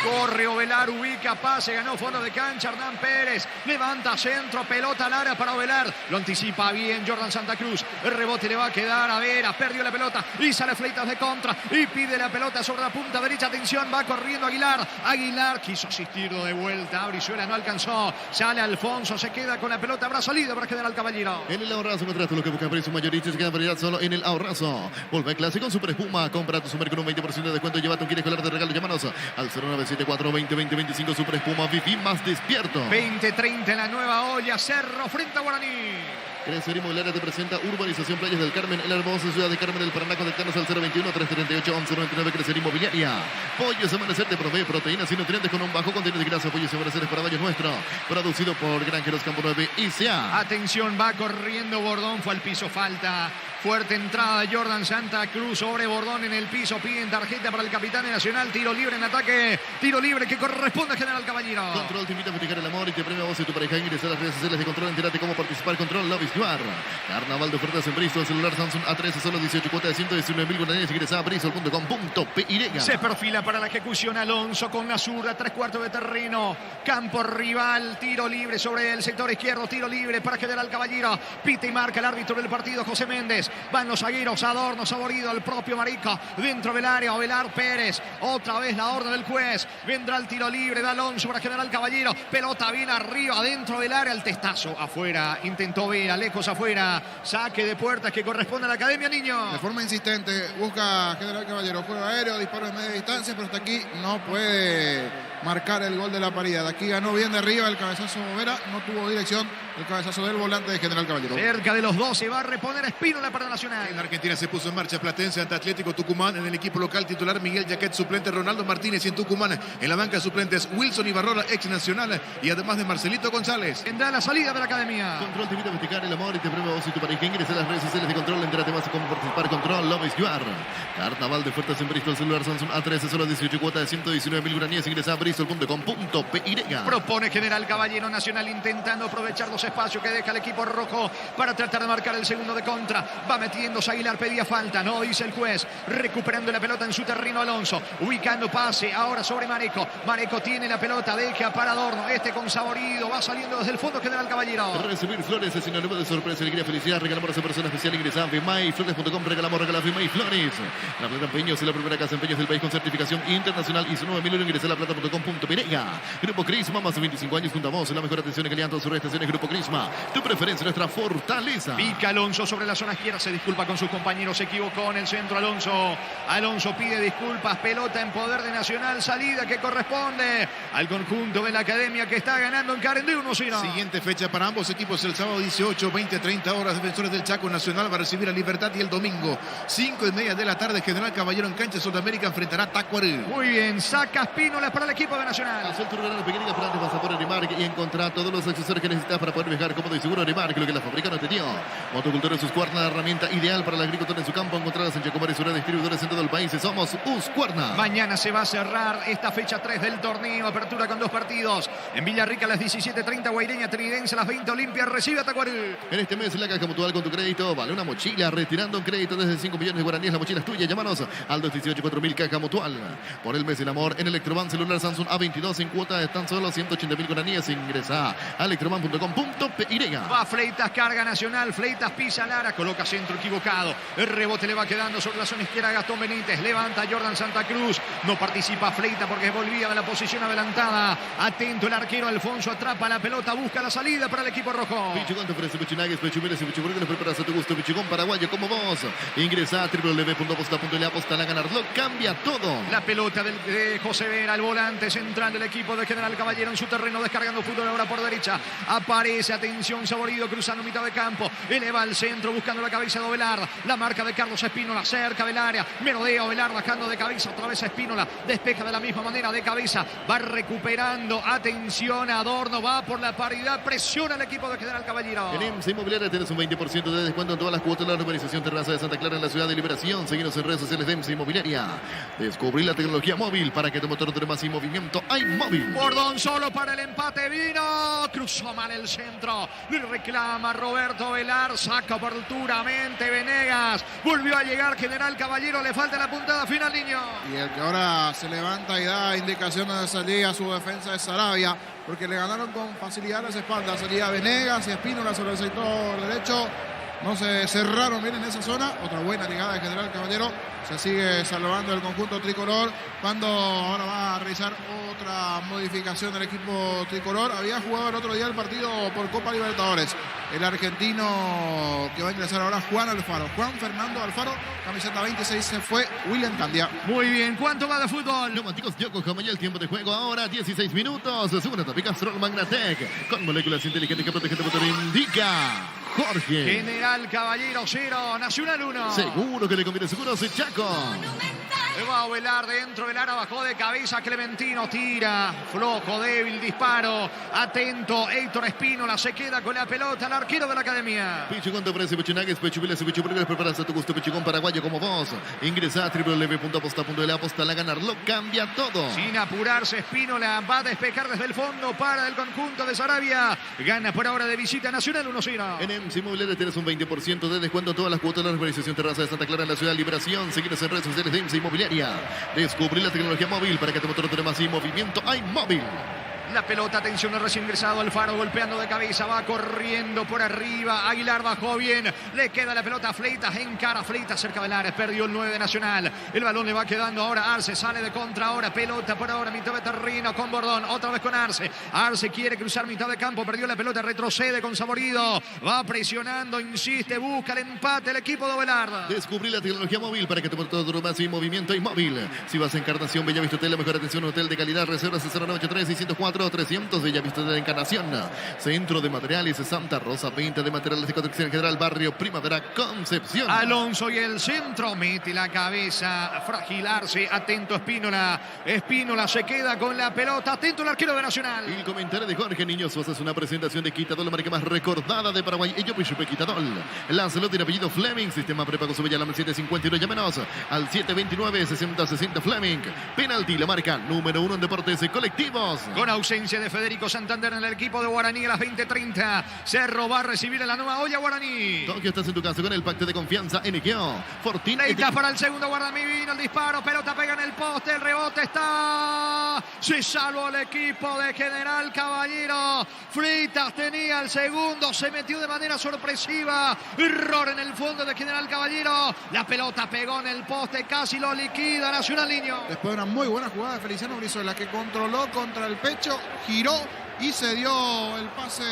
Corre Ovelar, ubica, pase, ganó fondo de cancha Hernán Pérez, levanta centro, pelota al área para Ovelar, lo anticipa bien Jordan Santa Cruz, el rebote le va a quedar a Vera, perdió la pelota y sale Fleitas de contra y pide la pelota sobre la punta derecha, atención, va corriendo Aguilar quiso asistirlo de vuelta, Brizuela no alcanzó, sale Alfonso, se queda con la pelota, habrá salido para quedar al Caballero. En el ahorrazo, mientras tú lo que busca precio mayorista se queda variedad solo en el ahorrazo. Volve a clase con Super Espuma, compra tu Super con un 20% de descuento, llévate un kit escolar de regalo, llámanos al 0974-2020-25. Super Espuma, viví más despierto. 20-30 en la nueva olla, Cerro frente a Guaraní. Crecer Inmobiliaria te presenta Urbanización Playas del Carmen, en la hermosa ciudad de Carmen del Paraná. Contactanos al 021-338-1199. Crecer Inmobiliaria. Pollos Amanecer te provee proteínas y nutrientes con un bajo contenido de grasa. Pollos Amanecer es para Valles Nuestro. Producido por Granjeros Campo 9 ICA. Atención, va corriendo Bordón, fue al piso, falta. Fuerte entrada de Jordan Santa Cruz sobre Bordón en el piso. Piden tarjeta para el capitán de Nacional. Tiro libre en ataque. Tiro libre que corresponde a General Caballero. Control te invita a festejar el amor y te premia a vos y tu pareja. Ingresa a las redes sociales de Control. Entérate cómo participar. Control Love is Juar. Carnaval de ofertas en Bristol. Celular Samsung A13 solo 18 cuotas de 119.000 guaraníes. Ingresa a bristol.com.py. Se perfila para la ejecución Alonso con la zurda. 3/4 de terreno. Campo rival. Tiro libre sobre el sector izquierdo. Tiro libre para General Caballero. Pita y marca el árbitro del partido, José Méndez. Van los zagueros, Adorno, Saborido, el propio Marico, dentro del área, Ovelar Pérez, otra vez la orden del juez, vendrá el tiro libre de Alonso para General Caballero, pelota bien arriba, dentro del área, el testazo afuera, intentó Vera, lejos afuera, saque de puertas que corresponde a la Academia, niño. De forma insistente busca General Caballero, juego aéreo, disparo de media distancia, pero hasta aquí no puede marcar el gol de la paridad. Aquí ganó bien de arriba el cabezazo Vera, no tuvo dirección el cabezazo del volante de General Caballero. Cerca de los 12 va a reponer Espínola para Nacional. En Argentina se puso en marcha Platense ante Atlético Tucumán. En el equipo local titular Miguel Jaquet, suplente Ronaldo Martínez, y en Tucumán en la banca suplentes Wilson Ibarrola, ex Nacional, y además de Marcelito González. Tendrá la salida de la academia. Control te invita a investigar el amor y te prueba vos y tu pareja. Ingresa a las redes sociales de Control, entérate más cómo participar. Control, Love is Your. Carnaval de ofertas en Bristol, celular Samsung A13, solo 18 cuotas de 119.000 guaraníes. Ingresa a bristol.com.py. Propone General Caballero. Nacional intentando aprovechar los espacios que deja el equipo rojo para tratar de marcar el segundo de contra. Va metiéndose Aguilar, pedía falta, no dice el juez. Recuperando la pelota en su terreno Alonso, ubicando pase ahora sobre Mareco. Mareco tiene la pelota, deja para Adorno, este con Saborido, va saliendo desde el fondo General Caballero. Recibir flores es sinónimo de sorpresa, alegría, felicidad. Regalamos a esa persona especial. Ingresa a FIMAYFlores.com. Regalamos FIMAY La Plata Empeños es la primera casa de empeños del país con certificación internacional y su nuevo milagro. Ingresa a laplata.com.py. Grupo Crisma, más de 25 años junto a vos. La mejor atención y calidad en todas sus estaciones. Grupo Crisma, tu preferencia, nuestra fortaleza. Pica Alonso sobre la zona izquierda, se disculpa con sus compañeros, se equivocó en el centro Alonso. Alonso pide disculpas, pelota en poder de Nacional, salida que corresponde al conjunto de la academia que está ganando en Carendí 1-0. Siguiente fecha para ambos equipos el sábado 18, 20, 30 horas. Defensores del Chaco. Nacional va a recibir a Libertad, y el domingo 5:30 de la tarde General Caballero en cancha Sudamérica enfrentará a Tacuarembó. Muy bien, saca Espínola para el equipo de Nacional. Haz el turno de la pequeña Fernández, pasa por Arimark y encontrar todos los accesorios que necesitas para poder viajar cómodo y seguro. Arimark, lo que la fábrica no te dio. Motocultura Husqvarna, la herramienta ideal para el agricultor en su campo. Encontradas en Chacomar y Sura, distribuidores en todo el país. Somos Husqvarna. Mañana se va a cerrar esta fecha 3 del torneo. Apertura con 2 partidos. En Villarrica a las 17:30, Guaireña Trinidense a las 20, Olimpia recibe a Tacuarembó. En este mes, la Caja Mutual con tu crédito vale una mochila. Retirando un crédito desde 5 millones de guaraníes. La mochila es tuya. Llámanos al 218-4000 Caja Mutual. Por el mes del amor en Electroban celular Samsung A22 en cuota de tan solo 180.000 guaraníes. Ingresa a electroban.com.py. Va Fleitas, carga Nacional. Fleitas pisa Lara, coloca centro equivocado. El rebote le va quedando sobre la zona izquierda a Gastón Benítez. Levanta Jordan Santa Cruz. No participa Fleitas porque volvía de la posición adelantada. Atento el arquero Alfonso, atrapa la pelota, busca la salida para el equipo rojo. Pichugón te ofrece pechunagues, pechumiles y pechuburgues. Preparas a tu gusto. Pichugón paraguayo como vos. Ingresa a www.aposta.le. Aposta a ganar. Lo cambia todo. La pelota de José Vera, el volante central del equipo de General Caballero en su terreno, descargando fútbol ahora por derecha. Aparece, atención, Saborido cruzando mitad de campo. Eleva al centro, buscando la cabeza de Ovelar. La marca de Carlos Espínola, cerca del área. Merodea Ovelar, bajando de cabeza, otra vez Espínola. Despeja de la misma manera de cabeza. Va recuperando, atención, Adorno, va por la paridad, presiona al equipo de General Caballero. En IMSA Inmobiliaria tienes un 20% de descuento en todas las cuotas de la urbanización Terraza de Santa Clara en la ciudad de Liberación. Seguinos en redes sociales de IMSA Inmobiliaria. Descubrir la tecnología móvil para que tu motor dure más y movimiento. Hay móvil. Bordón solo para el empate, vino, cruzó mal el centro, le reclama Roberto Velar, saca oportunamente Venegas, volvió a llegar General Caballero, le falta la puntada final, niño. Y el que ahora se levanta y da indicaciones de salida a su defensa es Sarabia, porque le ganaron con facilidad las espaldas. Salía Venegas y Espínola sobre el sector derecho. No se cerraron bien en esa zona. Otra buena llegada de General Caballero. Se sigue salvando el conjunto tricolor. Cuando ahora va a realizar otra modificación del equipo tricolor. Había jugado el otro día el partido por Copa Libertadores. El argentino que va a ingresar ahora, Juan Alfaro. Juan Fernando Alfaro, camiseta 26, se fue William Candia. Muy bien, ¿cuánto va de fútbol? Neumáticos Yokohama y el tiempo de juego ahora 16 minutos. Segunda tápica Castrol Magnatec con moléculas inteligentes que protegen tu motor. Indica Jorge. General Caballero 0, Nacional 1. Seguro que le conviene seguros Chaco. Va a Ovelar dentro del área, bajó de cabeza Clementino, tira, flojo, débil, disparo, atento, Héctor Espínola se queda con la pelota, el arquero de la academia. Pichugón te ofrece pechunagues, pechumiles y pechuburgues, preparas a tu gusto. Pichugón paraguayo como vos. Ingresa a www.aposta.le. Aposta a ganar, lo cambia todo. Sin apurarse, Espínola va a despejar desde el fondo para el conjunto de Sarabia. Gana por ahora de visita Nacional 1-0. En IMSA Inmobiliaria tienes un 20% de descuento en todas las cuotas de la urbanización Terraza de Santa Clara en la ciudad de Liberación. Seguinos en redes sociales de IMSA Inmobiliaria. Descubrir la tecnología móvil para que tu motor dure más y movimiento. Hay móvil. La pelota, atención, el recién ingresado Alfaro golpeando de cabeza, va corriendo por arriba. Aguilar bajó bien, le queda la pelota a Fleitas, encara Fleitas cerca del área, perdió el 9 de Nacional. El balón le va quedando ahora a Arce, sale de contra ahora, pelota por ahora, mitad de terreno con Bordón, otra vez con Arce. Arce quiere cruzar mitad de campo, perdió la pelota, retrocede con Saborido, va presionando, insiste, busca el empate el equipo de Ovelar. Descubrir la tecnología móvil para que tu motor dure más y movimiento. Hay móvil. Si vas a Encarnación, Bellavista Hotel, la mejor atención, un hotel de calidad, reservas 0983 604 94 300 Bellavista de la Encarnación. Centro de Materiales Santa Rosa, venta de materiales de construcción general, barrio Primavera, Concepción. Alonso y el centro, mete la cabeza, fragilarse, atento Espínola. Espínola se queda con la pelota, atento el arquero de Nacional. El comentario de Jorge Niño Sosa es una presentación de Quitadol, la marca más recordada de Paraguay. Ello Pichupe Quitadol. Lancelot tiene apellido Fleming, sistema prepago sube ya la 751, llámenos al 729-6060 Fleming. Penalti, la marca número 1 en deportes colectivos. Con ausencia de Federico Santander en el equipo de Guaraní a las 20:30. Cerro va a recibir a la nueva olla Guaraní. Tokio, estás en tu casa con el pacto de confianza NGO. Fortín. Leita para el segundo Guaraní, vino el disparo, pelota pega en el poste, el rebote está. Se salvó el equipo de General Caballero. Freitas tenía el segundo, se metió de manera sorpresiva. Error en el fondo de General Caballero. La pelota pegó en el poste, casi lo liquida Nacional Niño. Después de una muy buena jugada de Feliciano Brizuela, que controló contra el pecho, giró y se dio el pase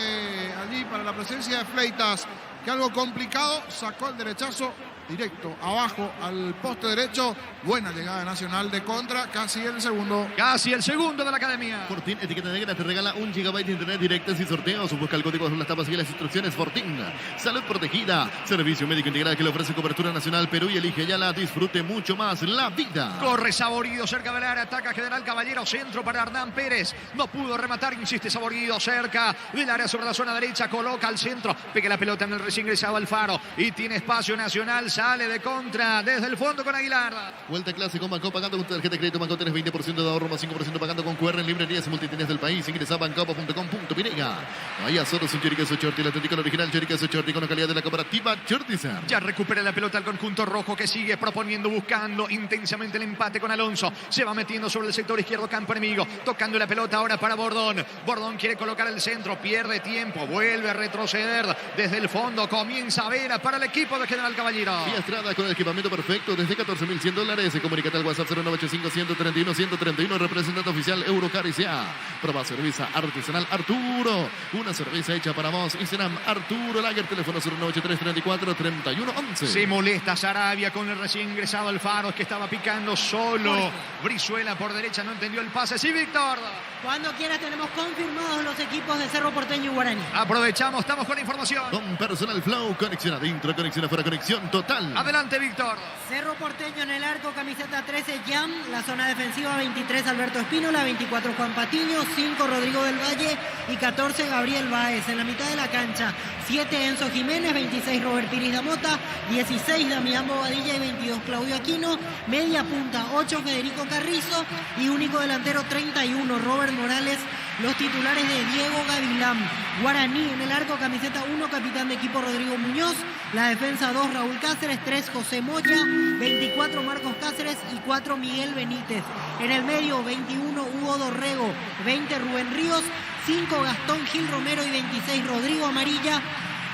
allí para la presencia de Fleitas, que algo complicado, sacó el derechazo directo abajo al poste derecho. Buena llegada de Nacional de contra, casi el segundo. Casi el segundo de la academia. Fortín, etiqueta negra, te regala 1 GB de internet directas y sorteos. Busca el código de las tapas y las instrucciones. Fortín, salud protegida, servicio médico integral que le ofrece cobertura nacional Perú y elige Ayala. Disfrute mucho más la vida. Corre Saborido cerca del área, ataca General Caballero, centro para Hernán Pérez. No pudo rematar, insiste Saborido cerca del área sobre la zona derecha, coloca al centro, pega la pelota en el recién ingresado Alfaro y tiene espacio Nacional, sale de contra desde el fondo con Aguilar. Vuelta clase con Banco, pagando con tu tarjeta de crédito Banco, tienes 20% de ahorro más 5% pagando con QR en librerías y multitiendas del país. Ingresa a bancopo.com.pirega. Vaya solo un Choriqueso Shorty, el auténtico original Choriqueso Shorty con la calidad de la cooperativa Shortizan. Ya recupera la pelota el conjunto rojo que sigue proponiendo, buscando intensamente el empate con Alonso. Se va metiendo sobre el sector izquierdo campo enemigo, tocando la pelota ahora para Bordón. Bordón quiere colocar el centro, pierde tiempo, vuelve a retroceder desde el fondo, comienza Vera para el equipo de General Caballero. Vía Estrada con el equipamiento perfecto desde $14.100. Comunícate al WhatsApp 0985-131-131. Representante oficial Eurocar S.A. Prueba cerveza artesanal Arturo. Una cerveza hecha para vos. Instagram Arturo Lager. Teléfono 0983-34-31-11. Se molesta Sarabia con el recién ingresado Alfaro, que estaba picando solo. Brizuela por derecha no entendió el pase. Sí, Víctor. Cuando quieras tenemos confirmados los equipos de Cerro Porteño y Guaraní. Aprovechamos, estamos con la información. Con Personal Flow, conexión adentro, conexión afuera, conexión total. Adelante, Víctor. Cerro Porteño en el arco, camiseta 13, Jan. La zona defensiva, 23, Alberto Espínola. 24, Juan Patiño. 5, Rodrigo del Valle. Y 14, Gabriel Báez. En la mitad de la cancha, 7, Enzo Jiménez. 26, Robert Piris Damota. 16, Damián Bobadilla. Y 22, Claudio Aquino. Media punta, 8, Federico Carrizo. Y único delantero, 31, Robert Morales. Los titulares de Diego Gavilán. Guaraní en el arco, camiseta 1, capitán de equipo Rodrigo Muñoz. La defensa 2, Raúl Cáceres. 3, José Moya. 24, Marcos Cáceres. Y 4, Miguel Benítez. En el medio, 21, Hugo Dorrego. 20, Rubén Ríos. 5, Gastón Gil Romero. Y 26, Rodrigo Amarilla.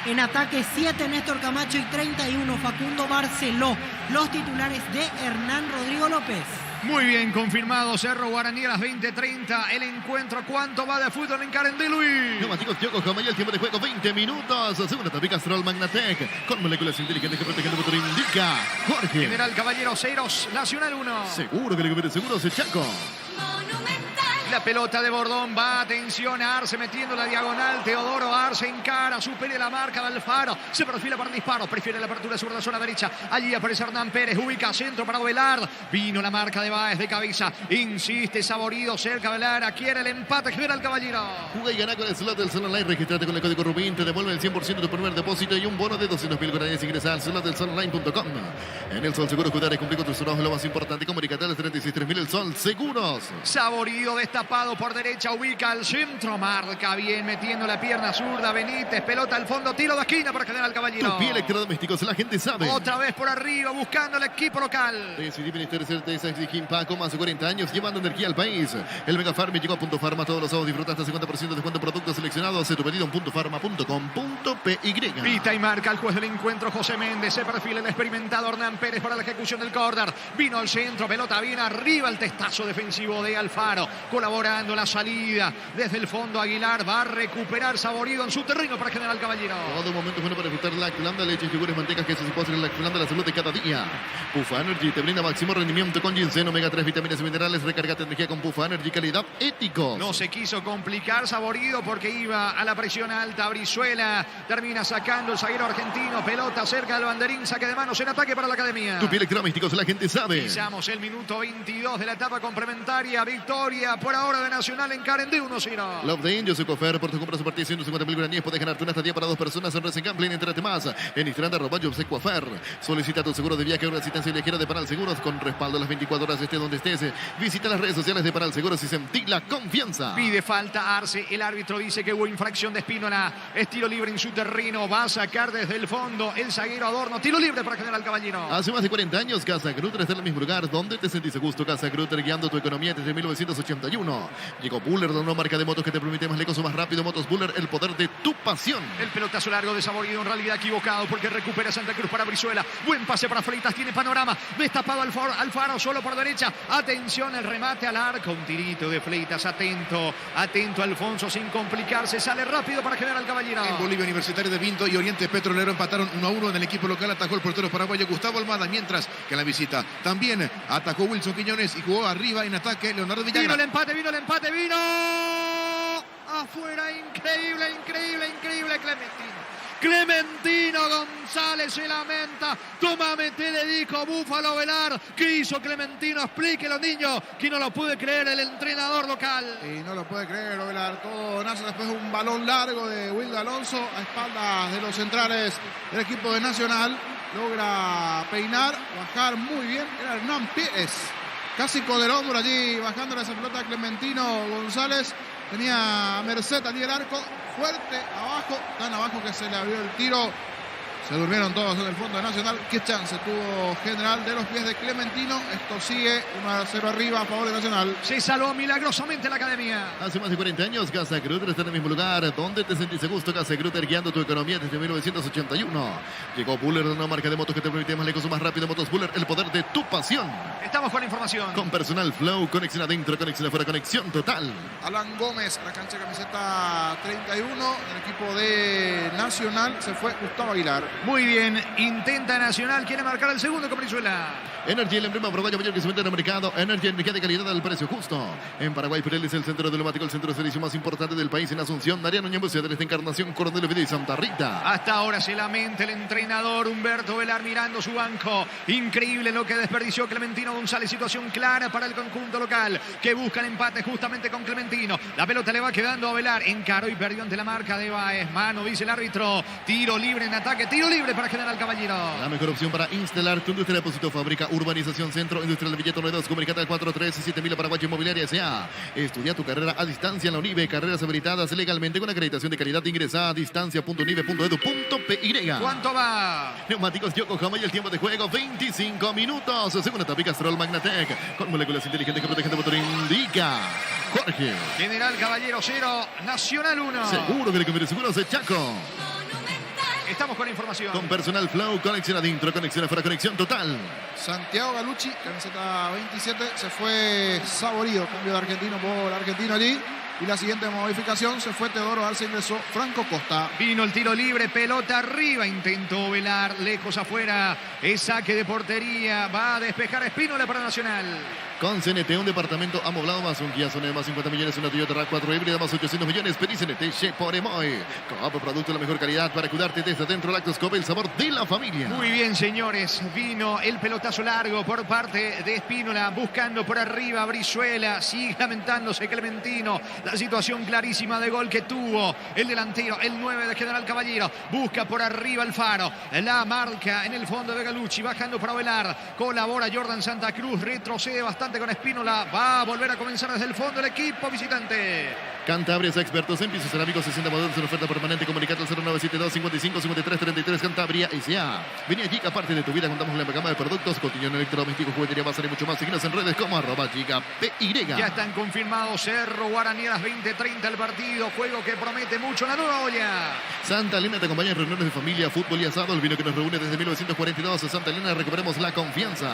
En ataque 7, Néstor Camacho. Y 31, Facundo Barceló. Los titulares de Hernán Rodrigo López. Muy bien, confirmado Cerro Guaraní a las 20:30. El encuentro, ¿cuánto va de fútbol en Carendé, Luis? Neumáticos Yoko Jamaya, el tiempo de juego 20 minutos. Segunda tapia Castrol Magnatec con moléculas inteligentes que protegen el motor. Indica Jorge. General Caballero 0, Nacional 1. Seguro que le conviene seguros el Chaco. Monumental. La pelota de Bordón va, atención a Arce metiendo la diagonal. Teodoro Arce encara, supere la marca de Alfaro. Se perfila para el disparo, prefiere la apertura sobre la zona derecha. Allí aparece Hernán Pérez, ubica centro para Ovelar. Vino la marca de Báez de cabeza. Insiste Saborido cerca del área. Quiere el empate General Caballero. Juega y gana con el slot del Sol Online. Registrate con el código Rubín. Te devuelve el 100% de tu primer depósito y un bono de 200.000 guaraníes. Ingresa al slotdelsolonline.com. En el Sol Seguros, cuidar y cumplir con tus trabajos lo más importante. Comunicate al 363000 El Sol Seguros. Saborido destapado por derecha, ubica al centro, marca bien metiendo la pierna zurda. Benítez, pelota al fondo, tiro de esquina para General Caballero. Tupi Electrodomésticos, la gente sabe. Otra vez por arriba, buscando el equipo local. Decidí Ministerio de Certeza y Paco, más de 40 años, llevando energía al país. El Mega Farm llegó a Punto Farma todos los sábados. Disfruta hasta 50% de descuento en productos seleccionados. Haz tu pedido en puntofarma.com.py. Pita y marca el juez del encuentro, José Méndez. Se perfila el experimentado Hernán Pérez para la ejecución del córner. Vino al centro, pelota bien arriba, el testazo defensivo de Alfaro. Con la elaborando la salida desde el fondo. Aguilar va a recuperar Saborido en su terreno para General Caballero. Todo momento bueno para disfrutar la Lactulanda, leche, yogures, mantecas, quesos y postres. Lactulanda, la salud de cada día. Pufa Energy te brinda máximo rendimiento con ginseng, omega 3, vitaminas y minerales. Recargate energía con Pufa Energy, calidad éticos. No se quiso complicar Saborido porque iba a la presión alta. Brizuela termina sacando el zaguero argentino. Pelota cerca del banderín, saque de manos en ataque para la academia. Tupi Electrodomésticos, la gente sabe. Pisamos el minuto 22 de la etapa complementaria. Victoria por ahora de Nacional en Carendí 1-0. Love the Yo soy Cofer. Por tu compra su partida 150.000 guaraníes puedes ganarte una estadía para 2 personas en Racing Gambling. Entérate más en Instagram@Cofer. Solicita tu seguro de viaje o una asistencia viajera de Panal Seguros con respaldo a las 24 horas esté donde estés. Visita las redes sociales de Panal Seguros y sentí la confianza. Pide falta Arce. El árbitro dice que hubo infracción de Espínola. Es tiro libre en su terreno. Va a sacar desde el fondo el zaguero Adorno. Tiro libre para General Caballero. Hace más de 40 años, Casa Grutter está en el mismo lugar donde te sentís a gusto. Casa Grutter guiando tu economía desde 1981. Llegó Buller, la nueva marca de motos que te permite más lejos o más rápido. Motos Buller, el poder de tu pasión. El pelotazo largo de Saborido, en realidad equivocado porque recupera Santa Cruz para Brizuela. Buen pase para Freitas, tiene panorama. Destapado Alfaro solo por derecha. Atención, el remate al arco. Un tirito de Freitas, atento Alfonso sin complicarse. Sale rápido para General Caballero. En Bolivia, Universitario de Vinto y Oriente Petrolero empataron 1-1 en el equipo local. Atajó el portero paraguayo Gustavo Almada, mientras que en la visita también atajó Wilson Quiñones y jugó arriba en ataque Leonardo Villagra. Vino el empate. Afuera, increíble Clementino González se lamenta. Tómame, te le dijo Búfalo Velar. ¿Qué hizo Clementino? Explíquelo, niño, que no lo puede creer el entrenador local. Y no lo puede creer, Velar. Todo nace después de un balón largo de Wilde Alonso a espaldas de los centrales del equipo de Nacional. Logra peinar, bajar muy bien. Era Hernán Pérez. Casi con el hombro allí, bajando esa pelota Clementino González. Tenía a Merced allí el arco, fuerte abajo, tan abajo que se le abrió el tiro. Se durmieron todos en el fondo de Nacional. ¿Qué chance tuvo General de los pies de Clementino? Esto sigue 1-0 arriba a favor de Nacional. Se salvó milagrosamente la academia. Hace más de 40 años, Casa Grutter está en el mismo lugar donde te sentís a gusto. Casa Grutter guiando tu economía desde 1981. Llegó Buller, una marca de motos que te permite más lejos o más rápido. Motos Buller, el poder de tu pasión. Estamos con la información. Con personal Flow, conexión adentro, conexión afuera, conexión total. Alan Gómez, la cancha camiseta 31. El equipo de Nacional se fue Gustavo Aguilar. Muy bien, intenta Nacional, quiere marcar el segundo con Brizuela. Energy, el emblema paraguayo mayor que se vende en el mercado. Energy, energía de calidad al precio justo. En Paraguay, Pirelli es el centro neumático, el centro de servicio más importante del país. En Asunción, Mariano Ñembucio de esta Encarnación, Coronel Vida y Santa Rita. Hasta ahora se lamenta el entrenador Humberto Velar mirando su banco. Increíble lo que desperdició Clementino González. Situación clara para el conjunto local que busca el empate justamente con Clementino. La pelota le va quedando a Velar. Encaró y perdió ante la marca de Baez. Mano, dice el árbitro. Tiro libre en ataque. Tiro libre para General Caballero. La mejor opción para instalar tu industria, depósito, fábrica, urbanización, centro industrial de Villeto 92. Comunicate al 437.000 Paraguay Inmobiliaria S.A. Estudia tu carrera a distancia en la UNIVE. Carreras habilitadas legalmente con acreditación de calidad. Ingresa a distancia.unive.edu.py. ¿Cuánto va? Neumáticos Yokohama y el tiempo de juego 25 minutos. Segunda etapa Castrol Magnatec con moléculas inteligentes que protegen tu motor. Indica Jorge. General Caballero 0, Nacional 1. Seguro que le conviene seguros de Chaco. Estamos con la información. Con personal Flow, conexión adentro, conexión afuera, conexión total. Santiago Galucci, camiseta 27, se fue Saborido, cambio de argentino por argentino allí. Y la siguiente modificación, se fue Teodoro Arce, ingresó Franco Costa. Vino el tiro libre, pelota arriba, intentó Velar, lejos afuera, es saque de portería, va a despejar Espínola para Nacional. Con CNT, un departamento amoblado más un Kia Sonet más 50 millones, una Toyota RAV4 híbrida más 800 millones. Pedí CNT, Che por Emoy. Coop, producto de la mejor calidad para cuidarte desde adentro. Lactoscope, el sabor de la familia. Muy bien, señores. Vino el pelotazo largo por parte de Espínola, buscando por arriba Brizuela. Sigue lamentándose Clementino. La situación clarísima de gol que tuvo el delantero, el 9 de General Caballero. Busca por arriba Alfaro. La marca en el fondo de Galucci, bajando para Velar. Colabora Jordan Santa Cruz, retrocede bastante con Espínola. Va a volver a comenzar desde el fondo el equipo visitante. Cantabria es expertos en pisos cerámicos, 60 modelos en oferta permanente. Comunicate al 0972 55 53 33. Cantabria S.A. Vení allí, que aparte de tu vida contamos con la gama de productos, cotillón electrodoméstico, juguetería, bazar y mucho más. Síguenos en redes como @GigaPY. Ya están confirmados Cerro, Guaraní a las 20:30 el partido. Juego que promete mucho la nueva olla. Santa Elena te acompaña en reuniones de familia, fútbol y asado. El vino que nos reúne desde 1942. Santa Elena, recuperemos la confianza.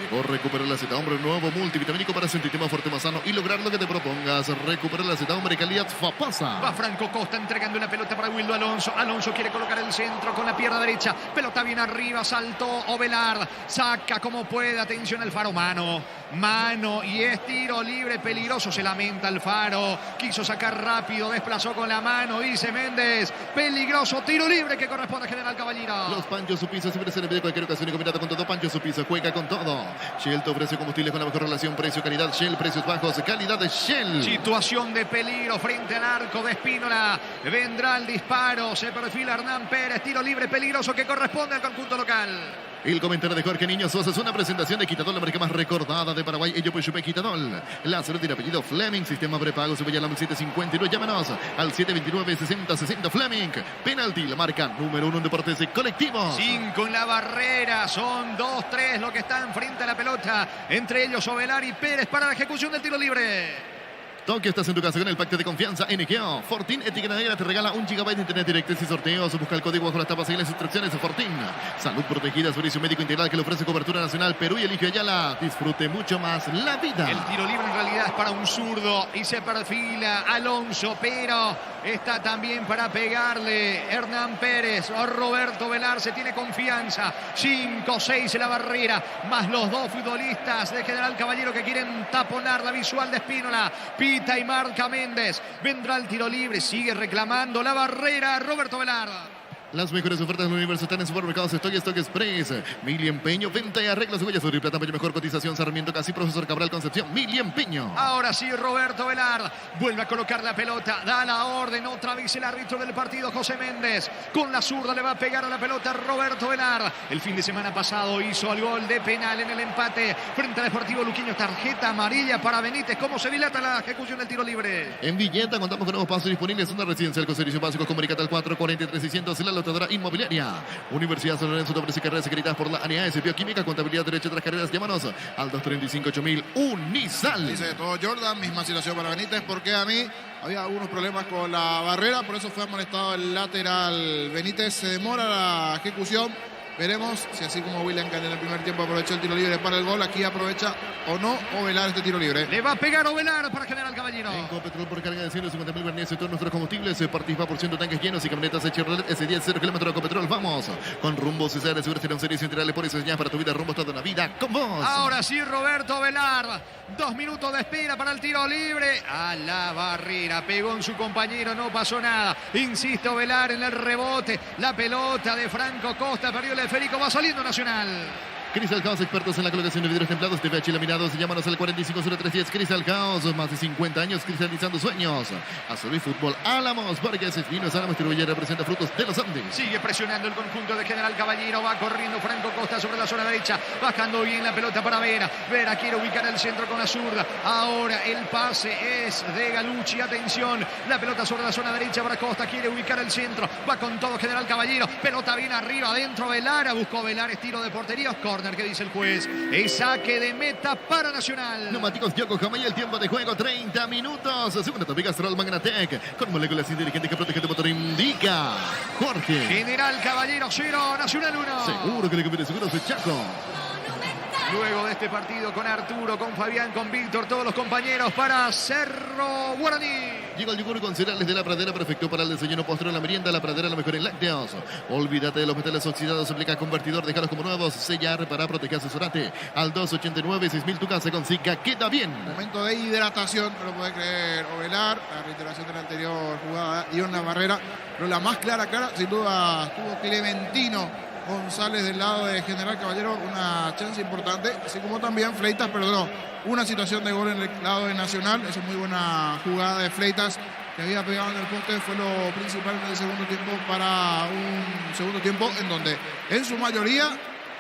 Mejor recuperar la Z-Hombre, nuevo multivitamínico para sentirte más fuerte, más sano y lograr lo que te propongas. Recuperar la Z-Hombre, calidad Fapasa. Va Franco Costa entregando una pelota para Wildo Alonso. Alonso quiere colocar el centro con la pierna derecha. Pelota bien arriba, saltó Ovelar. Saca como puede. Atención al Faro, mano y es tiro libre peligroso. Se lamenta Alfaro, quiso sacar rápido, desplazó con la mano, dice Méndez, peligroso, tiro libre que corresponde a General Caballero. Los Pancho Supiza siempre se le pide cualquier ocasión y combinado con todo. Pancho Supiza juega con todo. Shell te ofrece combustibles con la mejor relación precio-calidad. Shell, precios bajos, calidad de Shell. Situación de peligro frente al arco de Espínola. Vendrá el disparo, se perfila Hernán Pérez, tiro libre peligroso que corresponde al conjunto local. El comentario de Jorge Niño Sosa es una presentación de Quitadol, la marca más recordada de Paraguay. Ello pues Chupe Quitadol. La salud tiene apellido Fleming. Sistema prepago. Se vaya al 759. Llámanos al 729-6060 Fleming. Penalti, la marca número 1 en deportes colectivos. 5 en la barrera. Son 2-3 lo que están frente a la pelota. Entre ellos Ovelar y Pérez para la ejecución del tiro libre. Tokio, estás en tu casa con el pacto de confianza NGO. Fortin, etiqueta negra, te regala 1 GB de internet directo y sorteos. Busca el código bajo las tapas y las instrucciones de Fortin. Salud protegida, servicio médico integral que le ofrece cobertura nacional. Perú y Eligio Ayala. Disfrute mucho más la vida. El tiro libre en realidad es para un zurdo y se perfila Alonso, pero está también para pegarle Hernán Pérez o Roberto Velar. Se tiene confianza. 5-6 en la barrera, más los dos futbolistas de General Caballero que quieren taponar la visual de Espínola. Pita y marca Méndez. Vendrá el tiro libre. Sigue reclamando la barrera Roberto Velar. Las mejores ofertas del universo están en supermercados Stock y Stock Express. Mili Empeño, venta y arreglos de huellas sobre plata, mejor cotización. Sarmiento Casi, Profesor Cabral Concepción. Mili Empeño. Ahora sí, Roberto Velar vuelve a colocar la pelota, da la orden. Otra vez el árbitro del partido, José Méndez. Con la zurda le va a pegar a la pelota Roberto Velar. El fin de semana pasado hizo el gol de penal en el empate frente al Deportivo Luqueño. Tarjeta amarilla para Benítez. ¿Cómo se dilata la ejecución del tiro libre? En Villeta contamos con nuevos pasos disponibles. Una residencial con servicios básicos. Comunicate al 443-600. La lotadora inmobiliaria. Universidad San Lorenzo te ofrece carreras secretadas por la ANAS, bioquímica, contabilidad, derecho de las carreras. Llámanos al 235-8000 Unisal. Dice todo Jordan, misma situación para Benítez, porque a mí había algunos problemas con la barrera, por eso fue amonestado el lateral. Benítez, se demora la ejecución. Veremos si así como William Can en el primer tiempo aprovechó el tiro libre para el gol, aquí aprovecha o no Ovelar este tiro libre. Le va a pegar Ovelar para General Caballero. Ecopetrol por carga de 150.000 barnices y todos nuestros combustibles. Participa por ciento tanques llenos y camionetas de Chevrolet S10 0 km. Ecopetrol, vamos. Con Rumbo César, seguro un servicio integral. Por eso señal para tu vida, rumbo toda la vida con vos. Ahora sí, Roberto Velar. 2 minutos de espera para el tiro libre. A la barrera. Pegó en su compañero, no pasó nada. Insiste Velar en el rebote. La pelota de Franco Costa. Perdió el esférico. Va saliendo Nacional. Crystal House, expertos en la colocación de vidrios templados, TVH laminados. Llámanos al 450310. Crystal House, más de 50 años cristalizando sueños. Azul y Fútbol Álamos, Vargas, Vinos Álamos, distribuye, representa Frutos de los Andes. Sigue presionando el conjunto de General Caballero. Va corriendo Franco Costa sobre la zona derecha. Bajando bien la pelota para Vera. Vera quiere ubicar el centro con la zurda. Ahora el pase es de Galucci. Atención, la pelota sobre la zona derecha para Costa. Quiere ubicar el centro. Va con todo General Caballero. Pelota bien arriba, adentro Velar. Buscó Velar, estilo de portería. ¿Qué dice el juez? Es saque de meta para Nacional. Neumáticos Yokohama y el tiempo de juego 30 minutos. Segunda Topic Astrol Magnatec con moléculas inteligentes que protegen tu motor. Indica Jorge. General Caballero 0, Nacional 1. Seguro que le conviene seguros de Chaco. Luego de este partido con Arturo, con Fabián, con Víctor, todos los compañeros para Cerro Guaraní. Llega el yogur con cereales de La Pradera, perfecto para el desayuno, postre, la merienda. La Pradera, la mejor en lácteos. Olvídate de los metales oxidados, aplica convertidor, déjalos como nuevos. Sellar para proteger, asesorate al 289-6000. Tu casa con Zika queda bien. Momento de hidratación, no lo puede creer Ovelar. La reiteración de la anterior jugada y una barrera, pero la más clara, sin duda, estuvo Clementino González del lado de General Caballero, una chance importante, así como también Fleitas perdonó una situación de gol en el lado de Nacional. Esa muy buena jugada de Fleitas que había pegado en el poste, fue lo principal en el segundo tiempo, para un segundo tiempo en donde en su mayoría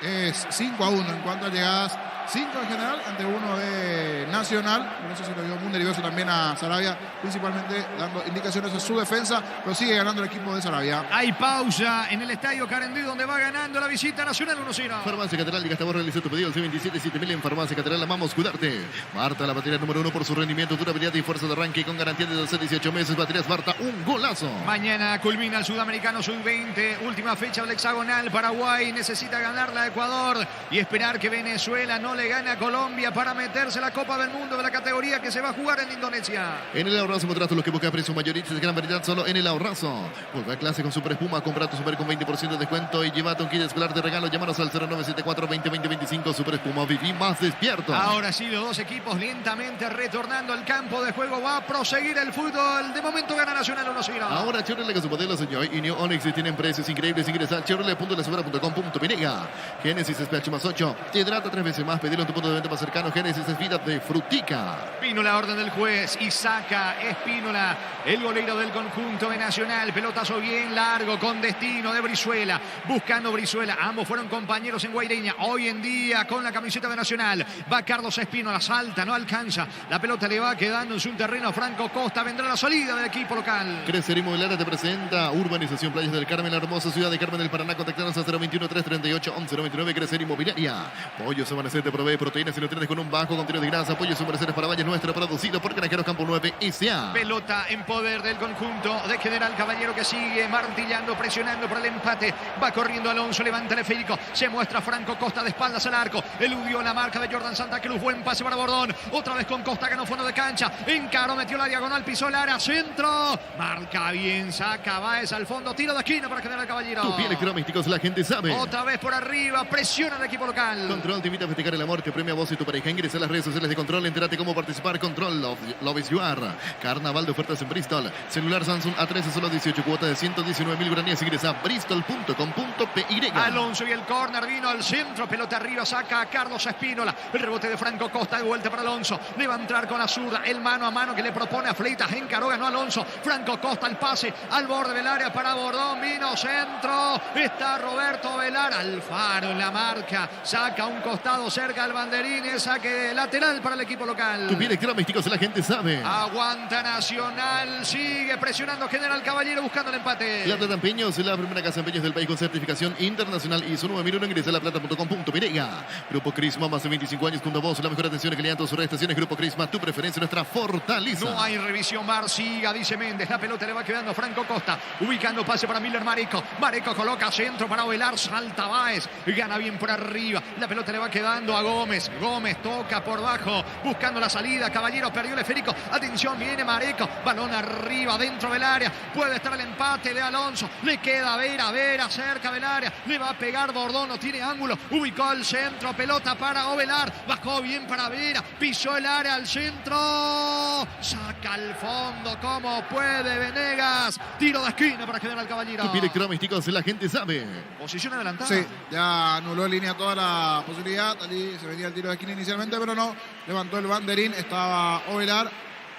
es 5-1 en cuanto a llegadas 5 en general ante 1 de Nacional. Por eso se lo dio muy nervioso también a Sarabia, principalmente dando indicaciones a su defensa, pero sigue ganando el equipo de Sarabia. Hay pausa en el estadio Carendí, donde va ganando la visita Nacional 1-0. Farmacia Catedral, llega hasta vos, realiza tu pedido al 277000 en Farmacia Catedral. Amamos cuidarte. Marta, la batería número 1 por su rendimiento, durabilidad y fuerza de arranque con garantía de 12 a 18 meses. Baterías Marta, un golazo. Mañana culmina el Sudamericano Sub-20, última fecha del hexagonal. Paraguay necesita ganarla a Ecuador y esperar que Venezuela no le gane a Colombia para meterse a la Copa del Mundo de la categoría que se va a jugar en Indonesia. En el Ahorrazo mostraste lo que busca precio mayoristas de gran variedad solo en el Ahorrazo. Vuelve a clase con Super Espuma, compra tu Super con 20% de descuento y llévate un kit escolar de regalo. Llámanos al 0974 20 Super Espuma, viví más despierto. Ahora sí, los dos equipos lentamente retornando al campo de juego. Va a proseguir el fútbol. De momento gana Nacional 1-0. Ahora Chevrolet con su modelo Señor y New Onix tienen precios increíbles. Ingresa a chevrolet.lesobra.com.pinega. Génesis SPH más 8. Te hidrata 3 veces más. Pedilo en tu punto de venta más cercano. Génesis es vida de frutica. Espínola, orden del juez, y saca Espínola, el golero del conjunto de Nacional. Pelotazo bien largo con destino de Brizuela, buscando Brizuela. Ambos fueron compañeros en Guaireña. Hoy en día con la camiseta de Nacional va Carlos Espínola, salta, no alcanza. La pelota le va quedando en su terreno a Franco Costa. Vendrá la salida del equipo local. Crecer Inmobiliaria te presenta Urbanización Playas del Carmen, la hermosa ciudad de Carmen del Paraná. Contactanos al 021-338-1199. Crecer Inmobiliaria. Pollos Amanecer te provee proteínas y nutrientes con un bajo contenido de grasa. Pollos Amanecer para Valles Nuestro, producido por Granjeros Campo 9 S.A. Pelota en poder del conjunto de General Caballero, que sigue martillando, presionando por el empate. Va corriendo Alonso, levanta el esférico. Se muestra Franco Costa de espaldas al arco. Eludió la marca de Jordan Santa Cruz. Buen pase para Bordón. Otra vez con Costa, ganó fondo de cancha. Encaró, metió la diagonal, pisó el área, centro. Marca bien, saca Báez al fondo. Tiro de esquina para General Caballero. Tu piel electromísticos, la gente sabe. Otra vez por arriba, presiona el equipo local. Control te invita a festejar el amor que premia a vos y tu pareja. Ingresa a las redes sociales de Control, entérate cómo participar. Control, Love is You Are. Carnaval de ofertas en Bristol. Celular Samsung A13, solo 18 cuotas de 119.000 guaraníes. Ingresa a bristol.com.py. Alonso y el córner vino al centro. Pelota arriba, saca a Carlos Espínola. El rebote de Franco Costa, de vuelta para Alonso. Le va a entrar con la zurda. El mano a mano que le propone a Fleitas. Encaró, ganó Alonso. Franco Costa, el pase al borde del área para Bordón. Vino centro. Está Roberto Velar. Alfaro en la marca. Saca un costado cerca al banderín. El saque lateral para el equipo local. Tu piel electromísticos, la gente sabe. Aguanta Nacional. Sigue presionando General Caballero buscando el empate. Plata de Empeños, la primera casa de empeños del país con certificación internacional ISO 9001. Ingresa a laplata.com.py. Grupo Crisma, más de 25 años junto a vos. La mejor atención y calidad en todas sus estaciones. Grupo Crisma, tu preferencia, nuestra fortaleza. No hay revisión VAR, siga, dice Méndez. La pelota le va quedando a Franco Costa. Ubicando pase para Miller Mareco. Mareco coloca centro para Ovelar. Salta Báez. Gana bien por arriba. La pelota le va quedando a Gómez. Gómez toca por bajo. Buscando la salida. Caballero perdió el esférico. Atención, viene Mareco. Balón arriba, dentro del área. Puede estar el empate de Alonso. Le queda Vera cerca del área. Le va a pegar Bordón. No tiene ángulo. Ubicó al centro. Pelota para Ovelar. Bajó bien para Vera. Pisó el área al centro. Saca al fondo como puede Venegas. Tiro de esquina para General Caballero. Tu piel electromísticos, la gente sabe. Posición adelantada. Sí, ya anuló en línea toda la posibilidad. Allí se venía el tiro de esquina inicialmente, pero no. Levantó el banderín. Estaba Ovelar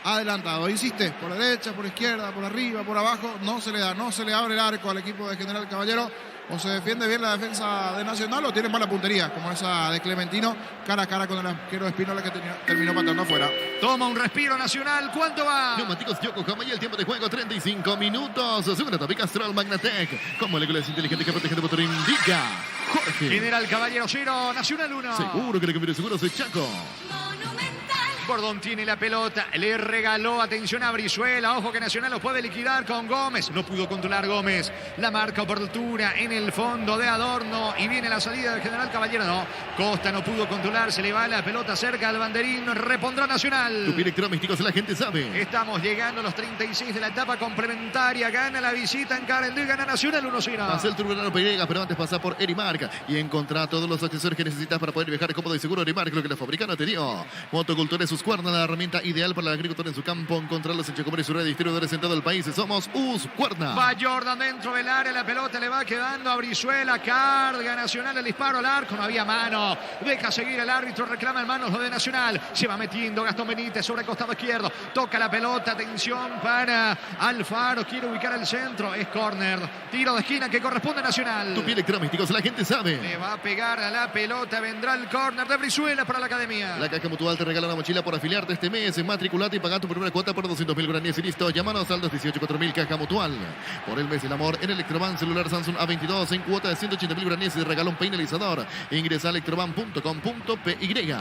adelantado. Insiste, por la derecha, por la izquierda, por arriba, por abajo. No se le abre el arco al equipo de General Caballero. O se defiende bien la defensa de Nacional o tiene mala puntería, como esa de Clementino, cara a cara con el arquero Espínola, que terminó pateando afuera. Toma un respiro Nacional. ¿Cuánto va? Neumáticos Yokohama y el tiempo de juego 35 minutos. Segunda Topic Castrol Magnatec. Como moléculas inteligentes que protegen de motor indica Jorge. General Caballero 0, Nacional 1. Seguro que le cambió seguro soy Chaco. Bordón tiene la pelota, le regaló, atención a Brizuela, ojo que Nacional lo puede liquidar con Gómez, no pudo controlar Gómez, la marca oportuna en el fondo de Adorno y viene la salida del General Caballero, no, Costa no pudo controlar, se le va la pelota cerca al banderín, repondrá Nacional. Tu piel electromísticos, la gente sabe. Estamos llegando a los 36 de la etapa complementaria, gana la visita en Carendí, gana Nacional 1-0. Haz el Turbinano Pereira, pero antes pasa por Erimark y encontrá todos los accesorios que necesitas para poder viajar cómodo y seguro. Erimark, lo que la fabricante te dio. Motocultores Husqvarna, la herramienta ideal para el agricultor en su campo. Encontrarlos en Chocomar y su red de distribuidores en todo el país. Somos Husqvarna. Va Jordan dentro del área, la pelota le va quedando a Brizuela, carga Nacional, el disparo al arco, no había mano, deja seguir el árbitro, reclama en manos lo de Nacional, se va metiendo Gastón Benítez sobre el costado izquierdo, toca la pelota, atención para Alfaro, quiere ubicar el centro, es córner, tiro de esquina que corresponde a Nacional. Tupi Electrodomésticos, la gente sabe. Le va a pegar a la pelota, vendrá el córner de Brizuela para la academia. La Caja Mutual te regala una mochila por afiliarte este mes. Matriculate y paga tu primera cuota por 200.000 guaraníes y listo. Llámanos al 218-4000 Caja Mutual. Por el mes del amor, en Electroban celular Samsung A22 en cuota de 180.000 guaraníes y te regala un peinalizador. Ingresa a electroban.com.py.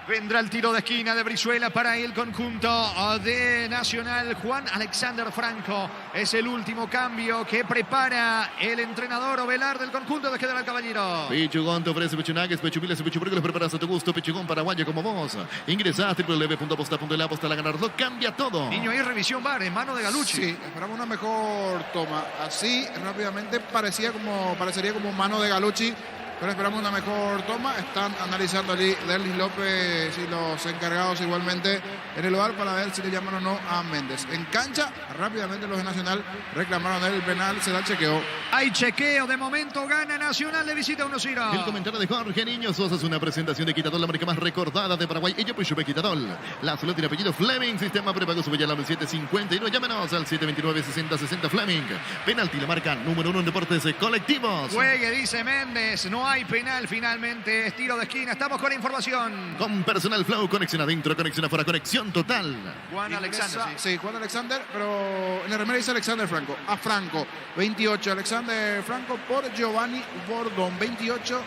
Vendrá el tiro de esquina de Brizuela para el conjunto de Nacional. Juan Alexander Franco es el último cambio que prepara el entrenador Ovelar del conjunto de General Caballero. Pichugón te ofrece pechunagues, pechumiles y pechuburgos. Los preparas a tu gusto. Pichugón paraguayo como vos. Ingresa a www.aposta.la. Aposta a ganarlo. Cambia todo. Niño, hay revisión VAR en mano de Galucci. Sí, esperamos una mejor toma. Así rápidamente parecería como mano de Galucci, pero esperamos una mejor toma. Están analizando allí Derlis López y los encargados igualmente en el lugar para ver si le llaman o no a Méndez. En cancha, rápidamente los de Nacional reclamaron el penal, se da el chequeo. Hay chequeo, de momento gana Nacional de visita 1-0. El comentario de Jorge Niño Sosa es una presentación de Quitadol, la marca más recordada de Paraguay. Ella pues Chupe Quitadol. La salud tiene apellido Fleming. Sistema prepago sube ya al 759. Llámenos al 729-6060 Fleming. Penalti, la marca número 1 en deportes colectivos. Juegue, dice Méndez. No hay penal finalmente. Es tiro de esquina. Estamos con información. Con Personal Flow, conexión adentro, conexión afuera, conexión total. Juan Alexander. Sí, Juan Alexander, pero en el remera dice Alexander Franco. A Franco, 28. Alexander Franco por Giovanni Bordón, 28.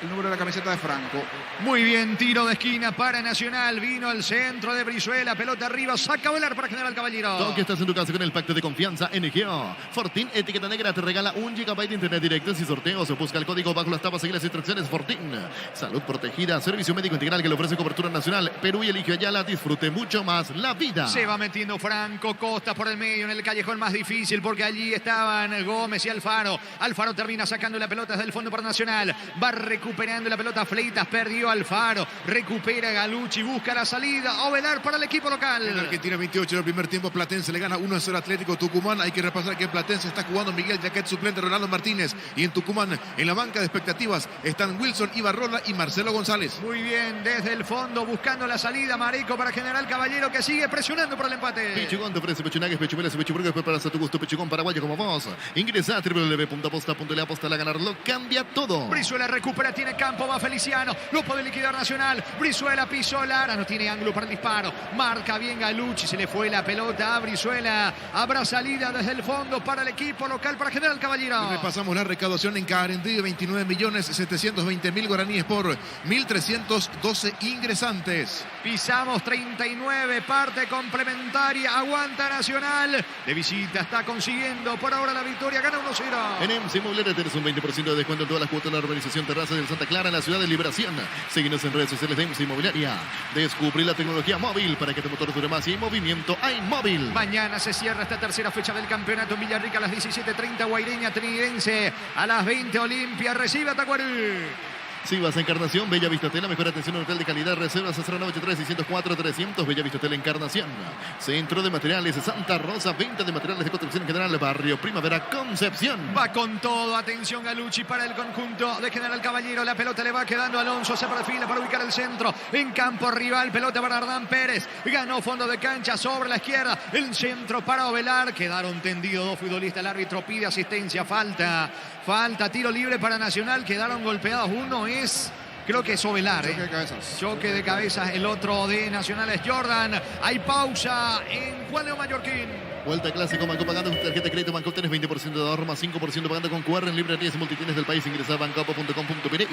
El número de la camiseta de Franco. Muy bien, tiro de esquina para Nacional. Vino el centro de Brizuela, pelota arriba, saca a volar para General Caballero. Todo que estás en tu casa con el pacto de confianza NGO. Fortin, etiqueta negra, te regala 1 GB de internet directo sin sorteos. Busca el código bajo las tapas, seguir las instrucciones. Fortin, salud protegida, servicio médico integral que le ofrece cobertura nacional. Perú y Eligio Ayala, disfrute mucho más la vida. Se va metiendo Franco Costa por el medio en el callejón más difícil porque allí estaban Gómez y Alfaro. Alfaro termina sacando la pelota desde el fondo para Nacional. Va recuperando la pelota Fleitas, perdió Alfaro, recupera Galucci, busca la salida, Ovelar para el equipo local. En Argentina 28 del primer tiempo, Platense le gana 1-0 Atlético Tucumán. Hay que repasar que en Platense está jugando Miguel Jaquet, suplente Ronaldo Martínez, y en Tucumán en la banca de expectativas están Wilson Ibarrola y Marcelo González. Muy bien, desde el fondo buscando la salida Marico para General Caballero que sigue presionando por el empate. Pichugón te ofrece pechunagues, pechumelas y pechuburgos. Preparas a tu gusto. Pichugón paraguayo como vos. Ingresa a www.aposta.la. Aposta a ganarlo. Cambia todo. Brizuela recupera, tiene campo, va Feliciano, lo puede liquidar Nacional. Brizuela pisó Lara, no tiene ángulo para el disparo. Marca bien Galucci, se le fue la pelota a Brizuela. Habrá salida desde el fondo para el equipo local para General Caballero. Repasamos la recaudación en Carendí, 29.720.000 guaraníes por 1.312 ingresantes. Pisamos 39, parte complementaria, aguanta Nacional. De visita está consiguiendo por ahora la victoria, gana 1-0. En MC Inmobiliaria tenés un 20% de descuento en todas las cuotas de la urbanización Terraza del Santa Clara en la ciudad de Liberación. Síguenos en redes sociales de MC Inmobiliaria. Descubrí la tecnología móvil para que tu motor dure más y en movimiento hay móvil. Mañana se cierra esta tercera fecha del campeonato en Villarrica a las 17:30, Guaireña Trinidense a las 20, Olimpia recibe a Tacuarí. Si vas a Encarnación, Bella Vista Hotel, la mejor atención en hotel de calidad. Reservas a 0983-604-300. Bella Vista Hotel Encarnación. Centro de Materiales Santa Rosa. Venta de materiales de construcción general. Barrio Primavera, Concepción. Va con todo. Atención Galucci para el conjunto de General Caballero. La pelota le va quedando a Alonso. Se perfila para ubicar el centro. En campo rival. Pelota para Ardán Pérez. Ganó fondo de cancha sobre la izquierda. El centro para Ovelar. Quedaron tendidos dos futbolistas. El árbitro pide asistencia. Falta, tiro libre para Nacional. Quedaron golpeados. Uno es, creo que es Ovelar. Choque de cabezas. Choque de cabezas. El otro de Nacional es Jordan. Hay pausa en Juan Leo Mallorquín. Vuelta clásico, Banco pagando con tarjeta de crédito Banco. Tenés 20% de ahorro más 5% pagando con QR en librerías y multitienes del país. Ingresa a bancopo.com.pe.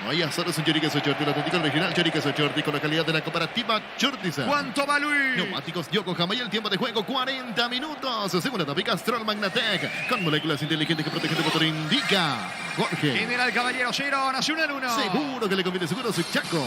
No hay azares en Choriqueso Chorti, el auténtico original Choriqueso Chorti con la calidad de la cooperativa Chortiza. ¿Cuánto va Luis? Neumáticos Yokohama y el tiempo de juego 40 minutos. Segunda etapa Castrol Magnatec con moléculas inteligentes que protegen tu motor. Indica Jorge. General Caballero 0, Nacional 1. Seguro que le conviene, seguro su Chaco.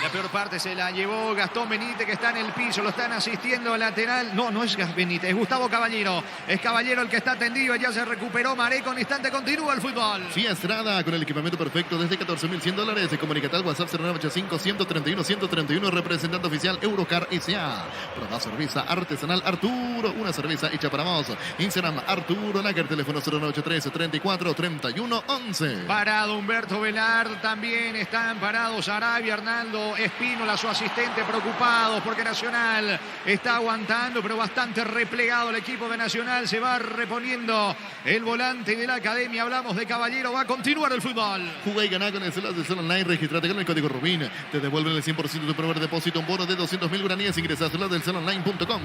La peor parte se la llevó Gastón Benítez, que está en el piso, lo están asistiendo al lateral. No es Benítez, es Gustavo Caballero. Es Caballero el que está tendido, ya se recuperó Mareco, en instante continúa el fútbol. Fía Estrada con el equipamiento perfecto desde 14.100 dólares. Comunicate al WhatsApp 0985-131-131, representante oficial Eurocar S.A. Prueba cerveza artesanal Arturo, una cerveza hecha para vos. Instagram Arturo Lager, teléfono 0983-34-31-11. Parado Humberto Velar, también están parados Arabia, Arnaldo Espínola, su asistente, preocupados porque Nacional está aguantando, pero bastante replegado el equipo de Nacional. Se va reponiendo el volante de la academia. Hablamos de Caballero, va a continuar el fútbol. Juega y gana con el celular de Sol Online. Registrate con el código Rubín. Te devuelven el 100% de tu primer depósito, un bono de 200.000 guaraníes. Ingresa a celular del solonline.com.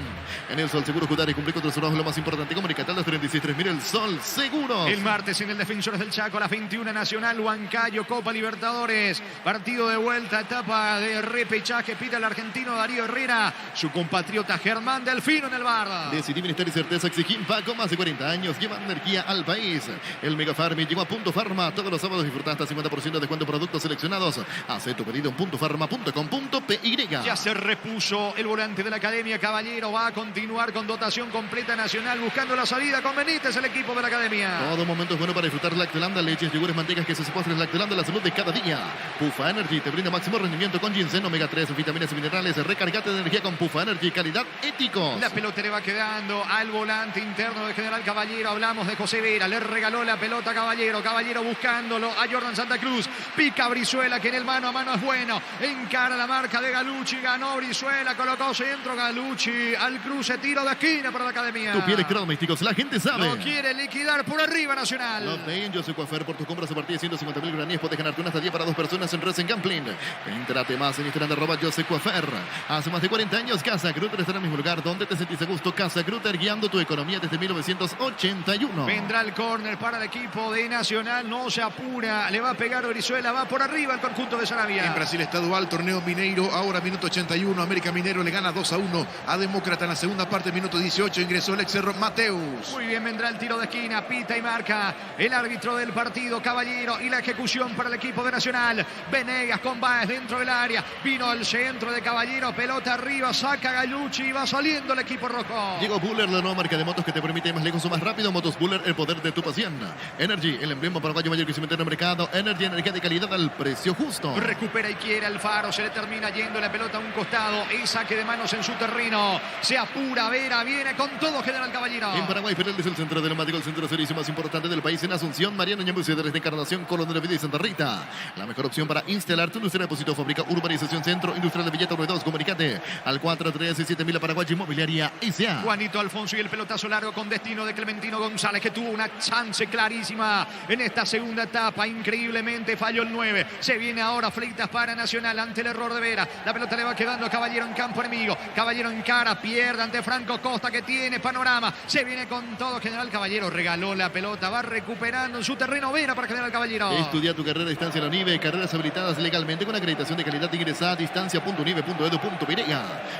En el Sol Seguro Judar y cumplir con tu trabajo, lo más importante. Comunicate a las 36.3000. El Sol Seguro. El martes en el Defensores del Chaco, a las 21, Nacional Huancayo, Copa Libertadores. Partido de vuelta, etapa de repechaje. Pita el argentino Darío Herrera, su compatriota Germán Delfino en el bar. Decidí, bienestar y certeza exigimos con más de 40 años. Llevan energía al país. El Mega Farmi llegó a Punto Farma. Todos los sábados disfruta hasta 50% de descuento en productos seleccionados. Hace tu pedido en puntofarma.com.py. Ya se repuso el volante de la academia. Caballero va a continuar con dotación completa. Nacional buscando la salida con Benítez, el equipo de la academia. Todo momento es bueno para disfrutar Lactelanda, leches, yogures, mantecas, quesos y postres. Lactelanda, la salud de cada día. Pufa Energy te brinda máximo rendimiento con ginseng, omega 3, vitaminas y minerales. Recargate de energía con Pufa Energy, calidad éticos. La pelota le va quedando al volante interno de General Caballero. Hablamos de José Vera, le regaló la pelota a Caballero. Caballero buscándolo a Jordan Santa Cruz. Pica Brizuela, que en el mano a mano es bueno. Encara la marca de Galucci, ganó Brizuela, colocó centro Galucci al cruce, tiro de esquina para la academia. Tú quieres electrodomésticos, la gente sabe. Lo quiere liquidar por arriba Nacional. Lo ven, yo soy Coafer. Por tus compras a partir de 150.000 guaraníes puedes ganarte una estadía para 2 personas en Racing Gambling. Entrate más en Instagram @José Coafer. Hace más de 40 años Casa Grutter está en el mismo lugar donde te sentís a gusto. Casa Grutter, guiando tu economía desde 1981. Vendrá el córner para el equipo de Nacional, no se apura, le va a pegar Brizuela, va por arriba el conjunto de Sarabia. En Brasil está dual, torneo Mineiro, ahora minuto 81, América Mineiro le gana 2-1 a Demócrata. En la segunda parte, minuto 18, ingresó el ex Cerro Mateus. Muy bien, vendrá el tiro de esquina, pita y marca el árbitro del partido, Caballero, y la ejecución para el equipo de Nacional. Venegas con Báez dentro del área, vino al centro de Caballero, pelota arriba, saca Galucci y va saliendo el equipo rojo. Llegó Buller, la nueva marca de motos que te permite ir más lejos o más rápido. Motos Buller, el poder de tu pasión. Energy, el emblema paraguayo mayor crecimiento en el mercado. Energy, energía de calidad al precio justo. Recupera y quiere Alfaro, se le termina yendo la pelota a un costado y saque de manos en su terreno. Se apura Vera, viene con todo General Caballero. En Paraguay, Fernández es el centro del neumático, el centro de servicio más importante del país. En Asunción, Mariano Ñambuce, desde Encarnación, Colón de la Vida y Santa Rita. La mejor opción para instalar tu industria de depósito, fábrica, urbanización, centro industrial de Villeta 2. Comunicate al 437.000 Paraguay Inmobiliaria S.A. Juanito Alfonso y el pelotazo largo con destino de Clementino González, que tuvo una chance clarísima en esta segunda etapa. Increíblemente falló el 9. Se viene ahora Fleitas para Nacional ante el error de Vera. La pelota le va quedando a Caballero en campo enemigo. Caballero en cara, pierde ante Franco Costa, que tiene panorama. Se viene con todo General Caballero. Regaló la pelota, va recuperando en su terreno Vera para General Caballero. Estudia tu carrera a distancia en la UNIVE. Carreras habilitadas legalmente con acreditación de calidad. Ingresa a distancia.unive.edu.py.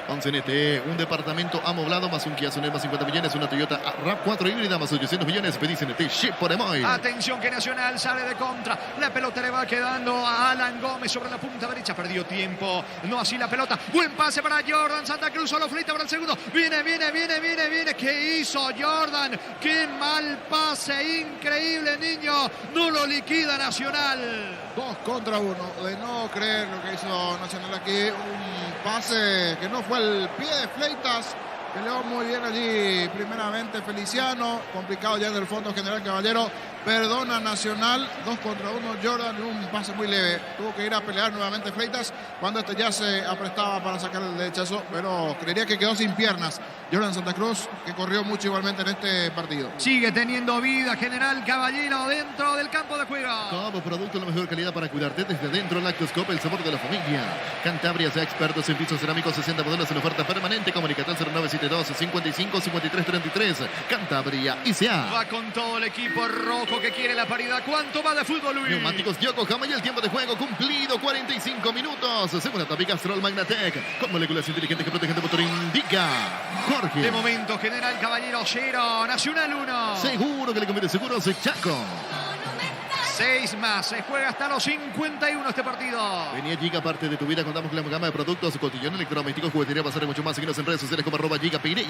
Con CNT, un departamento amoblado más un Kia Sonet más 50 millones, una Toyota RAV4 híbrida más 800 millones. Pedí CNT, ship por Emoy. Atención que Nacional sale de contra. La pelota le va quedando a Alan Gómez sobre la punta derecha. Perdió tiempo. No así la pelota. Buen pase para Jordan Santa Cruz. Solo Fleita para el segundo. Viene. ¿Qué hizo Jordan? Qué mal pase. Increíble, niño. No lo liquida Nacional. 2 contra 1. De no creer lo que hizo Nacional aquí. Un pase que no fue el pie de Fleitas. Peleó muy bien allí, primeramente Feliciano, complicado ya en el fondo General Caballero, perdona Nacional, 2 contra 1 Jordan, un pase muy leve, tuvo que ir a pelear nuevamente Fleitas cuando este ya se aprestaba para sacar el derechazo, pero creería que quedó sin piernas Jordan Santa Cruz, que corrió mucho igualmente en este partido. Sigue teniendo vida General Caballero dentro del campo de juego. Como producto de la mejor calidad para cuidarte desde dentro, Lactoscope, el sabor de la familia. Cantabria, sea expertos en pisos cerámicos, 60 modelos en oferta permanente. Comunicate al 0972-55-53-33. Cantabria ICA. Va con todo el equipo rojo que quiere la paridad. ¿Cuánto va de fútbol, Luis? Neumáticos Yokohama y el tiempo de juego cumplido, 45 minutos. Segunda etapa Castrol Magnatec, con moléculas inteligentes que protegen tu motor, indica Jorge. De momento, General Caballero 0, Nacional 1. Seguro que le conviene, seguros Chaco. 6 más. Se juega hasta los 51 este partido. Venía Giga, parte de tu vida. Contamos con la gama de productos, cotillón, electrodomésticos, juguetería, pasar y mucho más. Síguenos en redes sociales como @GigaPY.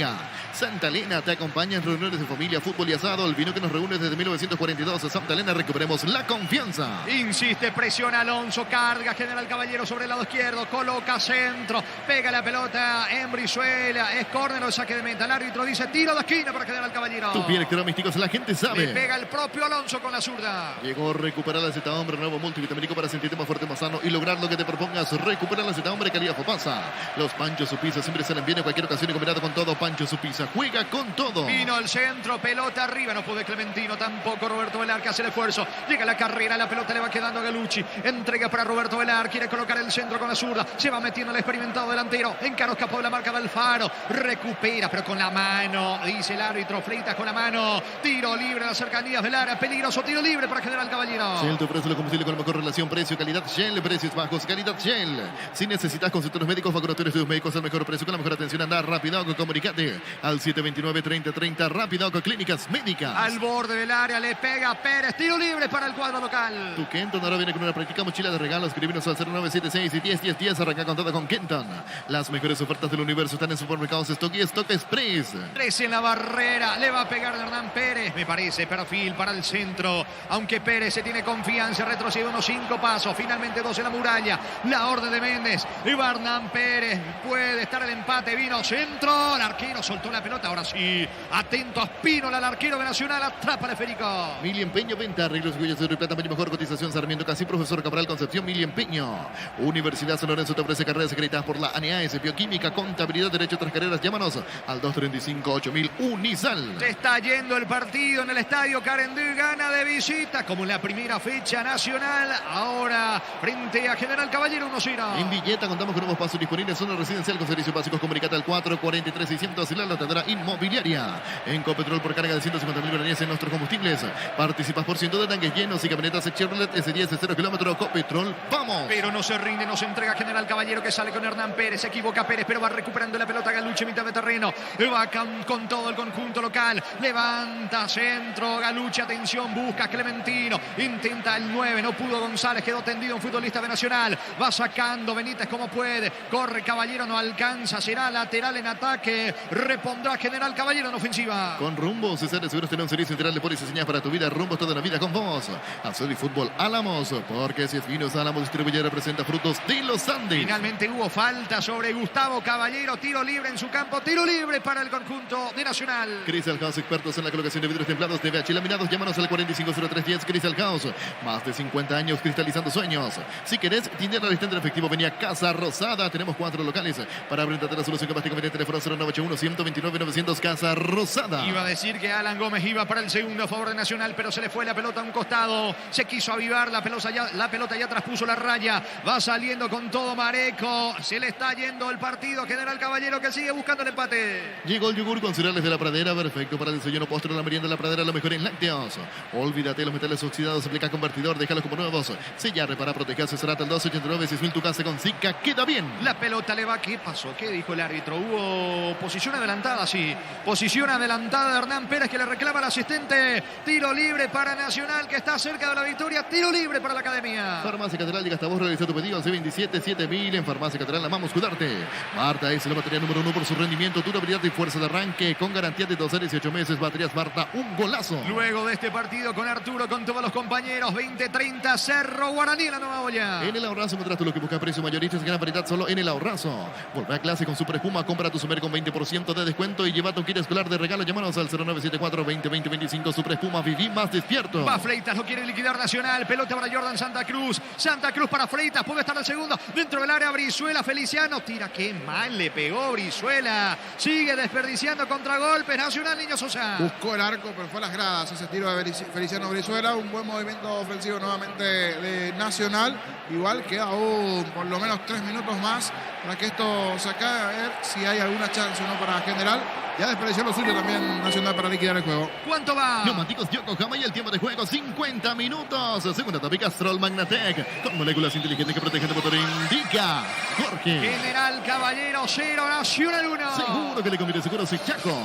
Santa Elena te acompaña en reuniones de familia, fútbol y asado. El vino que nos reúne desde 1942. Santa Elena, recuperemos la confianza. Insiste, presiona Alonso, carga General Caballero sobre el lado izquierdo, coloca centro, pega la pelota en Brizuela, es córner o saque de meta. El árbitro dice tiro de esquina para General Caballero. Tu electrodomésticos, la gente sabe. Le pega el propio Alonso con la zurda. Llegó a recuperar la Z Hombre, nuevo multivitamínico para sentirte más fuerte, más sano y lograr lo que te propongas. Recupera la Z Hombre, calidad Fopasa. Los Pancho Supisa siempre salen bien en cualquier ocasión y combinado con todo. Pancho Supisa juega con todo. Vino el centro, pelota arriba, no puede Clementino, tampoco Roberto Velar que hace el esfuerzo. Llega la carrera, la pelota le va quedando a Galucci. Entrega para Roberto Velar, quiere colocar el centro con la zurda. Se va metiendo el experimentado delantero. Encaro, escapó de la marca de Alfaro. Recupera, pero con la mano. Dice el árbitro, Freitas con la mano. Tiro libre en las cercanías del área. Peligroso tiro libre para General Caballero. Shell te ofrece el combustible con la mejor relación precio-calidad. Shell, precios bajos, calidad Shell. Si necesitas consultores médicos, vacunatorios de médicos al mejor precio con la mejor atención, anda rápido, comunicate al 729-3030. Rápido, clínicas médicas. Al borde del área le pega Pérez. Tiro libre para el cuadro local. Tu Kenton ahora viene con una práctica mochila de regalos. Escribinos al 0976 y 101010. Arranca con todo con Kenton. Las mejores ofertas del universo están en Supermercados Stock y Stock Express. 13 en la barrera. Le va a pegar Hernán Pérez. Me parece perfil para el centro. Aunque Pérez se tiene confianza. Retrocede unos 5 pasos. Finalmente 2 en la muralla. La orden de Méndez. Y va Hernán Pérez. Puede estar el empate. Vino centro. El arquero soltó la pelota. Ahora sí. Atento a Espínola. El arquero de Nacional. Atrapa el esférico. Mili Empeño, venta, arreglos, huellas de oro y plata, mejor cotización, Sarmiento Casi, profesor Cabral Concepción, Mili Empeño. Universidad San Lorenzo te ofrece carreras acreditadas por la ANEAS, bioquímica, contabilidad, derecho, otras carreras. Llámanos al 235-8000 Unisal. Se está yendo el partido en el estadio Carendú, gana de visita, como en la primera fecha Nacional. Ahora, frente a General Caballero, 1-0. En Villeta contamos con nuevos pasos disponibles, zona residencial con servicios básicos. Comunicate al 443-600 y la tendrá inmobiliaria. En Copetrol, por carga de 150.000 guaraníes en nuestros combustibles. Participas por ciento de tanques llenos y camionetas Chevrolet S10 de 0 kilómetros. Copetrol, ¡vamos! Pero no se rinde, no se entrega General Caballero, que sale con Hernán Pérez. Se equivoca Pérez, pero va recuperando la pelota Galucci, mitad de terreno. Va con todo el conjunto local. Levanta centro Galucci, atención, busca Clementino. Intenta el 9, no pudo González, quedó tendido un futbolista de Nacional. Va sacando Benítez como puede. Corre Caballero, no alcanza. Será lateral en ataque. Repondrá General Caballero en ofensiva. Con Rumbo, César Seguros tiene un servicio integral de póliza señal para tu vida. Rumbo toda la vida con vos. Azul y Fútbol Álamos, porque si es finos Álamos distribuye representa frutos de los Andes. Finalmente hubo falta sobre Gustavo Caballero. Tiro libre en su campo. Tiro libre para el conjunto de Nacional. Crystal House, expertos en la colocación de vidrios templados de VH laminados. Llámanos al 450310 Crystal House. Más de 50 años cristalizando sueños. Si querés dinero al instante en efectivo, venía a Casa Rosada. Tenemos 4 locales para brindarte la solución capaz de teléfono 0981-129-900 Casa Rosada. Iba a decir que Alan Gómez iba para el segundo a favor de Nacional, pero se le fue la pelota a un costado. Se quiso avivar, la pelota ya traspuso la raya. Va saliendo con todo Mareco. Se le está yendo el partido. General Caballero que sigue buscando el empate. Llegó el yogur con cereales de la Pradera, perfecto para el desayuno, postre, la merienda de la Pradera, lo mejor en lácteos. Olvídate los metales oxidados, aplica convertidor, déjalos como nuevos. Sella, repara, protegerse, será hasta el 289-6000, tu casa con Zika, queda bien. La pelota le va, ¿qué pasó? ¿Qué dijo el árbitro? Hubo posición adelantada, sí. Posición adelantada de Hernán Pérez que le reclama al asistente. Tiro libre para Nacional que está cerca de la victoria. Tiro libre para la Academia. Farmacia Catedral, llega hasta vos, realiza tu pedido al C27-7000 en Farmacia Catedral, amamos cuidarte. Marta es la batería número 1 por su rendimiento, durabilidad y fuerza de arranque, con garantía de 2 a 18 meses. Baterías Marta, un golazo. Luego de este partido con Arturo, con todos los compañeros, 20-30, Cerro Guaraní en la Nueva Olla. En el Ahorrazo encontrás tú lo que busca, precio mayoristas, gran variedad solo en el Ahorrazo. Volvé a clase con Super Espuma, compra tu Sumer con 20% de descuento y lleva tu kit escolar de regalo. Llámanos al 0974-2020-25. Super Espuma, viví más despierto. Va Freitas, lo quiere liquidar Nacional. Pelota para Jordan Santa Cruz. Santa Cruz para Freitas, puede estar el segundo. Dentro del área, Brizuela, Feliciano. Tira, qué mal le pegó Brizuela. Sigue desperdiciando contragolpes. Nacional, Niño Sosa. Buscó el arco, pero fue a las gradas ese tiro de Feliciano Brizuela. Un buen movimiento ofensivo nuevamente de Nacional. Igual queda aún por lo menos 3 minutos más para que esto se acabe, a ver si hay alguna chance o no para General. Ya desperdició lo suyo también Nacional para liquidar el juego. ¿Cuánto va? Neumáticos Yokohama y el tiempo de juego 50 minutos. Segunda etapa Castrol Magnatec con moléculas inteligentes que protegen el motor. Indica Jorge. General Caballero 0, Nacional 1. Seguro que le conviene seguro si Chaco.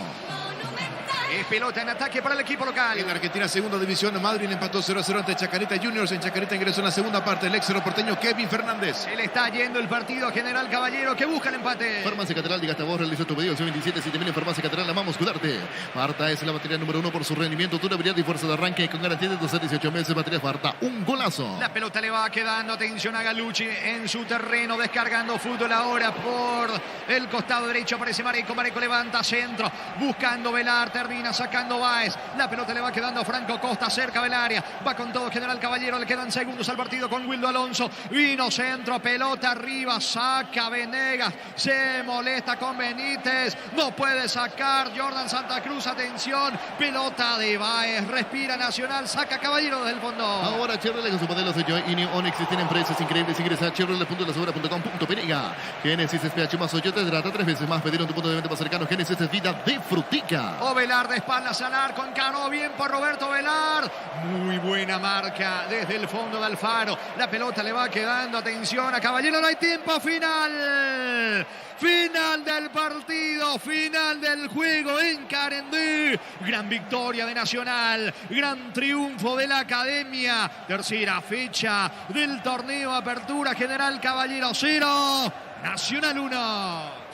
Es pelota en ataque para el equipo local. En Argentina, segunda división, Madrid empató 0-0 ante Chacarita Juniors. En Chacarita ingresó en la segunda parte el ex porteño Kevin Fernández. Se le está yendo el partido a General Caballero, que busca el empate. Farmacia Catedral, diga hasta vos, realizó tu pedido al 27 7000 en Farmacia Catedral, amamos cuidarte. Farta es la batería número 1 por su rendimiento, durabilidad y fuerza de arranque con garantía de 12 a 18 meses. Batería Farta, un golazo. La pelota le va quedando, atención a Galucci en su terreno, descargando fútbol ahora por el costado derecho. Aparece Mareco, Mareco levanta centro, buscando Velar, termina sacando Báez. La pelota le va quedando a Franco Costa cerca del área. Va con todo General Caballero, le quedan segundos al partido con Wildo Alonso. Vino centro, pelota arriba, saca Venegas, se molesta con Benítez, no puede sacar Jordan Santa Cruz, atención, pelota de Báez, respira Nacional, saca Caballero desde el fondo. Ahora Chevrolet con su modelo sello INI Onix tienen precios increíbles. Ingresa a chevrolet.lasegura.com.py. Génesis es PH más 8, te trata 3 veces más. Pedir en tu punto de venta más cercano. Génesis es vida de frutica. Ovelar de espaldas al arco, encaró bien por Roberto Velar. Muy buena marca desde el fondo de Alfaro. La pelota le va quedando, atención a Caballero, no hay tiempo, final. Final del partido, final del juego en Carendí. Gran victoria de Nacional, gran triunfo de la Academia. Tercera fecha del torneo Apertura. General Caballero 0, Nacional 1.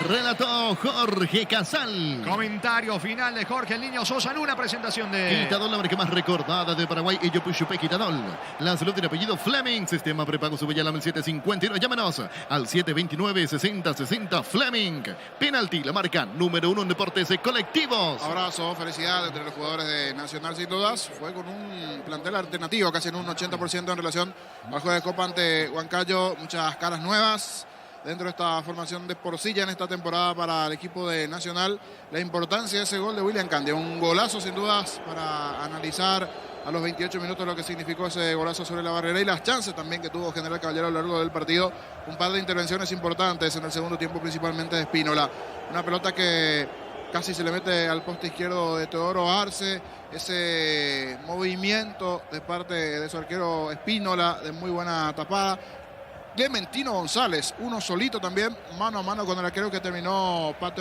Relató Jorge Casal. Comentario final de Jorge el Niño Sosa en una presentación de Quitadol, la marca más recordada de Paraguay. Y yo Puchupe Quitadol. La salud tiene apellido Fleming. Sistema prepago Subeyalam el 751. Llámanos al 729-6060 Fleming. Penalti, la marca número 1 en deportes colectivos. Abrazo, felicidad entre los jugadores de Nacional sin dudas. Fue con un plantel alternativo, casi en un 80% en relación al juego de Copa ante Huancayo. Muchas caras nuevas dentro de esta formación de Porcilla en esta temporada para el equipo de Nacional. La importancia de ese gol de William Candia, un golazo sin dudas para analizar a los 28 minutos lo que significó ese golazo sobre la barrera y las chances también que tuvo General Caballero a lo largo del partido. Un par de intervenciones importantes en el segundo tiempo, principalmente de Espínola. Una pelota que casi se le mete al poste izquierdo de Teodoro Arce. Ese movimiento de parte de su arquero Espínola de muy buena tapada. Clementino González, uno solito también, mano a mano con el arquero que terminó Pato